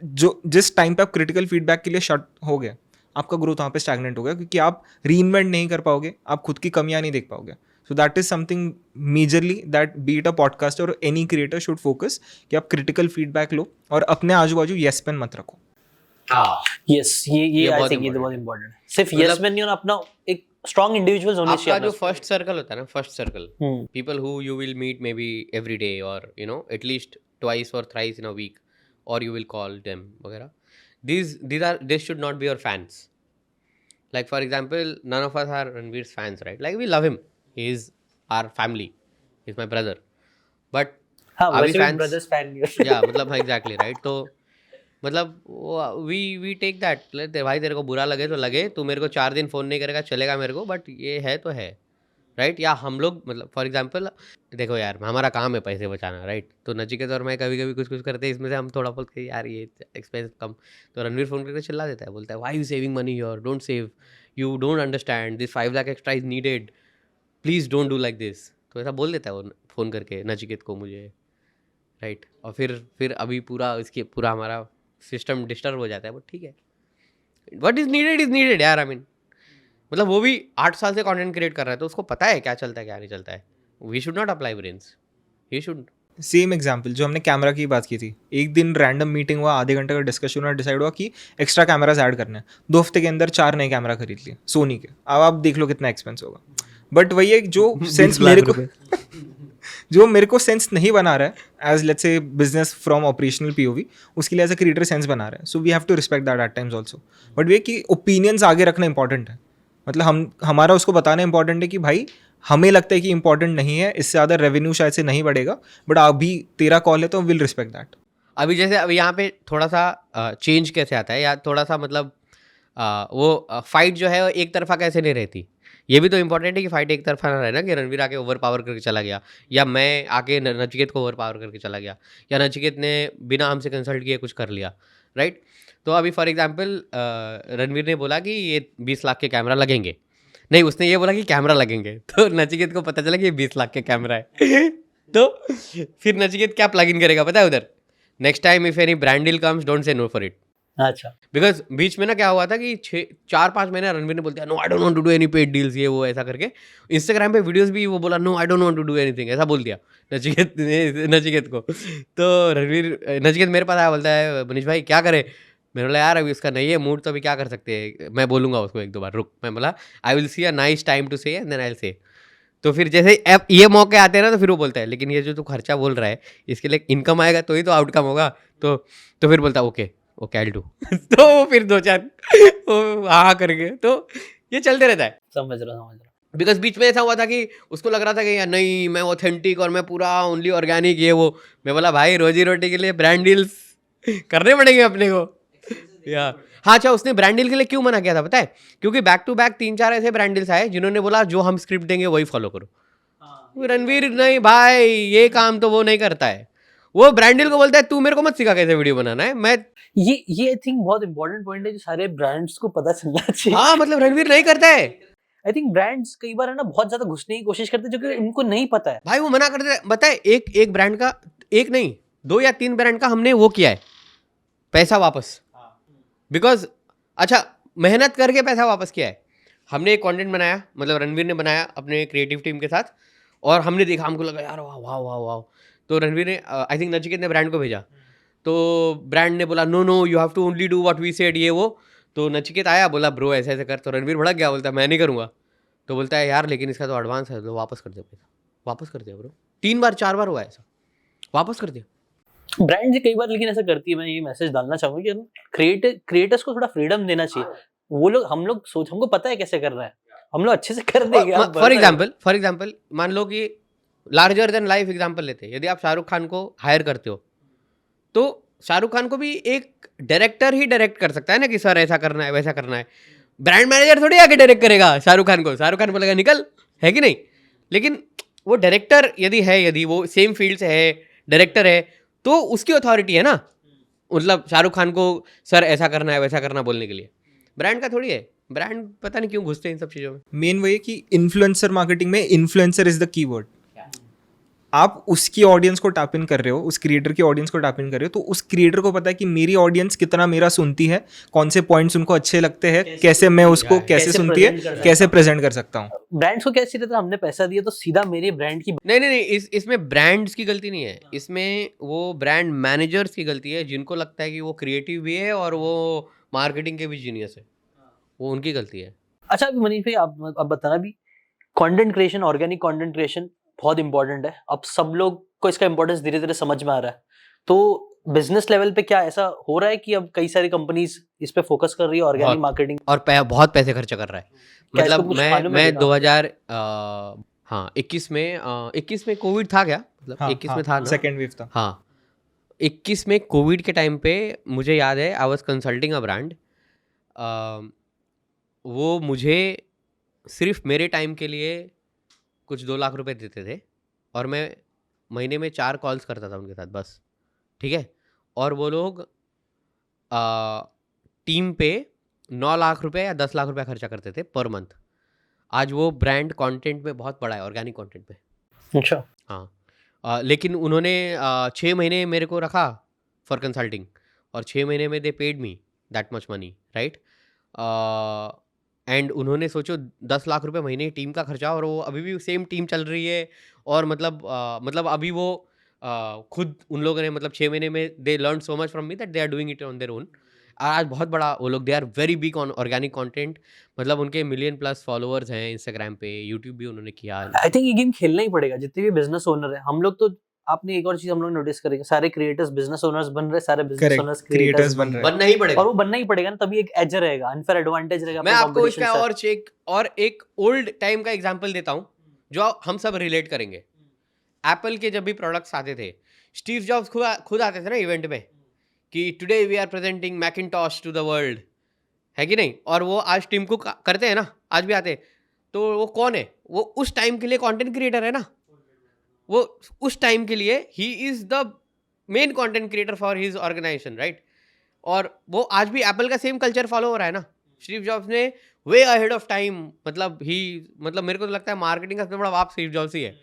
जिस टाइम पे आप क्रिटिकल फीडबैक के लिए शट हो गए, आपका ग्रोथ वहाँ पे स्टैग्नेंट हो गया, क्योंकि आप रीइन्वेंट नहीं कर पाओगे, आप खुद की कमियाँ नहीं देख पाओगे। So that is something majorly that B it a podcaster और एनी क्रिएटर शुड फोकस, कि आप क्रिटिकल फीडबैक लो और अपने आजू बाजू येस पेन मत रखो। यस, ये आई बहुत थिंक ये important बहुत इंपॉर्टेंट है। सिर्फ यस मैन नहीं होना, अपना एक स्ट्रांग इंडिविजुअल्स होने आपका चाहिए जो अपना। फर्स्ट सर्कल होता है ना, first circle, hmm, people who you will meet maybe every day or you know at least twice or thrice in a week, or you will call them वगैरह, these should not be your fans. Like for example, none of us are Ranveer's fans, right? Like we love him, he is our family, he's my brother, but हाँ, are we वैसे भी fans? Brothers fan नहीं हो। Yeah, मतलब exactly right. तो मतलब we take that, भाई तेरे को बुरा लगे तो लगे, तू मेरे को 4 दिन फ़ोन नहीं करेगा चलेगा मेरे को, बट ये है तो है, राइट? या हम लोग मतलब फॉर एग्जांपल देखो यार, हमारा काम है पैसे बचाना, राइट? तो नचिकेत और मैं कभी कभी कुछ कुछ करते हैं, इसमें से हम थोड़ा बहुत कि यार ये एक्सपेंस कम, तो रणवीर फ़ोन करके चिल्ला देता है, बोलता है why you saving money here, don't save, you don't understand, this 5 lakh extra is needed, please don't do like this. तो ऐसा बोल देता है वो फ़ोन करके नचिकेत को, मुझे, राइट? और फिर अभी पूरा हमारा सिस्टम डिस्टर्ब हो जाता है, बट ठीक है, व्हाट इज नीडेड यार। आई मीन मतलब वो भी 8 साल से कंटेंट क्रिएट कर रहा है, तो उसको पता है क्या चलता है क्या नहीं चलता है। We should not apply brains, he should. Same example जो हमने कैमरा की बात की थी, एक दिन रैंडम मीटिंग हुआ, आधे घंटे का डिस्कशन हुआ, डिसाइड हुआ कि एक्स्ट्रा कैमराज ऐड करने हैं। 2 हफ्ते के अंदर 4 नए कैमरा खरीद लिए सोनी के। अब आप देख लो कितना एक्सपेंस होगा। बट वही एक जो सेंस मेरे को सेंस नहीं बना रहा है as let's say business from operational POV, उसके लिए एज अ क्रिएटर सेंस बना रहा है। So we have to respect that at times also. But way कि ओपिनियंस आगे रखना इंपॉर्टेंट है, मतलब हमारा उसको बताना इंपॉर्टेंट है कि भाई हमें लगता है कि इंपॉर्टेंट नहीं है, इससे ज़्यादा रेवेन्यू शायद से नहीं बढ़ेगा, बट अभी तेरा कॉल है तो विल रिस्पेक्ट दैट। अभी जैसे अभी यहाँ पे थोड़ा सा चेंज कैसे आता है, या थोड़ा सा मतलब वो फाइट जो है वो एक तरफा कैसे नहीं रहती, ये भी तो इंपॉर्टेंट है कि फाइट एक तरफा ना रहे ना, कि रणवीर आके ओवर पावर करके चला गया, या मैं आके नचिकेत को ओवर पावर करके चला गया, या नचिकेत ने बिना हमसे कंसल्ट किए कुछ कर लिया, राइट? तो अभी फॉर एग्जांपल रणवीर ने बोला कि ये 20 लाख के कैमरा लगेंगे, नहीं उसने ये बोला कि कैमरा लगेंगे, तो नचिकेत को पता चला कि ये 20 लाख के कैमरा है तो फिर नचिकेत क्या प्लग इन करेगा पता है उधर, next time if any brand deal comes don't say no for it. अच्छा, बिकॉज बीच में ना क्या हुआ था कि 4-5 महीने रणवीर ने बोलते no I don't want to do any paid deals, ये वो ऐसा करके इंस्टाग्राम पे वीडियोस भी वो बोला no I don't want to do anything, ऐसा बोल दिया नचिकेत को। तो नचिकेत मेरे पास आया, बोलता है मनीष भाई क्या करे, मैंने बोला यार अभी उसका नहीं है मूड, तो अभी क्या कर सकते हैं, मैं बोलूँगा उसको 1-2 बार, रुक, मैं बोला I will see a nice time to say and then I will say. तो फिर जैसे अब ये मौके आते हैं ना, तो फिर वो बोलता है लेकिन ये जो तू खर्चा बोल रहा है इसके लिए इनकम आएगा तो ही तो आउटकम होगा, तो फिर बोलता है ओके आई विल डू तो फिर 2-4 हाँ करके तो ये चलते रहता है, समझ रहा। बिकॉज बीच में ऐसा हुआ था कि उसको लग रहा था कि यार नहीं मैं ऑथेंटिक और मैं पूरा ओनली ऑर्गेनिक ये वो, मैं बोला भाई रोजी रोटी के लिए ब्रांड डील्स करने पड़ेंगे अपने को या हाँ। अच्छा उसने ब्रांड डील के लिए क्यों मना किया था पता है, क्योंकि बैक टू बैक 3-4 ऐसे ब्रांड डील्स आए जिन्होंने बोला जो हम स्क्रिप्ट देंगे वही फॉलो करो। रणवीर नहीं भाई, ये काम तो वो नहीं करता है, वो ब्रांड डील को बोलता है तू मेरे को मत सिखा कैसे वीडियो बनाना है, मैं ये आई थिंक बहुत इंपॉर्टेंट पॉइंट है जो सारे ब्रांड्स को पता चलना चाहिए। हाँ मतलब रणवीर नहीं करता है आई थिंक ब्रांड्स कई बार है ना बहुत ज्यादा घुसने की कोशिश करते हैं जो कि उनको नहीं पता है। भाई, वो मना करते हैं। बताए एक ब्रांड का, एक नहीं 2 या 3 ब्रांड का हमने वो किया है पैसा वापस, बिकॉज अच्छा मेहनत करके पैसा वापस किया है। हमने एक कंटेंट बनाया, मतलब रणवीर ने बनाया अपने क्रिएटिव टीम के साथ, और हमने देखा, हमको लगा यार वाह वाह वाह वाह, तो रणवीर ने आई थिंक नचिकेत ने ब्रांड को भेजा, तो ब्रांड ने बोला no no you have to only do what we said, ये वो। तो नचिकेत आया, बोला ब्रो ऐसे ऐसे कर, तो रणवीर भड़क गया, बोलता मैं नहीं करूँगा। तो बोलता है यार लेकिन इसका तो एडवांस है, तो वापस कर दे पैसा, वापस कर दिया ब्रो। 3 बार 4 बार हुआ ऐसा, वापस कर दिया। ब्रांड कई बार लेकिन ऐसा करती है। मैं ये मैसेज डालना चाहूंगा कि क्रिएटर्स को थोड़ा फ्रीडम देना चाहिए। वो लोग हमको पता है कैसे करना है, हम लोग अच्छे से कर देंगे। फॉर एग्जाम्पल मान लो कि लार्जर देन लाइफ एग्जाम्पल लेते हैं, यदि आप शाहरुख खान को हायर करते हो तो शाहरुख खान को भी एक डायरेक्टर ही डायरेक्ट कर सकता है ना कि सर ऐसा करना है वैसा करना है। ब्रांड मैनेजर थोड़ी आके डायरेक्ट करेगा शाहरुख खान को, शाहरुख खान बोलेगा निकल, है कि नहीं। लेकिन वो डायरेक्टर यदि वो सेम फील्ड से है, डायरेक्टर है, तो उसकी अथॉरिटी है ना, मतलब शाहरुख खान को सर ऐसा करना है वैसा करना बोलने के लिए। ब्रांड का थोड़ी है। ब्रांड पता नहीं क्यों घुसते हैं इन सब चीज़ों में। मेन वही है कि इन्फ्लुएंसर मार्केटिंग में इन्फ्लुएंसर इज द कीवर्ड। आप उसकी ऑडियंस को टैप इन कर रहे हो, उस क्रिएटर की ऑडियंस को टैप इन कर रहे हो, तो उस क्रिएटर को पता है कि मेरी ऑडियंस कितना मेरा सुनती है, कौन से पॉइंट्स उनको अच्छे लगते हैं, कैसे मैं उसको कैसे सुनती है, कैसे प्रेजेंट कर सकता हूँ। ब्रांड्स को कैसे रहता है, हमने पैसा दिया तो सीधा मेरे ब्रांड की नहीं, इसमें ब्रांड्स की गलती नहीं है, इसमें वो ब्रांड मैनेजर्स की गलती है जिनको लगता है कि वो क्रिएटिव भी है और वो मार्केटिंग के भी जीनियस है, वो उनकी गलती है। अच्छा अभी मनीष भाई आप बताना भी, content creation, organic content creation बहुत इंपॉर्टेंट है। अब सब लोग को इसका इंपॉर्टेंस धीरे धीरे समझ में आ रहा है। तो बिजनेस लेवल पे क्या ऐसा हो रहा है कि अब कई सारी कंपनीज इस पे फोकस कर रही है ऑर्गेनिक मार्केटिंग, और बहुत पैसे खर्च कर रहा है। क्या इसको मतलब कुछ मालूम है मैं क्या? 2021 में कोविड था क्या, मतलब 21 में था ना, सेकेंड वेव था। हाँ 21 में कोविड के टाइम पे मुझे याद है I was consulting a brand, वो मुझे सिर्फ मेरे टाइम के लिए कुछ 2 लाख रुपए देते थे, और मैं महीने में 4 कॉल्स करता था उनके साथ बस, ठीक है। और वो लोग टीम पे 9 लाख रुपए या 10 लाख रुपए खर्चा करते थे पर मंथ। आज वो ब्रांड कंटेंट में बहुत बड़ा है, ऑर्गेनिक कंटेंट पे। अच्छा हाँ लेकिन उन्होंने 6 महीने मेरे को रखा फॉर कंसल्टिंग, और 6 महीने में दे paid me that much money, right. And उन्होंने सोचो 10 लाख रुपए महीने टीम का खर्चा, और वो अभी भी सेम टीम चल रही है, और मतलब अभी वो खुद उन लोगों ने मतलब 6 महीने में they learn so much from me that they are doing it on their own. आज बहुत बड़ा वो लोग, they are very big on organic content, मतलब उनके मिलियन+ फॉलोअर्स हैं इंस्टाग्राम पे, यूट्यूब भी उन्होंने किया। आई थिंक ये गेम खेलना ही पड़ेगा जितने भी बिजनेस ओनर है। हम लोग तो आपने एक और चीज हम लोग नोटिस करेंगे, सारे क्रिएटर्स बिजनेस ओनर्स बन रहे, सारे बिजनेस ओनर्स क्रिएटर्स बन रहे, बनना ही पड़ेगा, और वो बनना ही पड़ेगा ना, तभी एक एज रहेगा, अनफेयर एडवांटेज रहेगा। मैं आपको इसका और एक ओल्ड टाइम का एग्जांपल देता हूँ जो हम सब रिलेट करेंगे। एप्पल के जब भी प्रोडक्ट्स आते थे, स्टीव जॉब्स खुद आते थे ना इवेंट में कि today we are presenting Macintosh to the world, है कि नहीं। और वो आज टीम कुक करते हैं ना, आज भी आते हैं। तो वो कौन है, वो उस टाइम के लिए कंटेंट क्रिएटर है ना, वो उस टाइम के लिए he is the main content creator for his organization, right. और वो आज भी एप्पल का सेम कल्चर फॉलो हो रहा है ना। स्टीव जॉब्स ने वे अहेड ऑफ टाइम, मतलब मेरे को तो लगता है मार्केटिंग का सबसे बड़ा बाप स्टीव जॉब्स ही है।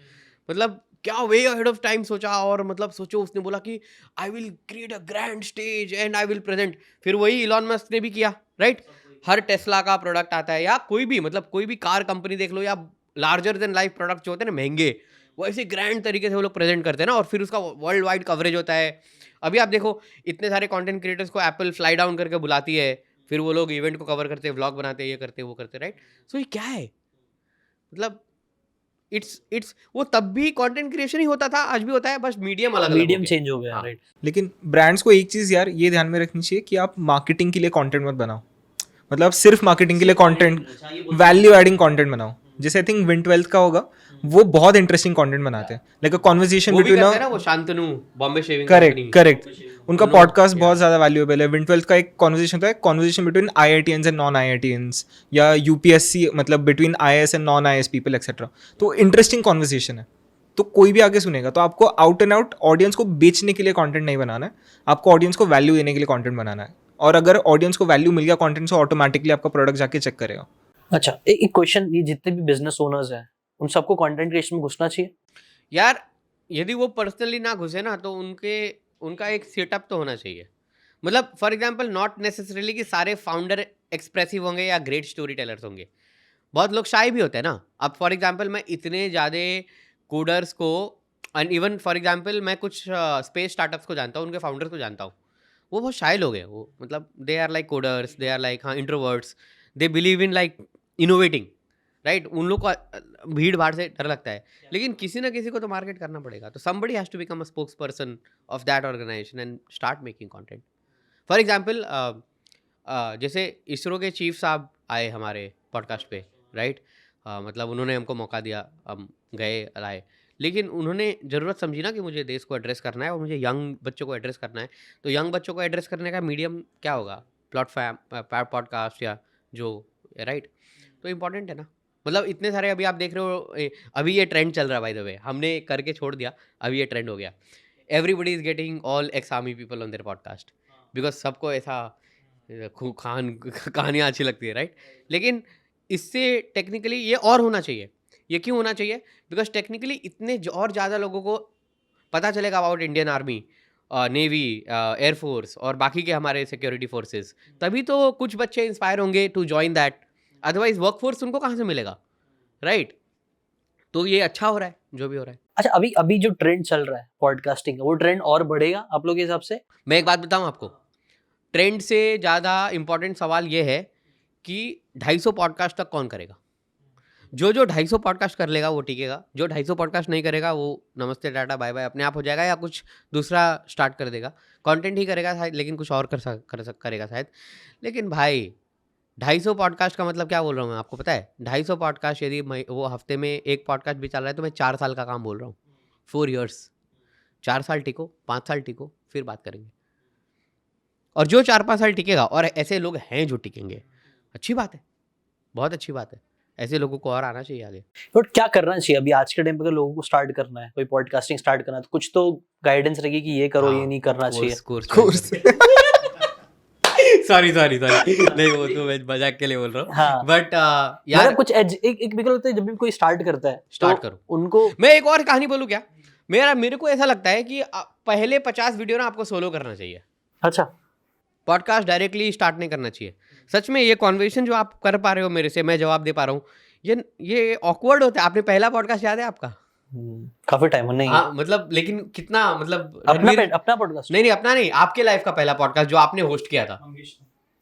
मतलब क्या वे अहेड ऑफ टाइम सोचा, और मतलब सोचो उसने बोला कि I will create a grand stage and I will present. फिर वही इलॉन मस्क ने भी किया, राइट। हर टेस्ला का प्रोडक्ट आता है, या कोई भी मतलब कोई भी कार कंपनी देख लो, या लार्जर देन लाइफ प्रोडक्ट जो होते हैं ना महंगे, वो ऐसे ग्रैंड तरीके से वो लोग प्रेजेंट करते हैं ना, और फिर उसका वर्ल्ड वाइड कवरेज होता है। अभी आप देखो इतने सारे कंटेंट क्रिएटर्स को एप्पल फ्लाई डाउन करके बुलाती है, फिर वो लोग इवेंट को कवर करते हैं, व्लॉग बनाते हैं, ये करते वो करते, राइट। सो ये क्या है, मतलब इट्स वो तब भी कंटेंट क्रिएशन ही होता था, आज भी होता है, बस मीडियम अलग, मीडियम चेंज हो गया, राइट। लेकिन ब्रांड्स को एक चीज़ यार ये ध्यान में रखनी चाहिए कि आप मार्केटिंग के लिए कंटेंट मत बनाओ, मतलब सिर्फ मार्केटिंग के लिए कंटेंट, वैल्यू एडिंग कंटेंट बनाओ। जैसे आई थिंक विन12 का होगा, वो बहुत इंटरेस्टिंग कंटेंट बनाते हैं, लाइक अ कन्वर्सेशन बिटवीन ना, वो शांतनु बॉम्बे शेविंग, करेक्ट उनका पॉडकास्ट बहुत ज़्यादा वैल्यूएबल है। विन12 का एक कॉन्वर्सेशन होता है, conversation between IITians and non IITians, या UPSC मतलब between IAS and non IAS people etcetera. तो इंटरेस्टिंग कॉन्वर्सेशन है। तो कोई भी आगे सुनेगा। तो आपको आउट एंड आउट ऑडियंस को बेचने के लिए कंटेंट नहीं बनाना है, आपको ऑडियंस को वैल्यू देने के लिए कंटेंट बनाना है। और अगर ऑडियंस को वैल्यू मिल गया कंटेंट से, ऑटोमेटिकली आपका प्रोडक्ट जाके चेक करेगा। अच्छा, एक क्वेश्चन, ये जितने भी बिजनेस ओनर्स हैं उन सबको कंटेंट क्रिएशन में घुसना चाहिए? यार यदि वो पर्सनली ना घुसे ना तो उनका एक सेटअप तो होना चाहिए। मतलब फॉर एग्जांपल नॉट नेसेसरीली कि सारे फाउंडर एक्सप्रेसिव होंगे या ग्रेट स्टोरी टेलर्स होंगे, बहुत लोग शाय भी होते हैं ना। अब फॉर एग्जांपल मैं इतने ज़्यादा कोडर्स को एंड इवन फॉर एग्जांपल मैं कुछ स्पेस स्टार्टअप्स को जानता हूँ, उनके फाउंडर्स को जानता हूँ, वो बहुत शाय लोग हैं। वो मतलब they are like coders, they are like introverts, they believe in like innovating, right. उन लोग को भीड़ भाड़ से डर लगता है, लेकिन किसी ना किसी को तो मार्केट करना पड़ेगा। तो somebody has to become a spokesperson of that organization and start making content. For example जैसे इसरो के चीफ साहब आए हमारे पॉडकास्ट पे, राइट। मतलब उन्होंने हमको मौका दिया, हम गए लाए, लेकिन उन्होंने ज़रूरत समझी ना कि मुझे देश को एड्रेस करना है और मुझे यंग बच्चों को एड्रेस करना है। तो यंग बच्चों को एड्रेस करने का मीडियम क्या होगा? पॉडकास्ट या जो, राइट। तो इम्पॉर्टेंट है ना। मतलब इतने सारे अभी आप देख रहे हो, अभी ये ट्रेंड चल रहा है, बाय द वे हमने करके छोड़ दिया, अभी ये ट्रेंड हो गया। Everybody is getting all ex army people on their podcast, because सबको ऐसा कहानियाँ अच्छी लगती है, राइट। लेकिन इससे टेक्निकली ये और होना चाहिए। ये क्यों होना चाहिए? बिकॉज टेक्निकली इतने और ज़्यादा लोगों को पता चलेगा about Indian army, navy, air force और बाकी के हमारे सिक्योरिटी फोर्सेस, तभी तो कुछ बच्चे इंस्पायर होंगे to join that. Otherwise workforce उनको कहाँ से मिलेगा, राइट। तो ये अच्छा हो रहा है जो भी हो रहा है। अच्छा, अभी अभी जो ट्रेंड चल रहा है पॉडकास्टिंग का, वो ट्रेंड और बढ़ेगा आप लोग के हिसाब से? मैं एक बात बताऊं आपको, ट्रेंड से ज़्यादा इम्पोर्टेंट सवाल ये है कि 250 पॉडकास्ट तक कौन करेगा। जो 250 पॉडकास्ट कर लेगा वो टिकेगा, जो 250 पॉडकास्ट नहीं करेगा वो नमस्ते टाटा बाय बाय अपने आप हो जाएगा, या कुछ दूसरा स्टार्ट कर देगा, कंटेंट ही करेगा शायद, लेकिन कुछ और करेगा शायद। लेकिन भाई 250 पॉडकास्ट का मतलब क्या बोल रहा हूँ मैं, आपको पता है? 250 पॉडकास्ट यदि वो हफ्ते में एक पॉडकास्ट भी चल रहा है तो मैं 4 साल का काम बोल रहा हूँ, 4 years। 4 साल टिको, 5 साल टिको, फिर बात करेंगे। और जो 4-5 साल टिकेगा, और ऐसे लोग हैं जो टिकेंगे, अच्छी बात है, बहुत अच्छी बात है। ऐसे लोगों को और आना चाहिए आगे। बट क्या करना चाहिए अभी आज के टाइम पे? अगर लोगों को स्टार्ट करना है, कोई पॉडकास्टिंग स्टार्ट करना है, तो कुछ तो गाइडेंस रहेगी कि ये करो, ये नहीं करना चाहिए। कोर्स सॉरी नहीं, वो तो मैं मजाक के लिए बोल रहा हूँ। हाँ। बट यार यार कुछ एक बिल्कुल होता है, जब भी कोई स्टार्ट करता है स्टार्ट तो करो। उनको मैं एक और कहानी बोलूँ क्या? मेरे को ऐसा लगता है कि पहले 50 वीडियो ना आपको सोलो करना चाहिए। अच्छा, पॉडकास्ट डायरेक्टली स्टार्ट नहीं करना चाहिए। सच में ये कॉन्वर्सेशन जो आप कर पा रहे हो मेरे से, मैं जवाब दे पा रहा हूँ, ये ऑकवर्ड होता है। आपने पहला पॉडकास्ट याद है आपका? काफी टाइम नहीं है। हाँ, मतलब लेकिन कितना, मतलब अपना पॉडकास्ट नहीं, अपना नहीं, आपके लाइफ का पहला पॉडकास्ट जो आपने होस्ट किया था।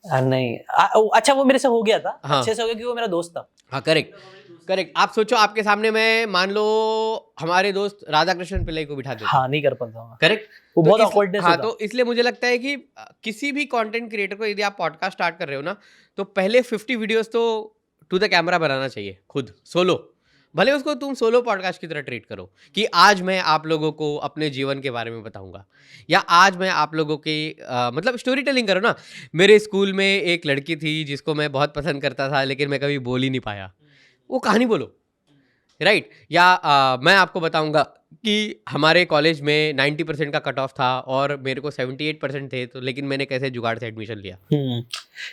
नहीं, अच्छा वो मेरे से हो गया था। हाँ। अच्छे से हो गया क्योंकि वो मेरा दोस्त था। हाँ, करेक्ट। आप सोचो आपके सामने मैं मान लो हमारे दोस्त राधा कृष्ण पिल्लई को बिठा देता, हाँ, नहीं कर पाता हूँ। करेक्ट। वो बहुत awkwardness हाँ, होता। तो इसलिए मुझे लगता है कि किसी भी कंटेंट क्रिएटर को यदि आप पॉडकास्ट स्टार्ट कर रहे हो ना, तो पहले 50 वीडियोस तो टू द कैमरा बनाना चाहिए खुद, सोलो। भले उसको तुम सोलो पॉडकास्ट की तरह ट्रीट करो कि आज मैं आप लोगों को अपने जीवन के बारे में बताऊंगा, या आज मैं आप लोगों की मतलब स्टोरी टेलिंग करो ना। मेरे स्कूल में एक लड़की थी जिसको मैं बहुत पसंद करता था, लेकिन मैं कभी बोल ही नहीं पाया, वो कहानी बोलो, राइट। या मैं आपको बताऊंगा कि हमारे कॉलेज में 90% का कट ऑफ था और मेरे को 78% थे, तो लेकिन मैंने कैसे जुगाड़ से एडमिशन लिया।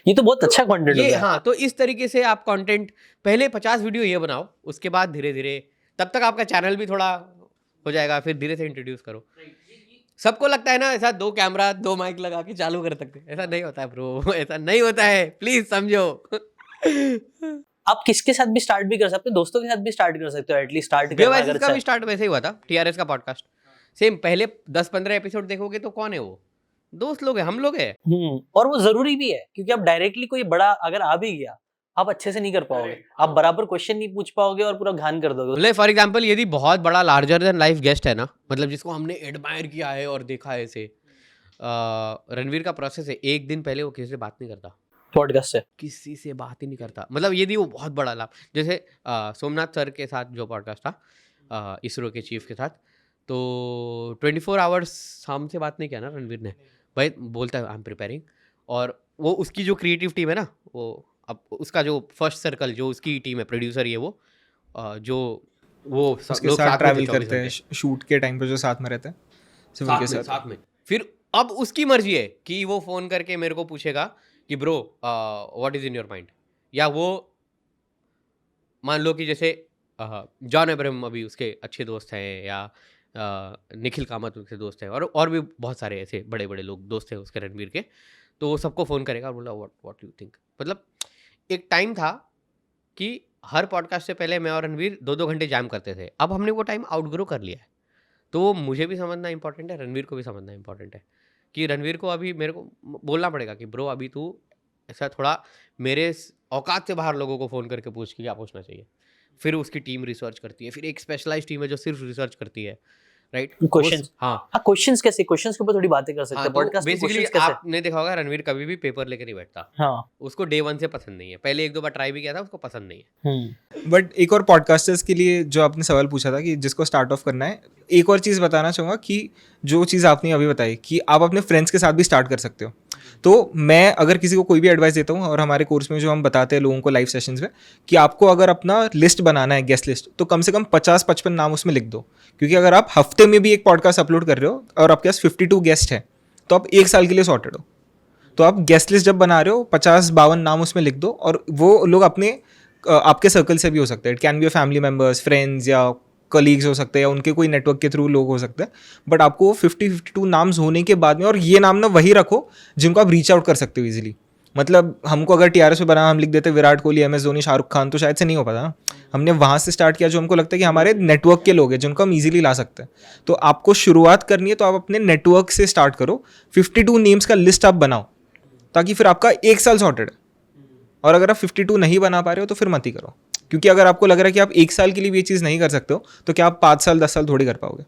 ये तो बहुत अच्छा कंटेंट ये है। हाँ, तो इस तरीके से आप कंटेंट पहले 50 वीडियो ये बनाओ, उसके बाद धीरे धीरे, तब तक आपका चैनल भी थोड़ा हो जाएगा, फिर धीरे से इंट्रोड्यूस करो। सबको लगता है ना ऐसा 2 कैमरा 2 माइक लगा के चालू कर सकते हैं, ऐसा नहीं होता है ब्रो, ऐसा नहीं होता है, प्लीज समझो। आप किसके साथ भी स्टार्ट भी कर सकते हो, दोस्तों के साथ भी स्टार्ट कर सकते हो, एटलीस्ट स्टार्ट करना बेवाइस अगर का भी स्टार्ट वैसे ही हुआ था, टीआरएस का पॉडकास्ट सेम। पहले 10-15 एपिसोड देखोगे तो कौन है वो? दोस्त लोग हैं, हम लोग हैं। और वो जरूरी भी है, क्योंकि आप डायरेक्टली कोई बड़ा अगर आ भी गया, आप अच्छे से नहीं कर पाओगे, आप बराबर क्वेश्चन नहीं पूछ पाओगे और पूरा घान कर दोगे। मतलब फॉर एग्जांपल यदि बहुत बड़ा लार्जर देन लाइफ गेस्ट है ना, मतलब जिसको हमने एडमायर किया है और देखा है ऐसे, रणवीर का प्रोसेस है, एक दिन पहले वो किसी से बात नहीं करता, पॉडकास्ट से किसी से बात ही नहीं करता। मतलब यदि वो बहुत बड़ा लाभ, जैसे सोमनाथ सर के साथ जो पॉडकास्ट था इसरो के चीफ के साथ, तो 24 आवर्स हमसे बात नहीं किया ना रणवीर ने। भाई बोलता है आई एम प्रिपेयरिंग, और वो उसकी जो क्रिएटिव टीम है ना, वो अब उसका जो फर्स्ट सर्कल जो उसकी टीम है, प्रोड्यूसर ये वो जो वो उसके लोग साथ में थे ट्रैवल 24 करते हैं घंटे। शूट के टाइम पे, जो साथ में रहते हैं सिर्फ उनके साथ। साथ में फिर अब उसकी मर्जी है कि वो फोन करके मेरे को पूछेगा कि bro what is in your mind, या वो मान लो कि जैसे जॉन अब्राहम अभी उसके अच्छे दोस्त हैं, या निखिल कामत उसके दोस्त हैं, और भी बहुत सारे ऐसे बड़े बड़े लोग दोस्त हैं उसके रणवीर के, तो वो सबको फ़ोन करेगा और बोला व्हाट यू थिंक। मतलब एक टाइम था कि हर पॉडकास्ट से पहले मैं और रणवीर 2-2 घंटे जैम करते थे, अब हमने वो टाइम आउटग्रो कर लिया है। तो वो मुझे भी समझना इंपॉर्टेंट है, रणवीर को भी समझना इंपॉर्टेंट है कि रणवीर को अभी मेरे को बोलना पड़ेगा कि ब्रो अभी तू ऐसा थोड़ा मेरे औकात से बाहर लोगों को फ़ोन करके पूछ कि क्या पूछना चाहिए। फिर उसकी टीम रिसर्च करती है, फिर एक स्पेशलाइज्ड टीम है जो सिर्फ रिसर्च करती है, राइट? क्वेश्चंस, हाँ हाँ क्वेश्चंस कैसे, क्वेश्चंस के ऊपर थोड़ी बातें कर सकते हाँ, हैं तो पॉडकास्ट में, बेसिकली क्वेश्चंस कैसे? आपने देखा होगा रणवीर कभी भी पेपर लेके नहीं बैठता, हाँ। उसको डे 1 से पसंद नहीं है, पहले 1-2 बार ट्राई भी किया था, उसको पसंद नहीं है। बट एक और पॉडकास्टर्स के लिए जो आपने सवाल पूछा था कि जिसको स्टार्ट ऑफ करना है, एक और चीज़ बताना चाहूँगा कि जो चीज़ आपने अभी बताई कि आप अपने फ्रेंड्स के साथ भी स्टार्ट कर सकते हो। तो मैं अगर किसी को कोई भी एडवाइस देता हूँ, और हमारे कोर्स में जो हम बताते हैं लोगों को लाइव सेशंस में, कि आपको अगर अपना लिस्ट बनाना है, गेस्ट लिस्ट, तो कम से कम 50-55 नाम उसमें लिख दो। क्योंकि अगर आप हफ्ते में भी एक पॉडकास्ट अपलोड कर रहे हो और आपके पास 52 गेस्ट हैं, तो आप 1 साल के लिए सॉर्टेड हो। तो आप गेस्ट लिस्ट जब बना रहे हो, 50-52 नाम उसमें लिख दो, और वो लोग अपने आपके सर्कल से भी हो सकते हैं। It can be family members, friends, या कलीग्स हो सकते हैं, या उनके कोई नेटवर्क के थ्रू लोग हो सकते हैं। बट आपको 52 नाम्स होने के बाद में, और ये नाम ना वही रखो जिनको आप रीच आउट कर सकते हो इजीली। मतलब हमको अगर TRS पे बना, हम लिख देते विराट कोहली, MS धोनी, शाहरुख खान, तो शायद से नहीं हो पाता ना। हमने वहाँ से स्टार्ट किया जो हमको लगता है कि हमारे नेटवर्क के लोग हैं जिनको हम इजीली ला सकते हैं। तो आपको शुरुआत करनी है तो आप अपने नेटवर्क से स्टार्ट करो, 52 नेम्स का लिस्ट आप बनाओ, ताकि फिर आपका 1 साल सॉर्टेड है। और अगर आप 52 नहीं बना पा रहे हो तो फिर मत ही करो, क्योंकि अगर आपको लग रहा है कि आप 1 साल के लिए भी ये चीज़ नहीं कर सकते हो, तो क्या आप 5 साल 10 साल थोड़ी कर पाओगे?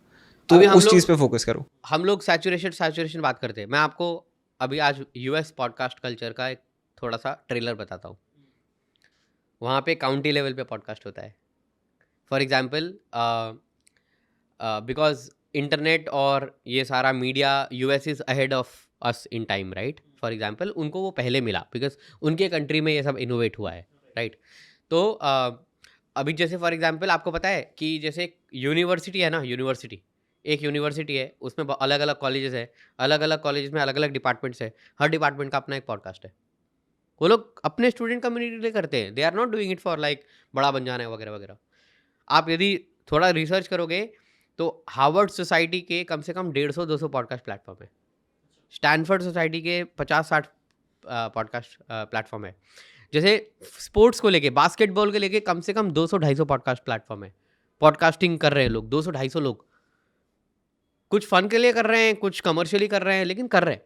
तो अभी हम उस लोग- चीज़ पे फोकस करो। हम लोग सैचुरेशन बात करते हैं। मैं आपको अभी आज US पॉडकास्ट कल्चर का एक थोड़ा सा ट्रेलर बताता हूँ। वहाँ पे काउंटी लेवल पे पॉडकास्ट होता है। फॉर एग्जांपल बिकॉज इंटरनेट और ये सारा media US is ahead of us in time, right? For example उनको वो पहले मिला बिकॉज उनके कंट्री में ये सब इनोवेट हुआ है, राइट? तो अभी जैसे फॉर एग्जांपल आपको पता है कि जैसे यूनिवर्सिटी है ना, एक यूनिवर्सिटी है, उसमें अलग अलग कॉलेजेस है, अलग अलग कॉलेजेस में अलग अलग डिपार्टमेंट्स है, हर डिपार्टमेंट का अपना एक पॉडकास्ट है। वो लोग अपने स्टूडेंट कम्युनिटी के लिए करते हैं, they are not doing it for like बड़ा बन जाना है वगैरह वगैरह। आप यदि थोड़ा रिसर्च करोगे तो हार्वर्ड सोसाइटी के कम से कम 150-200 पॉडकास्ट प्लेटफॉर्म है, स्टैनफोर्ड सोसाइटी के 50-60 पॉडकास्ट प्लेटफॉर्म है। जैसे स्पोर्ट्स को लेके, बास्केटबॉल के लेके कम से कम 200-250 पॉडकास्ट प्लेटफॉर्म है। पॉडकास्टिंग कर रहे हैं लोग 200-250 लोग, कुछ फन के लिए कर रहे हैं, कुछ कमर्शियली कर रहे हैं, लेकिन कर रहे हैं।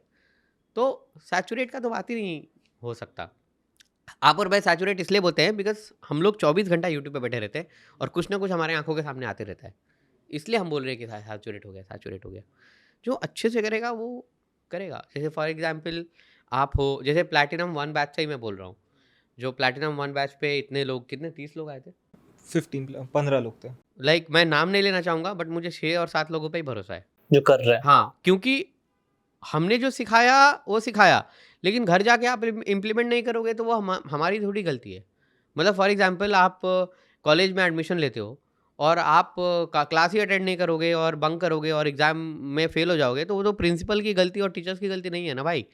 तो सैचुरेट का तो बात ही नहीं हो सकता। आप और मैं सैचुरेट इसलिए बोलते हैं बिकॉज हम लोग 24 घंटा यूट्यूब पे बैठे रहते हैं और कुछ ना कुछ हमारे आंखों के सामने आते रहता है, इसलिए हम बोल रहे हैं कि सैचुरेट हो गया। जो अच्छे से करेगा वो करेगा। जैसे फॉर एग्जांपल आप हो, जैसे प्लैटिनम 1 बैच से ही मैं बोल रहा हूँ, जो प्लैटिनम 1 बैच पे इतने लोग, कितने 30 लोग आए थे, 15 लोग थे। लाइक मैं नाम नहीं लेना चाहूँगा बट मुझे 6 और 7 लोगों पे ही भरोसा है जो कर रहे हैं। हाँ, क्योंकि हमने जो सिखाया वो सिखाया, लेकिन घर जाके आप इम्प्लीमेंट नहीं करोगे तो वो हमारी थोड़ी गलती है। मतलब फॉर एग्जांपल आप कॉलेज में एडमिशन लेते हो और आप क्लास ही अटेंड नहीं करोगे और बंक करोगे और एग्जाम में फेल हो जाओगे, तो वो तो प्रिंसिपल की गलती और टीचर्स की गलती नहीं है ना भाई।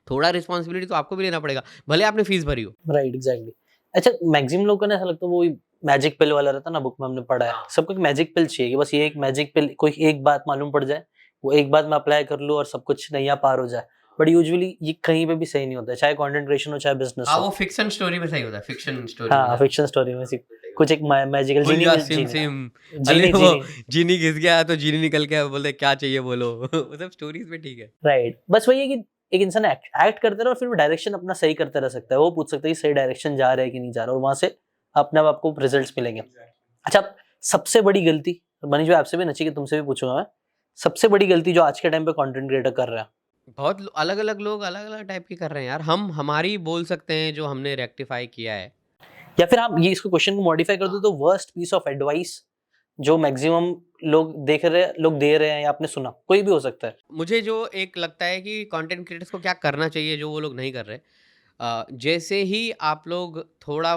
थोड़ा रिस्पॉन्सिबिलिटी तो आपको भी लेना पड़ेगा, भले आपने फीस भरी हो। Right, exactly. अच्छा, मैक्सिमम लोगों को ना ऐसा लगता है वो मैजिक पिल वाला रहता है ना, बुक में हमने पढ़ा है, सबको एक मैजिक पिल चाहिए कि बस ये एक मैजिक पिल, कोई एक बात मालूम पड़ जाए, वो एक बात में अप्लाई कर लूँ और सब कुछ नैया पार हो जाए। बट यूजुअली ये कहीं पे भी सही नहीं होता है, चाहे कंटेंट क्रिएशन हो चाहे बिजनेस हाँ, हो। वो फिक्शन स्टोरी में सही होता है, फिक्शन स्टोरी हाँ, में। फिक्शन स्टोरी में कुछ एक मैजिकल बोल जीनी जा जीनी सिम सिम, जीनी अरे वो जीनी जीनी घिस गया तो जीनी निकल के बोलते क्या चाहिए बोलो वो सब स्टोरीज में ठीक है। राइट। बस वही है कि एक इंसान एक्ट करते रहे और फिर वो डायरेक्शन अपना सही करते रह सकता है, वो पूछ सकता है कि सही डायरेक्शन जा रहा है कि नहीं जा रहा, और वहां से अपने आप आपको रिजल्ट्स मिलेंगे। अच्छा, सबसे बड़ी गलती, मनीष भाई आपसे भी, नचिकेत तुमसे भी पूछूंगा मैं, सबसे बड़ी गलती जो आज के टाइम पे कंटेंट क्रिएटर कर रहा है? बहुत अलग अलग लोग अलग अलग टाइप की कर रहे हैं यार, हम हमारी बोल सकते हैं जो हमने रेक्टिफाई किया है। या फिर आप ये इसको क्वेश्चन को मॉडिफाई कर दो तो वर्स्ट पीस ऑफ एडवाइस जो मैक्सिमम लोग दे रहे हैं या आपने सुना, कोई भी हो सकता है। मुझे जो एक लगता है कि कंटेंट क्रिएटर्स को क्या करना चाहिए जो वो लोग नहीं कर रहे, जैसे ही आप लोग थोड़ा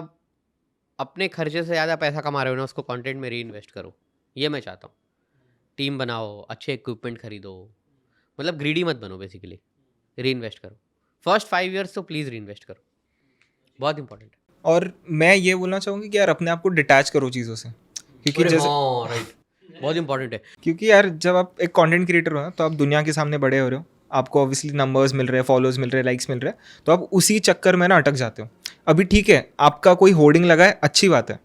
अपने खर्चे से ज़्यादा पैसा कमा रहे हो ना, उसको कंटेंट में री इन्वेस्ट करो। ये मैं चाहता हूँ। टीम बनाओ, अच्छे इक्विपमेंट खरीदो, मतलब ग्रीडी मत बनो, बेसिकली री इन्वेस्ट करो। फर्स्ट 5 ईयर्स तो प्लीज़ री इन्वेस्ट करो, बहुत इंपॉर्टेंट है। और मैं ये बोलना चाहूँगी कि यार अपने आप को डिटैच करो चीज़ों से, क्योंकि अरे जैसे हाँ, राइट, बहुत इंपॉर्टेंट है। क्योंकि यार जब आप एक कंटेंट क्रिएटर हो ना, तो आप दुनिया के सामने बड़े हो रहे हो, आपको ऑब्वियसली नंबर्स मिल रहे हैं, फॉलोअर्स मिल रहे हैं, लाइक्स मिल रहे हैं, तो आप उसी चक्कर में ना अटक जाते हो। अभी ठीक है, आपका कोई होर्डिंग लगा है, अच्छी बात है,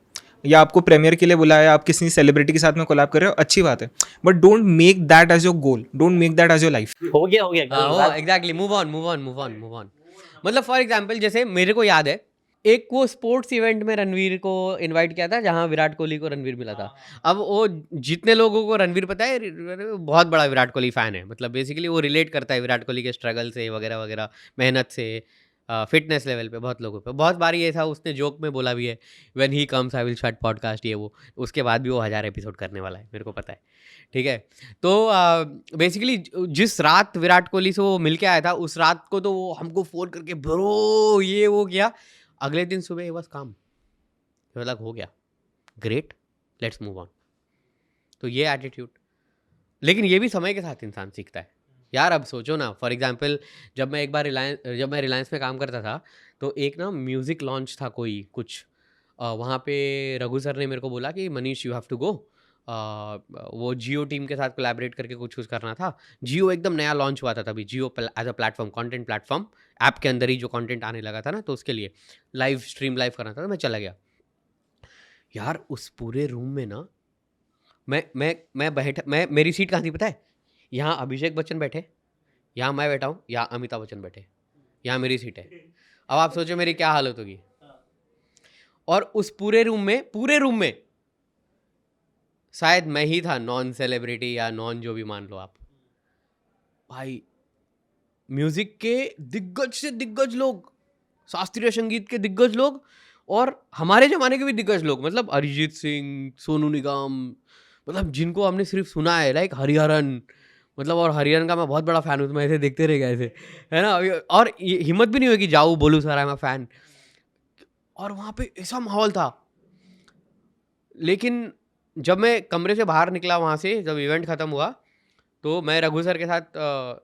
या आपको प्रीमियर के लिए बुलाया, आप किसी सेलिब्रिटी के साथ में कोलैब कर रहे हो, अच्छी बात है, but don't make that as your goal, don't make that as your life. हो गया exactly, move on move on move on move on. मतलब फॉर एग्जाम्पल, जैसे मेरे को याद है एक वो स्पोर्ट्स इवेंट में रणवीर को इनवाइट किया था, जहाँ विराट कोहली को रणवीर मिला था। अब वो जितने लोगों को रणवीर पता है, बहुत बड़ा विराट कोहली फ़ैन है, मतलब बेसिकली वो रिलेट करता है विराट कोहली के स्ट्रगल से वगैरह वगैरह, मेहनत से, फिटनेस लेवल पे, बहुत लोगों पे। बहुत बार ये था, उसने जोक में बोला भी है, when he comes I will start podcast, ये वो। उसके बाद भी वो 1000 एपिसोड करने वाला है, मेरे को पता है, ठीक है। तो बेसिकली जिस रात विराट कोहली से वो मिल के आया था, उस रात को तो वो हमको फ़ोन करके ब्रो ये वो किया। अगले दिन सुबह ये बस काम लग हो गया, ग्रेट, लेट्स मूव ऑन। तो ये एटीट्यूड, लेकिन ये भी समय के साथ इंसान सीखता है यार। अब सोचो ना, फॉर एग्जांपल जब मैं रिलायंस में काम करता था, तो एक ना म्यूज़िक लॉन्च था कोई कुछ, वहाँ पे रघु सर ने मेरे को बोला कि Manish you have to go, वो जियो टीम के साथ कोलैबोरेट करके कुछ करना था। जियो एकदम नया लॉन्च हुआ था तभी, Jio as a platform, content platform, app के अंदर ही जो कंटेंट आने लगा था ना, तो उसके लिए लाइव करना था। तो मैं चला गया यार। उस पूरे रूम में ना मैं बैठा, मेरी सीट कहाँ थी पता है? यहाँ अभिषेक बच्चन बैठे, यहाँ मैं बैठा हूँ, यहाँ अमिताभ बच्चन बैठे, यहाँ मेरी सीट है। अब आप सोचो मेरी क्या हालत होगी। और उस पूरे रूम में शायद मैं ही था नॉन सेलिब्रिटी या नॉन जो भी मान लो आप। भाई म्यूजिक के दिग्गज से दिग्गज लोग, शास्त्रीय संगीत के दिग्गज लोग, और हमारे ज़माने के भी दिग्गज लोग, मतलब अरिजीत सिंह, सोनू निगम, मतलब जिनको हमने सिर्फ सुना है, लाइक हरिहरन, मतलब। और हरिहरन का मैं बहुत बड़ा फ़ैन हूँ, तो मैं ऐसे देखते रह गया ऐसे, है ना। और हिम्मत भी नहीं हुई कि जाऊँ बोलूँ sir I am a fan. और वहाँ पे ऐसा माहौल था। लेकिन जब मैं कमरे से बाहर निकला वहाँ से, जब इवेंट ख़त्म हुआ, तो मैं रघु सर के साथ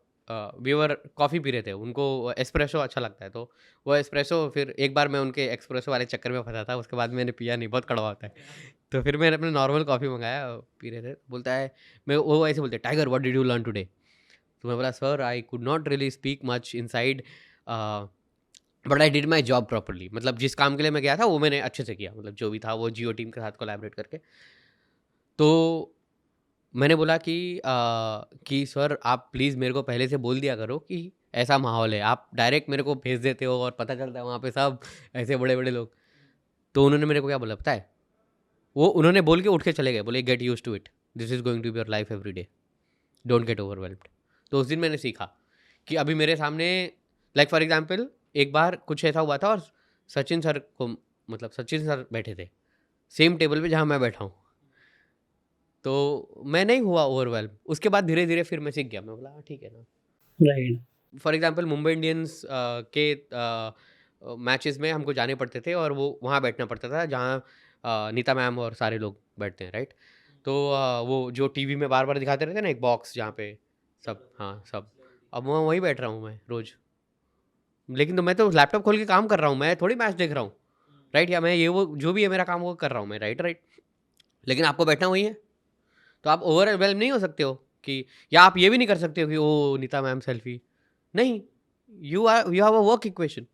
वीवर कॉफ़ी पी रहे थे। उनको एस्प्रेसो अच्छा लगता है, तो वो एस्प्रेसो, फिर एक बार मैं उनके एक्सप्रेसो वाले चक्कर में फंसा था, उसके बाद मैंने पिया नहीं, बहुत कड़वा होता है। तो फिर मैंने अपने नॉर्मल कॉफ़ी मंगाया, पी रहे थे। बोलता है, मैं वो ऐसे बोलते, tiger what did you learn today? तो मैं बोला, sir I could not really speak much inside, but I did my job properly. मतलब जिस काम के लिए मैं गया था वो मैंने अच्छे से किया, मतलब जो भी था वो जियो टीम के साथ कोलैबोरेट करके। तो मैंने बोला कि सर आप प्लीज़ मेरे को पहले से बोल दिया करो कि ऐसा माहौल है, आप डायरेक्ट मेरे को भेज देते हो और पता चलता है वहाँ पे सब ऐसे बड़े बड़े लोग। तो उन्होंने मेरे को क्या बोला पता है? वो उन्होंने बोल के उठ के चले गए, बोले get use to it, this is going to be your life every day, don't get overwhelmed. तो उस दिन मैंने सीखा कि अभी मेरे सामने, लाइक फॉर एग्जांपल, एक बार कुछ ऐसा हुआ था और सचिन सर को, मतलब सचिन सर बैठे थे सेम टेबल पे जहाँ मैं बैठा हूँ, तो मैं नहीं हुआ ओवरवेल्म। उसके बाद धीरे धीरे फिर मैं सीख गया, मैं बोला हाँ, ठीक है ना। Right. For example Mumbai Indians के मैचेस में हमको जाने पड़ते थे, और वो वहाँ बैठना पड़ता था जहाँ नीता मैम और सारे लोग बैठते हैं, राइट। तो वो जो टीवी में बार बार दिखाते रहते हैं ना, एक बॉक्स जहाँ पे सब, हाँ सब, अब मैं वहीं बैठ रहा हूँ मैं रोज़। लेकिन तो मैं तो लैपटॉप खोल के काम कर रहा हूँ, मैं थोड़ी मैच देख रहा हूँ, राइट। या मैं ये वो जो भी है मेरा काम वो कर रहा हूँ मैं, राइट। लेकिन आपको बैठना वही है, तो आप ओवरवेल्म नहीं हो सकते हो कि, या आप ये भी नहीं कर सकते हो कि ओ नीता मैम सेल्फी, नहीं, you have a work equation,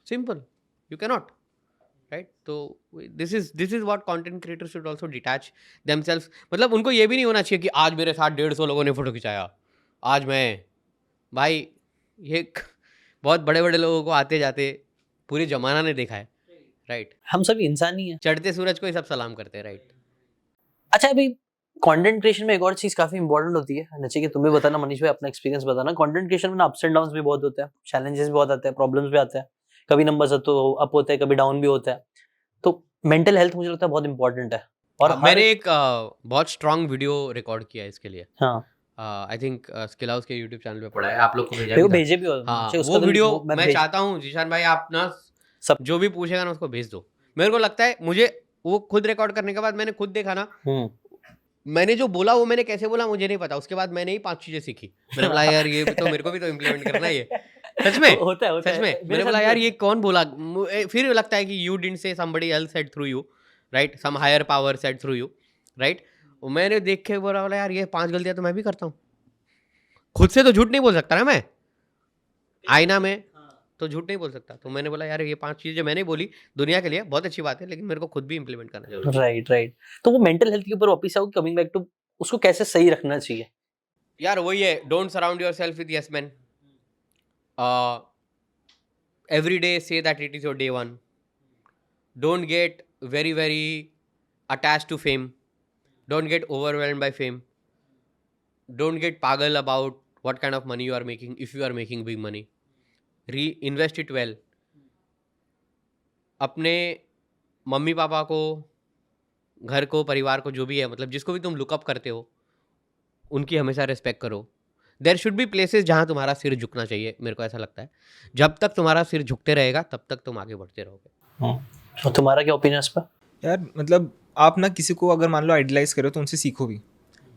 simple, you can not, right. तो this is what content creators should also detach themselves. मतलब उनको ये भी नहीं होना चाहिए कि आज मेरे साथ 150 लोगों ने फोटो खिंचाया, आज मैं, भाई ये बहुत बड़े बड़े लोगों को आते जाते पूरे जमाना ने देखा है, राइट। हम सभी इंसान ही हैं। चढ़ते सूरज को ही सब सलाम करते हैं, राइट। अच्छा, अभी कंटेंट क्रिएशन में एक और चीज काफी इंपॉर्टेंट होती है, नचिकेत तुम्हें बताना, मनीष भाई अपना एक्सपीरियंस बताना। कंटेंट क्रिएशन में ना अप्स एंड डाउन्स भी बहुत होते हैं, चैलेंजेस भी बहुत आते हैं, प्रॉब्लम्स भी आते हैं, कभी नंबर्स तो अप होते हैं, कभी डाउन भी होता है। तो मेंटल हेल्थ मुझे लगता है बहुत इंपॉर्टेंट है। और मैंने एक बहुत स्ट्रांग वीडियो रिकॉर्ड किया है इसके लिए, हाँ, आई थिंक स्किल हाउस के यूट्यूब चैनल पे पड़ा है, आप लोग को भेजा भी था। भेजे भी हो हाँ, मुझे उसका वो तो वीडियो मैं चाहता हूँ जीशान भाई आप ना सब जो भी पूछेगा ना उसको भेज दो। मेरे को लगता है मुझे वो खुद रिकॉर्ड करने के बाद मैंने खुद देखा ना, हम्म, मैंने जो बोला वो मैंने कैसे बोला मुझे नहीं पता, उसके बाद मैंने ही 5 चीजें सीखी। मैंने बोला यार ये तो मेरे को भी तो इम्प्लीमेंट करना है ये, सच में होता है सच में। मेरे मैंने साथ बोला भी यार होता ये कौन बोला, फिर लगता है कि you didn't say, somebody else said through you, right, some higher power said through you, right. मैंने देख के बोला यार ये 5 गलतियां तो मैं भी करता हूँ, खुद से तो झूठ नहीं बोल सकता ना मैं, आईना में तो झूठ नहीं बोल सकता। तो मैंने बोला यार ये 5 चीजें मैंने बोली दुनिया के लिए बहुत अच्छी बात है, लेकिन मेरे को खुद भी इम्प्लीमेंट करना जरूरी है। Right right. तो वो मेंटल हेल्थ के ऊपर वापस आओ, कमिंग बैक टू उसको कैसे सही रखना चाहिए। यार वही है, don't surround yourself with yes man, every day say that it is your day one. Don't get very very attached to fame, don't get overwhelmed by fame, don't get pagal about what kind of money you are making. If you are making big money, reinvest it well. अपने mummy papa को, घर को, परिवार को, जो भी है, मतलब जिसको भी तुम लुकअप करते हो उनकी हमेशा रिस्पेक्ट करो। देयर शुड बी प्लेसेस जहाँ तुम्हारा सिर झुकना चाहिए, मेरे को ऐसा लगता है। जब तक तुम्हारा सिर झुकते रहेगा तब तक तुम आगे बढ़ते रहोगे। और तुम्हारा क्या ओपिनियन इस पर। यार मतलब आप ना किसी को अगर मान लो आइडलाइज करो तो उनसे सीखो भी।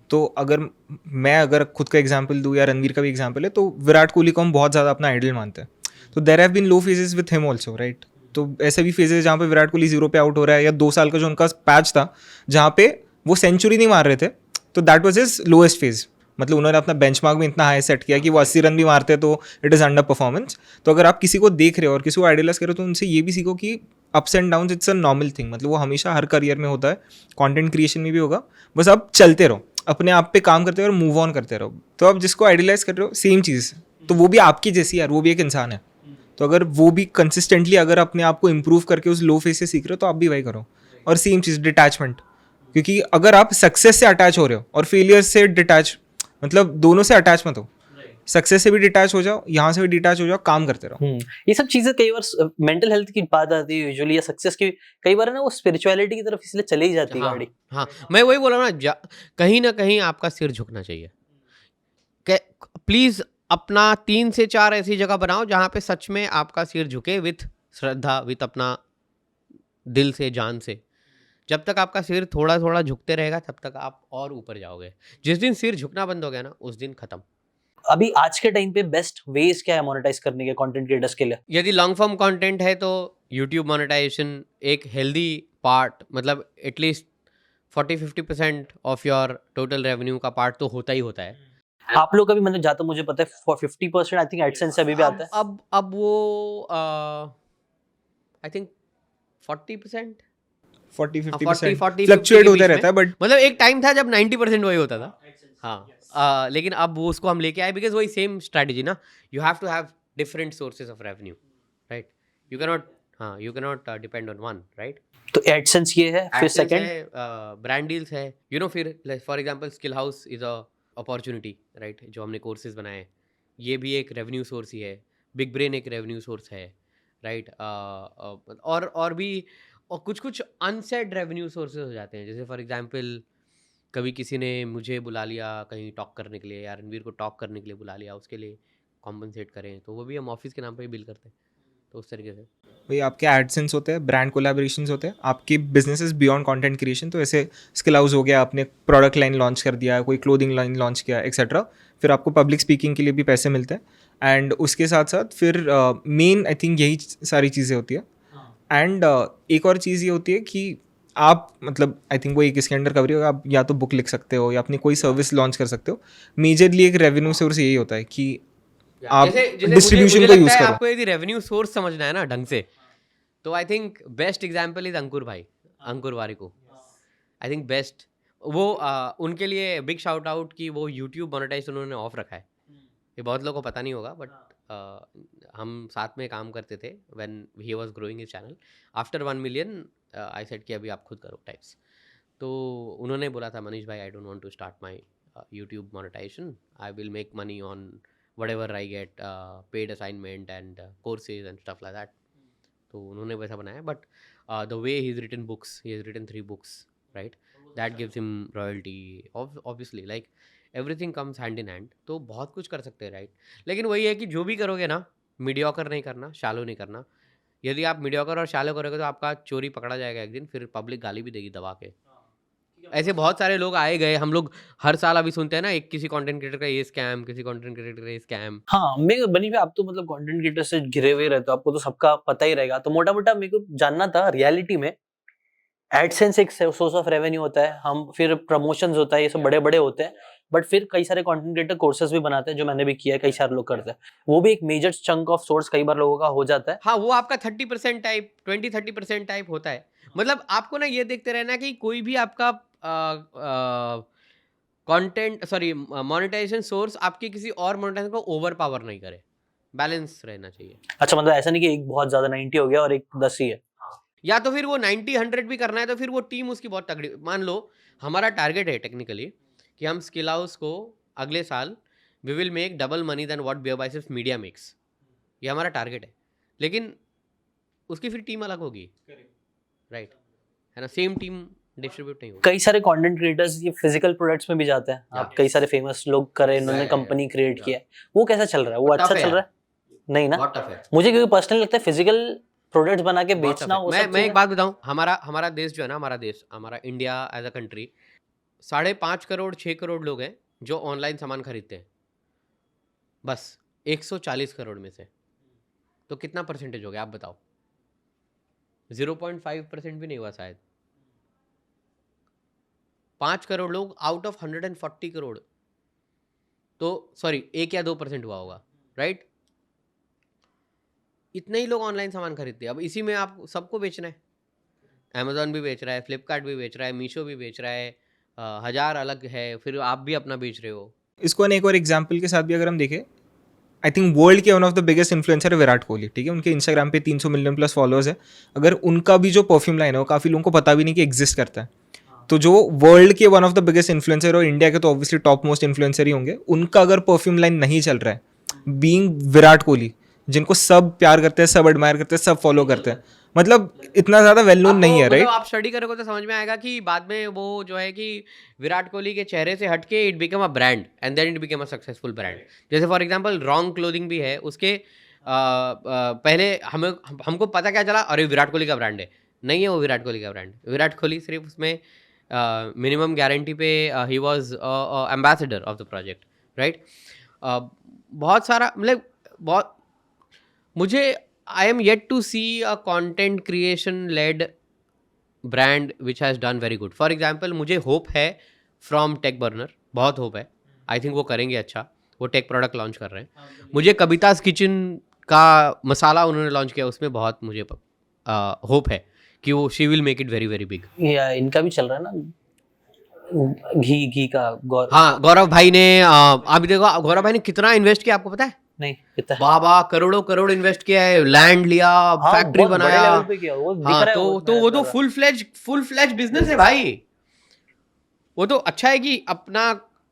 तो अगर खुद का एग्जांपल दूँ या रणवीर का भी एग्जांपल है, तो विराट कोहली को हम बहुत ज़्यादा अपना आइडल मानते हैं। तो there have been low phases with him also, right. तो ऐसे भी फेजेस जहाँ पे विराट कोहली 0 पे आउट हो रहा है, या 2 साल का जो उनका पैच था जहाँ पे वो सेंचुरी नहीं मार रहे थे, तो that was his lowest phase. मतलब उन्होंने अपना बेंचमार्क भी इतना हाई सेट किया कि वो 80 रन भी मारते तो इट इज़ अंडर परफॉर्मेंस। तो अगर आप किसी को देख रहे हो और किसी को आइडियलाइज करो तो उनसे ये भी सीखो कि ups and down it's a normal thing. मतलब वो हमेशा हर करियर में होता है, कंटेंट क्रिएशन में भी होगा। बस आप चलते रहो, अपने आप पे काम करते रहो और मूव ऑन करते रहो। तो आप जिसको आइडियलाइज कर रहे हो सेम चीज़, तो वो भी आपकी जैसी यार, वो भी एक इंसान है। तो अगर वो भी कंसिस्टेंटली अगर अपने आप को इम्प्रूव करके उस लो फेज से सीख रहे हो तो आप भी वही करो। और सेम चीज़ डिटैचमेंट, क्योंकि अगर आप सक्सेस से अटैच हो रहे हो और फेलियर से डिटैच, मतलब दोनों से अटैच मत हो, सक्सेस से भी डिटैच हो जाओ, यहाँ से भी डिटैच हो जाओ, काम करते रहो। ये सब चीजें कई बार मेंटल हेल्थ की बात आती है यूजुअली, या सक्सेस की, कई बार ना वो स्पिरिचुअलिटी की तरफ इसलिए चली जाती है हाँ, गाड़ी। हाँ, मैं वही बोल रहा हूँ ना, कहीं ना कहीं आपका सिर झुकना चाहिए। प्लीज अपना 3 से 4 ऐसी जगह बनाओ जहाँ पे सच में आपका सिर झुके, विथ श्रद्धा, विथ अपना दिल से, जान से। जब तक आपका सिर थोड़ा थोड़ा झुकते रहेगा तब तक आप और ऊपर जाओगे। जिस दिन सिर झुकना बंद हो गया ना, उस दिन खत्म। अभी आज के टाइम पे बेस्ट वेज क्या है मोनेटाइज करने के कंटेंट क्रिएटर्स के लिए। यदि लॉन्ग फॉर्म कंटेंट है तो यूट्यूब मोनेटाइजेशन एक हेल्दी पार्ट, मतलब at least 40-50% of your total revenue का पार्ट तो होता ही होता है। आप लोग का भी, मतलब जाता मुझे पता है 50% आई थिंक एडसेंस से अभी भी आता है। अब वो आई थिंक 40%, 40-50% 40 फ्लक्चुएट के होता बीच रहता है, में। बट मतलब एक टाइम था जब 90% वही होता था। हाँ, लेकिन अब वो उसको हम लेके आए, बिकॉज वही सेम स्ट्रेटजी ना, you have to have different sources of revenue, right. You can not depend on one, right. तो एडसेंस ये है, फिर सेकंड ब्रांड डील्स है, फिर for example Skill House is a opportunity, right. जो हमने कोर्सेज बनाए, ये भी एक रेवेन्यू सोर्स ही है। बिग ब्रेन एक रेवेन्यू सोर्स है, राइट। और भी, और कुछ अनसेड रेवेन्यू सोर्सेज हो जाते हैं। जैसे फॉर एग्जांपल कभी किसी ने मुझे बुला लिया कहीं टॉक करने के लिए, या रणवीर को टॉक करने के लिए बुला लिया, उसके लिए कॉम्पनसेट करें, तो वो भी हम ऑफिस के नाम पे ही बिल करते हैं। तो उस तरीके से भाई आपके एडसेंस होते हैं, ब्रांड कोलैबोरेशंस होते हैं, आपके बिजनेसेस बियॉन्ड कंटेंट क्रिएशन। तो ऐसे स्किल हाउस हो गया, आपने प्रोडक्ट लाइन लॉन्च कर दिया, कोई क्लोथिंग लाइन लॉन्च किया, एक्सेट्रा। फिर आपको पब्लिक स्पीकिंग के लिए भी पैसे मिलते हैं। एंड उसके साथ साथ फिर मेन आई थिंक यही सारी चीज़ें होती है। एंड एक और चीज़ ये होती है कि आप, मतलब आई थिंक वो एक इसके अंडर कवर होगा, आप या तो बुक लिख सकते हो या अपनी कोई सर्विस लॉन्च कर सकते हो। मेजरली एक रेवेन्यू सोर्स यही होता है कि आप डिस्ट्रीब्यूशन को यूज़ करो। आपको यदि रेवेन्यू सोर्स समझना है ना ढंग से, तो I think best example is Ankur भाई, अंकुर वारिको। आई थिंक बेस्ट वो उनके लिए बिग शाउट आउट कि वो यूट्यूब मोनेटाइज उन्होंने ऑफ रखा है। ये बहुत लोगों को पता नहीं होगा, बट हम साथ में काम करते थे when he was growing his channel. After 1 million I said कि अभी आप खुद करो टाइप्स। तो उन्होंने बोला था, मनीष भाई I don't want to start my YouTube monetization, I will make money on whatever I get paid assignment and courses and stuff like that. तो उन्होंने वैसा बनाया, but the way he's written books, he has written 3 books, right? That gives him royalty. Obviously, like everything comes hand in hand. तो बहुत कुछ कर सकते हैं, right? लेकिन वही है कि जो भी करोगे ना, मीडियोकर नहीं करना, शालो नहीं करना। यदि आप मीडियोकर और शैलो करोगे तो आपका चोरी पकड़ा जाएगा एक दिन, फिर पब्लिक गाली भी देगी दबा के। ऐसे बहुत सारे लोग आए गए, हम लोग हर साल अभी सुनते हैं ना, एक किसी कंटेंट क्रिएटर का ये स्कैम, किसी कंटेंट क्रिएटर का ये स्कैम। हाँ, मैं बनी आप तो मतलब कंटेंट क्रिएटर से घिरे हुए रहते हो, आपको तो सबका पता ही रहेगा। तो मोटा मोटा मेरे को जानना था रियलिटी में एडसेंस एक सोर्स ऑफ रेवेन्यू होता है, हम फिर प्रमोशंस होता है, ये सब बड़े बड़े होते हैं, बट फिर कई सारे कंटेंट क्रिएटर कोर्सेज भी बनाते हैं, जो मैंने भी किया है, कई सारे लोग करते हैं, वो भी एक मेजर चंक ऑफ सोर्स कई बार लोगों का हो जाता है। हाँ, वो आपका 30% टाइप, 20-30% टाइप होता है। मतलब आपको ना ये देखते रहना कि कोई भी आपका कंटेंट मोनेटाइजेशन सोर्स आपके किसी और मोनेटाइजेशन को ओवर पावर नहीं करे, बैलेंस रहना चाहिए। अच्छा, मतलब ऐसा नहीं कि एक बहुत ज्यादा 90 हो गया और एक 10 ही है। या तो फिर वो 90-100 भी करना है तो फिर वो टीम उसकी बहुत तगड़ी। मान लो हमारा टारगेट है टेक्निकली कि हम स्किल हाउस को अगले साल we will make double money then what beer biceps media makes, ये हमारा टारगेट है। लेकिन उसकी फिर टीम अलग होगी, राइट, है ना, सेम टीम डिस्ट्रीब्यूट नहीं होगी। कई सारे कंटेंट क्रिएटर्स ये फिजिकल प्रोडक्ट्स में भी जाते हैं, आप कई सारे फेमस लोग करे, इन्होंने कंपनी क्रिएट किया है, वो कैसा चल रहा है? वो अच्छा चल रहा है? नहीं ना, बहुत टफ है। मुझे क्योंकि पर्सनली लगता है फिजिकल प्रोडक्ट्स बना के बहुत बेचना, tough वो है। सब मैं एक बात बताऊं, हमारा देश जो है ना, हमारा India as a country 5.5 crore 6 crore लोग हैं जो ऑनलाइन सामान खरीदते हैं, बस 140 करोड़ में से। तो कितना परसेंटेज हो गया आप बताओ? 0.5% भी नहीं हुआ शायद। 5 करोड़ लोग आउट ऑफ 140 करोड़, तो सॉरी 1 या 2% हुआ होगा, राइट। इतने ही लोग ऑनलाइन सामान खरीदते हैं। अब इसी में आप सबको बेचना है, अमेजोन भी बेच रहा है, फ्लिपकार्ट भी बेच रहा है, मीशो भी बेच रहा है, 1000 अलग है, फिर आप भी अपना बेच रहे हो। इसको एक और एग्जाम्पल के साथ भी अगर हम देखें, आई थिंक वर्ल्ड के one of the biggest influencer है विराट कोहली, ठीक है, उनके इंस्टाग्राम पे 300 मिलियन प्लस फॉलोअर्स है। अगर उनका भी जो परफ्यूम लाइन है वो काफ़ी लोगों को पता भी नहीं कि एग्जिस्ट करता है। तो जो वर्ल्ड के one of the biggest influencer और इंडिया के तो ऑब्वियसली टॉप मोस्ट इन्फ्लुएंसर ही होंगे, उनका अगर परफ्यूम लाइन नहीं चल रहा है, बीइंग विराट कोहली जिनको सब प्यार करते हैं, सब एडमायर करते हैं, सब फॉलो करते हैं, मतलब इतना ज़्यादा वेल नोन नहीं है, राइट। आप स्टडी करोगे तो समझ में आएगा कि बाद में वो जो है कि विराट कोहली के चेहरे से हटके it become a brand and then it become a successful brand. जैसे फॉर एग्जांपल रॉन्ग क्लोथिंग भी है, उसके पहले हमको पता क्या चला, अरे विराट कोहली का ब्रांड है। नहीं है वो विराट कोहली का ब्रांड। विराट कोहली सिर्फ उसमें मिनिमम गारंटी पे he was ambassador of the project, right. बहुत सारा मतलब बहुत, मुझे I am yet to see a content creation led brand which has done very good. For example, मुझे होप है from Tech Burner, बहुत होप है। आई थिंक वो करेंगे अच्छा, वो टेक प्रोडक्ट लॉन्च कर रहे हैं। मुझे कविता's किचन का मसाला उन्होंने लॉन्च किया, उसमें बहुत मुझे होप है कि वो she will make it very very big. या इनका भी चल रहा है ना, घी का हाँ, गौरव भाई ने अभी देखो गौरव भाई ने कितना इन्वेस्ट किया आपको पता है? नहीं कितना, बाबा करोड़ों इन्वेस्ट किया है, लैंड लिया, फैक्ट्री बहुत बड़े बनाया। लेवल पे किया, वो दिख हाँ, रहा है वो तो फुल फ्लेज बिजनेस है भाई। वो तो अच्छा है कि अपना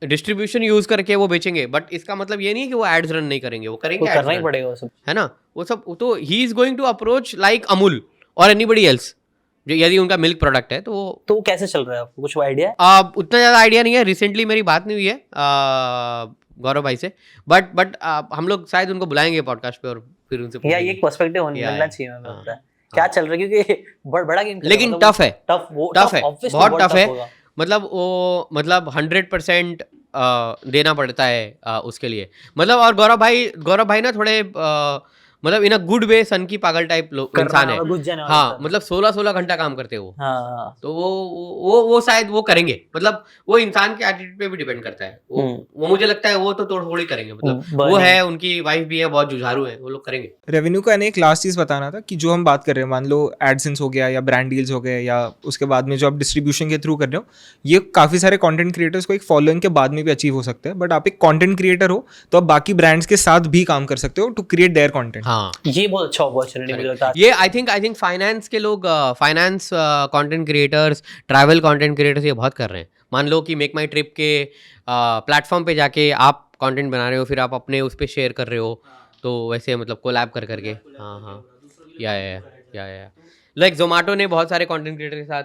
डिस्ट्रीब्यूशन यूज करके वो बेचेंगे, बट इसका मतलब ये नहीं है कि वो एड्स रन नहीं करेंगे, वो करेंगे, वो ads करना ही run, पड़ेगा वो सब, है ना। वो सब तो ही is going to approach like Amul और एनीबडी एल्स, जो यदि उनका मिल्क प्रोडक्ट है तो वो कैसे चल रहा है, आपको कुछ आइडिया है? उतना ज़्यादा आइडिया नहीं है। रिसेंटली मेरी बात नहीं हुई है गौरव भाई से, बट हम लोग शायद उनको बुलाएंगे पॉडकास्ट पे और फिर उनसे या ये एक पर्सपेक्टिव मिलना चाहिए, मैं लगता है क्या चल रहा है, क्योंकि बड़ा गेम, लेकिन टफ है, टफ है, बहुत टफ है। मतलब 100% देना पड़ता है उसके लिए। मतलब और गौरव भाई ना थोड़े मतलब इन अ गुड वे सन की पागल टाइप इंसान है। हाँ, मतलब 16 घंटा काम करते हैं वो। हाँ, तो वो शायद वो करेंगे, मतलब वो इंसान के एटीट्यूड पे भी डिपेंड करता है। वो मुझे लगता है वो तो थोड़ी करेंगे, मतलब वो है, उनकी वाइफ भी है, बहुत जुझारू है, वो लोग करेंगे। रेवेन्यू का एक लास्ट चीज़ बताना था कि जो हम बात कर रहे हैं, मान लो एडसेंस हो गया या ब्रांड डील्स हो गए, या उसके बाद में जो आप डिस्ट्रीब्यूशन के थ्रू कर रहे हो, ये काफ़ी सारे कंटेंट क्रिएटर्स को एक फॉलोइंग के बाद में भी अचीव हो सकता है। बट आप एक कंटेंट क्रिएटर हो तो आप बाकी ब्रांड्स के साथ भी काम कर सकते हो टू क्रिएट देयर कंटेंट। हाँ, ये बहुत अच्छा अपॉर्चुनिटी मुझे लगता है। ये आई थिंक फाइनेंस के लोग, finance content creators, travel content creators ये बहुत कर रहे हैं। मान लो कि मेक माई ट्रिप के प्लेटफॉर्म पे जाके आप कंटेंट बना रहे हो, फिर आप अपने उस पर शेयर कर रहे हो, तो वैसे मतलब कोलैब करके। हाँ, या लाइक जोमेटो ने बहुत सारे कंटेंट क्रिएटर के साथ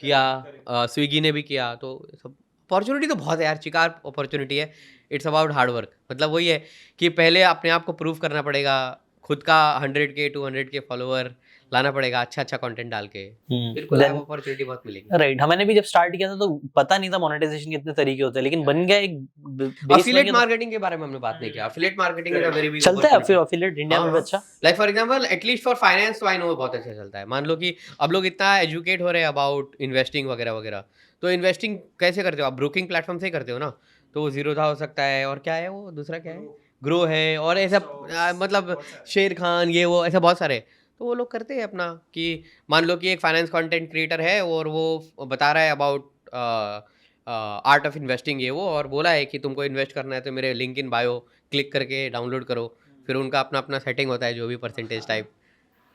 किया, स्विगी ने भी किया, तो सब अपॉर्चुनिटी तो बहुत है यार, चिकार अपॉर्चुनिटी है। It's about hard work. मतलब वही है कि पहले अपने आप को प्रूव करना पड़ेगा, खुद का 100K 200K फॉलोअर लाना पड़ेगा, अच्छा कंटेंट डाल के, फिर कोलैब अपॉर्चुनिटी बहुत मिलेगी। राइट, मैंने भी जब स्टार्ट किया था तो पता नहीं था मोनेटाइजेशन के इतने तरीके होते हैं, लेकिन बन गया एक बेस। एफिलिएट मार्केटिंग के बारे में हमने बात नहीं किया। Affiliate marketing is a very big चलता है फिर एफिलिएट इंडिया में भी अच्छा। Like for example at least for finance तो आई नो बहुत अच्छा चलता है। मान लो कि अब लोग इतना एजुकेट हो रहे हैं अबाउट इन्वेस्टिंग वगैरह वगैरह, तो इन्वेस्टिंग कैसे करते हो आप? ब्रोकिंग प्लेटफॉर्म से ही करते हो ना। तो जीरोधा हो सकता है, और क्या है वो दूसरा, क्या है, ग्रो है, और ऐसा मतलब शेर खान, ये वो ऐसा बहुत सारे। तो वो लोग करते हैं अपना कि मान लो कि एक फाइनेंस कंटेंट क्रिएटर है और वो बता रहा है अबाउट आर्ट ऑफ इन्वेस्टिंग ये वो, और बोला है कि तुमको इन्वेस्ट करना है तो मेरे लिंक इन बायो क्लिक करके डाउनलोड करो। फिर उनका अपना अपना सेटिंग होता है जो भी परसेंटेज टाइप।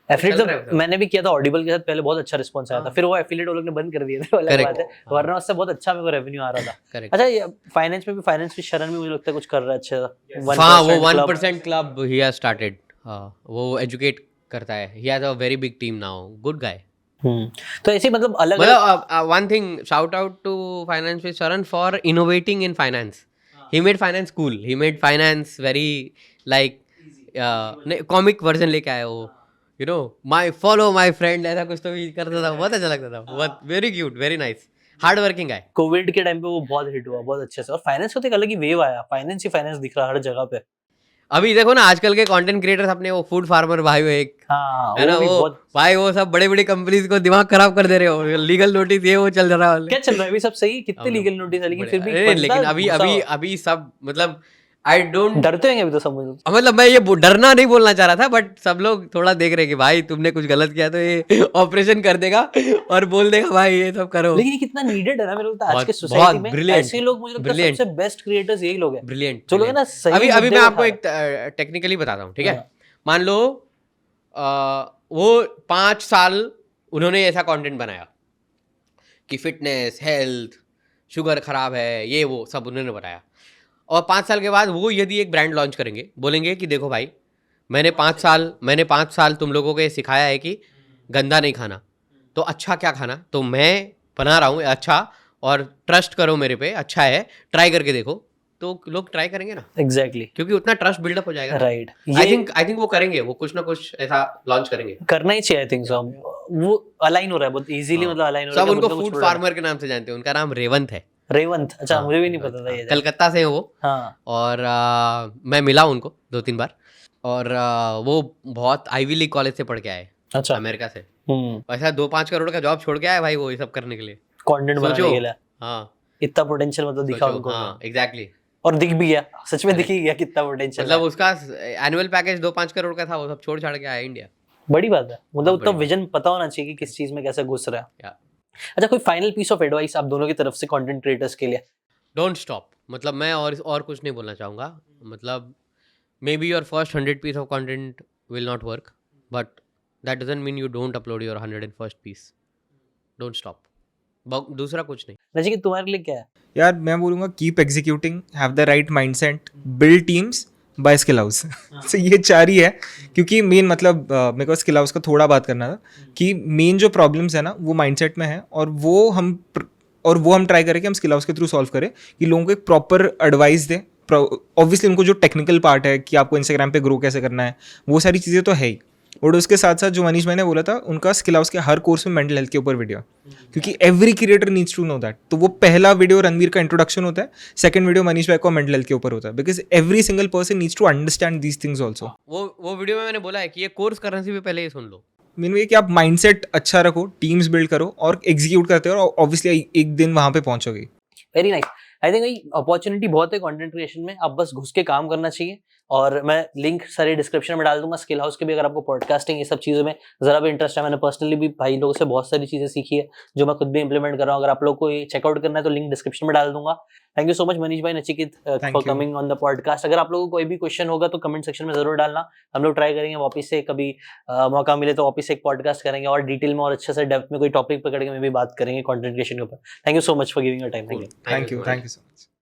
एफिलिएट चल रहा है तो मैंने भी किया था ऑडिबल के साथ, पहले बहुत अच्छा रिस्पांस आया था, फिर वो एफिलिएट वो लोग ने बंद कर दिए थे, अलग Correct. बात है, वरना उससे बहुत अच्छा मेरे को रेवेन्यू आ रहा था। करेक्ट। अच्छा, ये फाइनेंस में भी, फाइनेंस भी शरण में मुझे लगता है कुछ कर रहा है अच्छा। हाँ, वो 1% club। 1% क्लब ही हैज स्टार्टेड। वो एजुकेट करता है, he has a very big team now, good guy. तो ऐसे मतलब अलग मतलब one thing, shout out to finance with Sharan for innovating in finance. He made finance cool, he made finance very like comic version लेके आया वो, you know, my follow my friend, ऐसा कुछ तो भी करता था, बहुत अच्छा लगता था, बहुत very cute, very nice, hard working गाय। कोविड के टाइम पे वो बहुत हिट हुआ, बहुत अच्छे से, और फाइनेंस का तो एक अलग ही वेव आया, फाइनेंस ही फाइनेंस दिख रहा हर जगह पे। अभी देखो ना आजकल के कंटेंट क्रिएटर्स अपने, वो फूड फार्मर भाई हो एक, हाँ, है ना, वो भी वो बहुत। भाई वो सब बड़े बड़े कंपनीज को दिमाग खराब कर दे रहे हो, लीगल नोटिस ये वो चल रहा है। क्या चल रहा है अभी? सब सही, कितने हम लोग लीगल नोटिस है, लेकिन बड़े- फिर भी अरे, लेकिन अभी अभी अभी सब मतलब आई डोंट, डरते होंगे अभी तो सब मुझे। मतलब मैं ये डरना नहीं बोलना चाह रहा था, बट सब लोग थोड़ा देख रहे हैं कि भाई तुमने कुछ गलत किया तो ये ऑपरेशन कर देगा और बोल देगा भाई ये सब करो। लेकिन ये कितना नीडेड है ना, मेरे को लगता है आज के बहुत- सोसाइटी बहुत में brilliant, ऐसे लोग, मुझे लगता है brilliant. सबसे बेस्ट क्रिएटर्स यही लोग हैं, ब्रिलियंट जो लोग है ना सही अभी अभी मुद्दे मैं को आपको उठा एक टेक्निकली बताता हूँ, ठीक है। हाँ। मान लो वो 5 साल उन्होंने ऐसा कंटेंट बनाया कि फिटनेस, हेल्थ, शुगर खराब है, ये वो सब उन्होंने बताया, और 5 साल के बाद वो यदि एक ब्रांड लॉन्च करेंगे, बोलेंगे कि देखो भाई मैंने 5 साल तुम लोगों को ये सिखाया है कि गंदा नहीं खाना, तो अच्छा क्या खाना, तो मैं बना रहा हूँ अच्छा, और ट्रस्ट करो मेरे पे, अच्छा है, ट्राई करके देखो, तो लोग ट्राई करेंगे ना, एग्जैक्टली, क्योंकि उतना ट्रस्ट बिल्डअप हो जाएगा। राइट। आई थिंक वो करेंगे, वो कुछ ना कुछ ऐसा लॉन्च करेंगे। करना ही चाहिए, आई थिंक सो। वो अलाइन हो रहा है बहुत इजीली, हाँ। मतलब अलाइन हो रहा सब है। उनको कुछ फूड बोल रहा है। फार्मर के नाम से जानते हैं, उनका नाम रेवंत है। रेवंत, अच्छा, हाँ, मुझे भी नहीं रेवंत, पता था ये। कलकत्ता से है वो। हाँ, और मैं मिला उनको 2-3 बार, और वो बहुत आईवी लीग कॉलेज से पढ़ के आए, अच्छा। अमेरिका से। ऐसा 2-5 करोड़ का जॉब छोड़ के आए भाई वो, ये सब करने के लिए, कंटेंट बनाने सोचो। के लिए हाँ, इतना पोटेंशियल मतलब दिखा सोचो, उनको। हाँ एग्जैक्टली। और दिख भी गया, सच में दिख ही गया कितना पोटेंशियल मतलब है। उसका एनुअल पैकेज 2-5 करोड़ का था, वो सब छोड़ छाड़ के आया इंडिया। बड़ी बात है, मतलब बहुत उतना बड़ी विजन पता होना चाहिए कि किस चीज में कैसे घुस रहा है। या अच्छा, कोई फाइनल पीस ऑफ एडवाइस आप दोनों की तरफ से कंटेंट क्रिएटर्स के लिए? डोंट स्टॉप, मतलब मैं और कुछ नहीं बोलना चाहूँगा। मतलब maybe your first 100 piece of content will not work, but that doesn't mean you don't upload your 101st piece. Don't stop, दूसरा कुछ नहीं। नचिकेत, तुम्हारे लिए क्या है? यार मैं बोलूँगा keep executing, have the right mindset, build teams, bye skill house. तो ये 4 ही है, क्योंकि मेन मतलब मेरे को स्किल हाउस का थोड़ा बात करना था कि मेन जो प्रॉब्लम्स है ना वो माइंडसेट में है, और वो हम ट्राई करें कि हम स्किल हाउस के थ्रू सॉल्व करें, कि लोगों को एक प्रॉपर एडवाइस दें। ऑब्वियसली उनको जो टेक्निकल पार्ट है कि आपको इंस्टाग्राम पे ग्रो कैसे करना है, वो सारी चीज़ें तो है ही, और उसके साथ साथ जो मनीष भाई ने बोला था, उनका स्किल हाउस के हर कोर्स में मेंटल हेल्थ के ऊपर वीडियो, क्योंकि every creator needs to know that. तो वो पहला वीडियो रणवीर का इंट्रोडक्शन होता है, सेकंड वीडियो मनीष भाई को मेंटल हेल्थ के ऊपर होता है, because every single person needs to understand these things also. वो वीडियो में मैंने बोला है कि ये कोर्स करने से भी पहले ये सुन लो। मीन ये कि आप माइंडसेट अच्छा रखो, टीम्स बिल्ड करो और एग्जीक्यूट करते हो, और ऑब्वियसली एक दिन वहां पे पहुंचोगे। Very nice. I think opportunity बहुत है कंटेंट क्रिएशन में, आप बस घुस के काम करना चाहिए। और मैं लिंक सारे डिस्क्रिप्शन में डाल दूंगा स्किल हाउस के भी, अगर आपको पॉडकास्टिंग ये सब चीज़ों में ज़रा भी इंटरेस्ट है। मैंने पर्सनली भी भाई लोगों से बहुत सारी चीज़ें सीखी है जो मैं खुद भी इंप्लीमेंट कर रहा हूँ। अगर आप लोग को ये चेकआउट करना है तो लिंक डिस्क्रिप्शन में डाल दूंगा। Thank you so much Manish भाई, Nachiket, for coming on the podcast. अगर आप लोगों को कोई भी क्वेश्चन होगा तो कमेंट सेक्शन में जरूर डालना, हम लोग ट्राई करेंगे वापस से, कभी मौका मिले तो वापस से एक पॉडकास्ट करेंगे और डिटेल में और अच्छे से डेप्थ में कोई टॉपिक पकड़ के मैं भी बात करेंगे कंटेंट क्रिएशन के ऊपर। Thank you so much for giving your time. Thank you so much.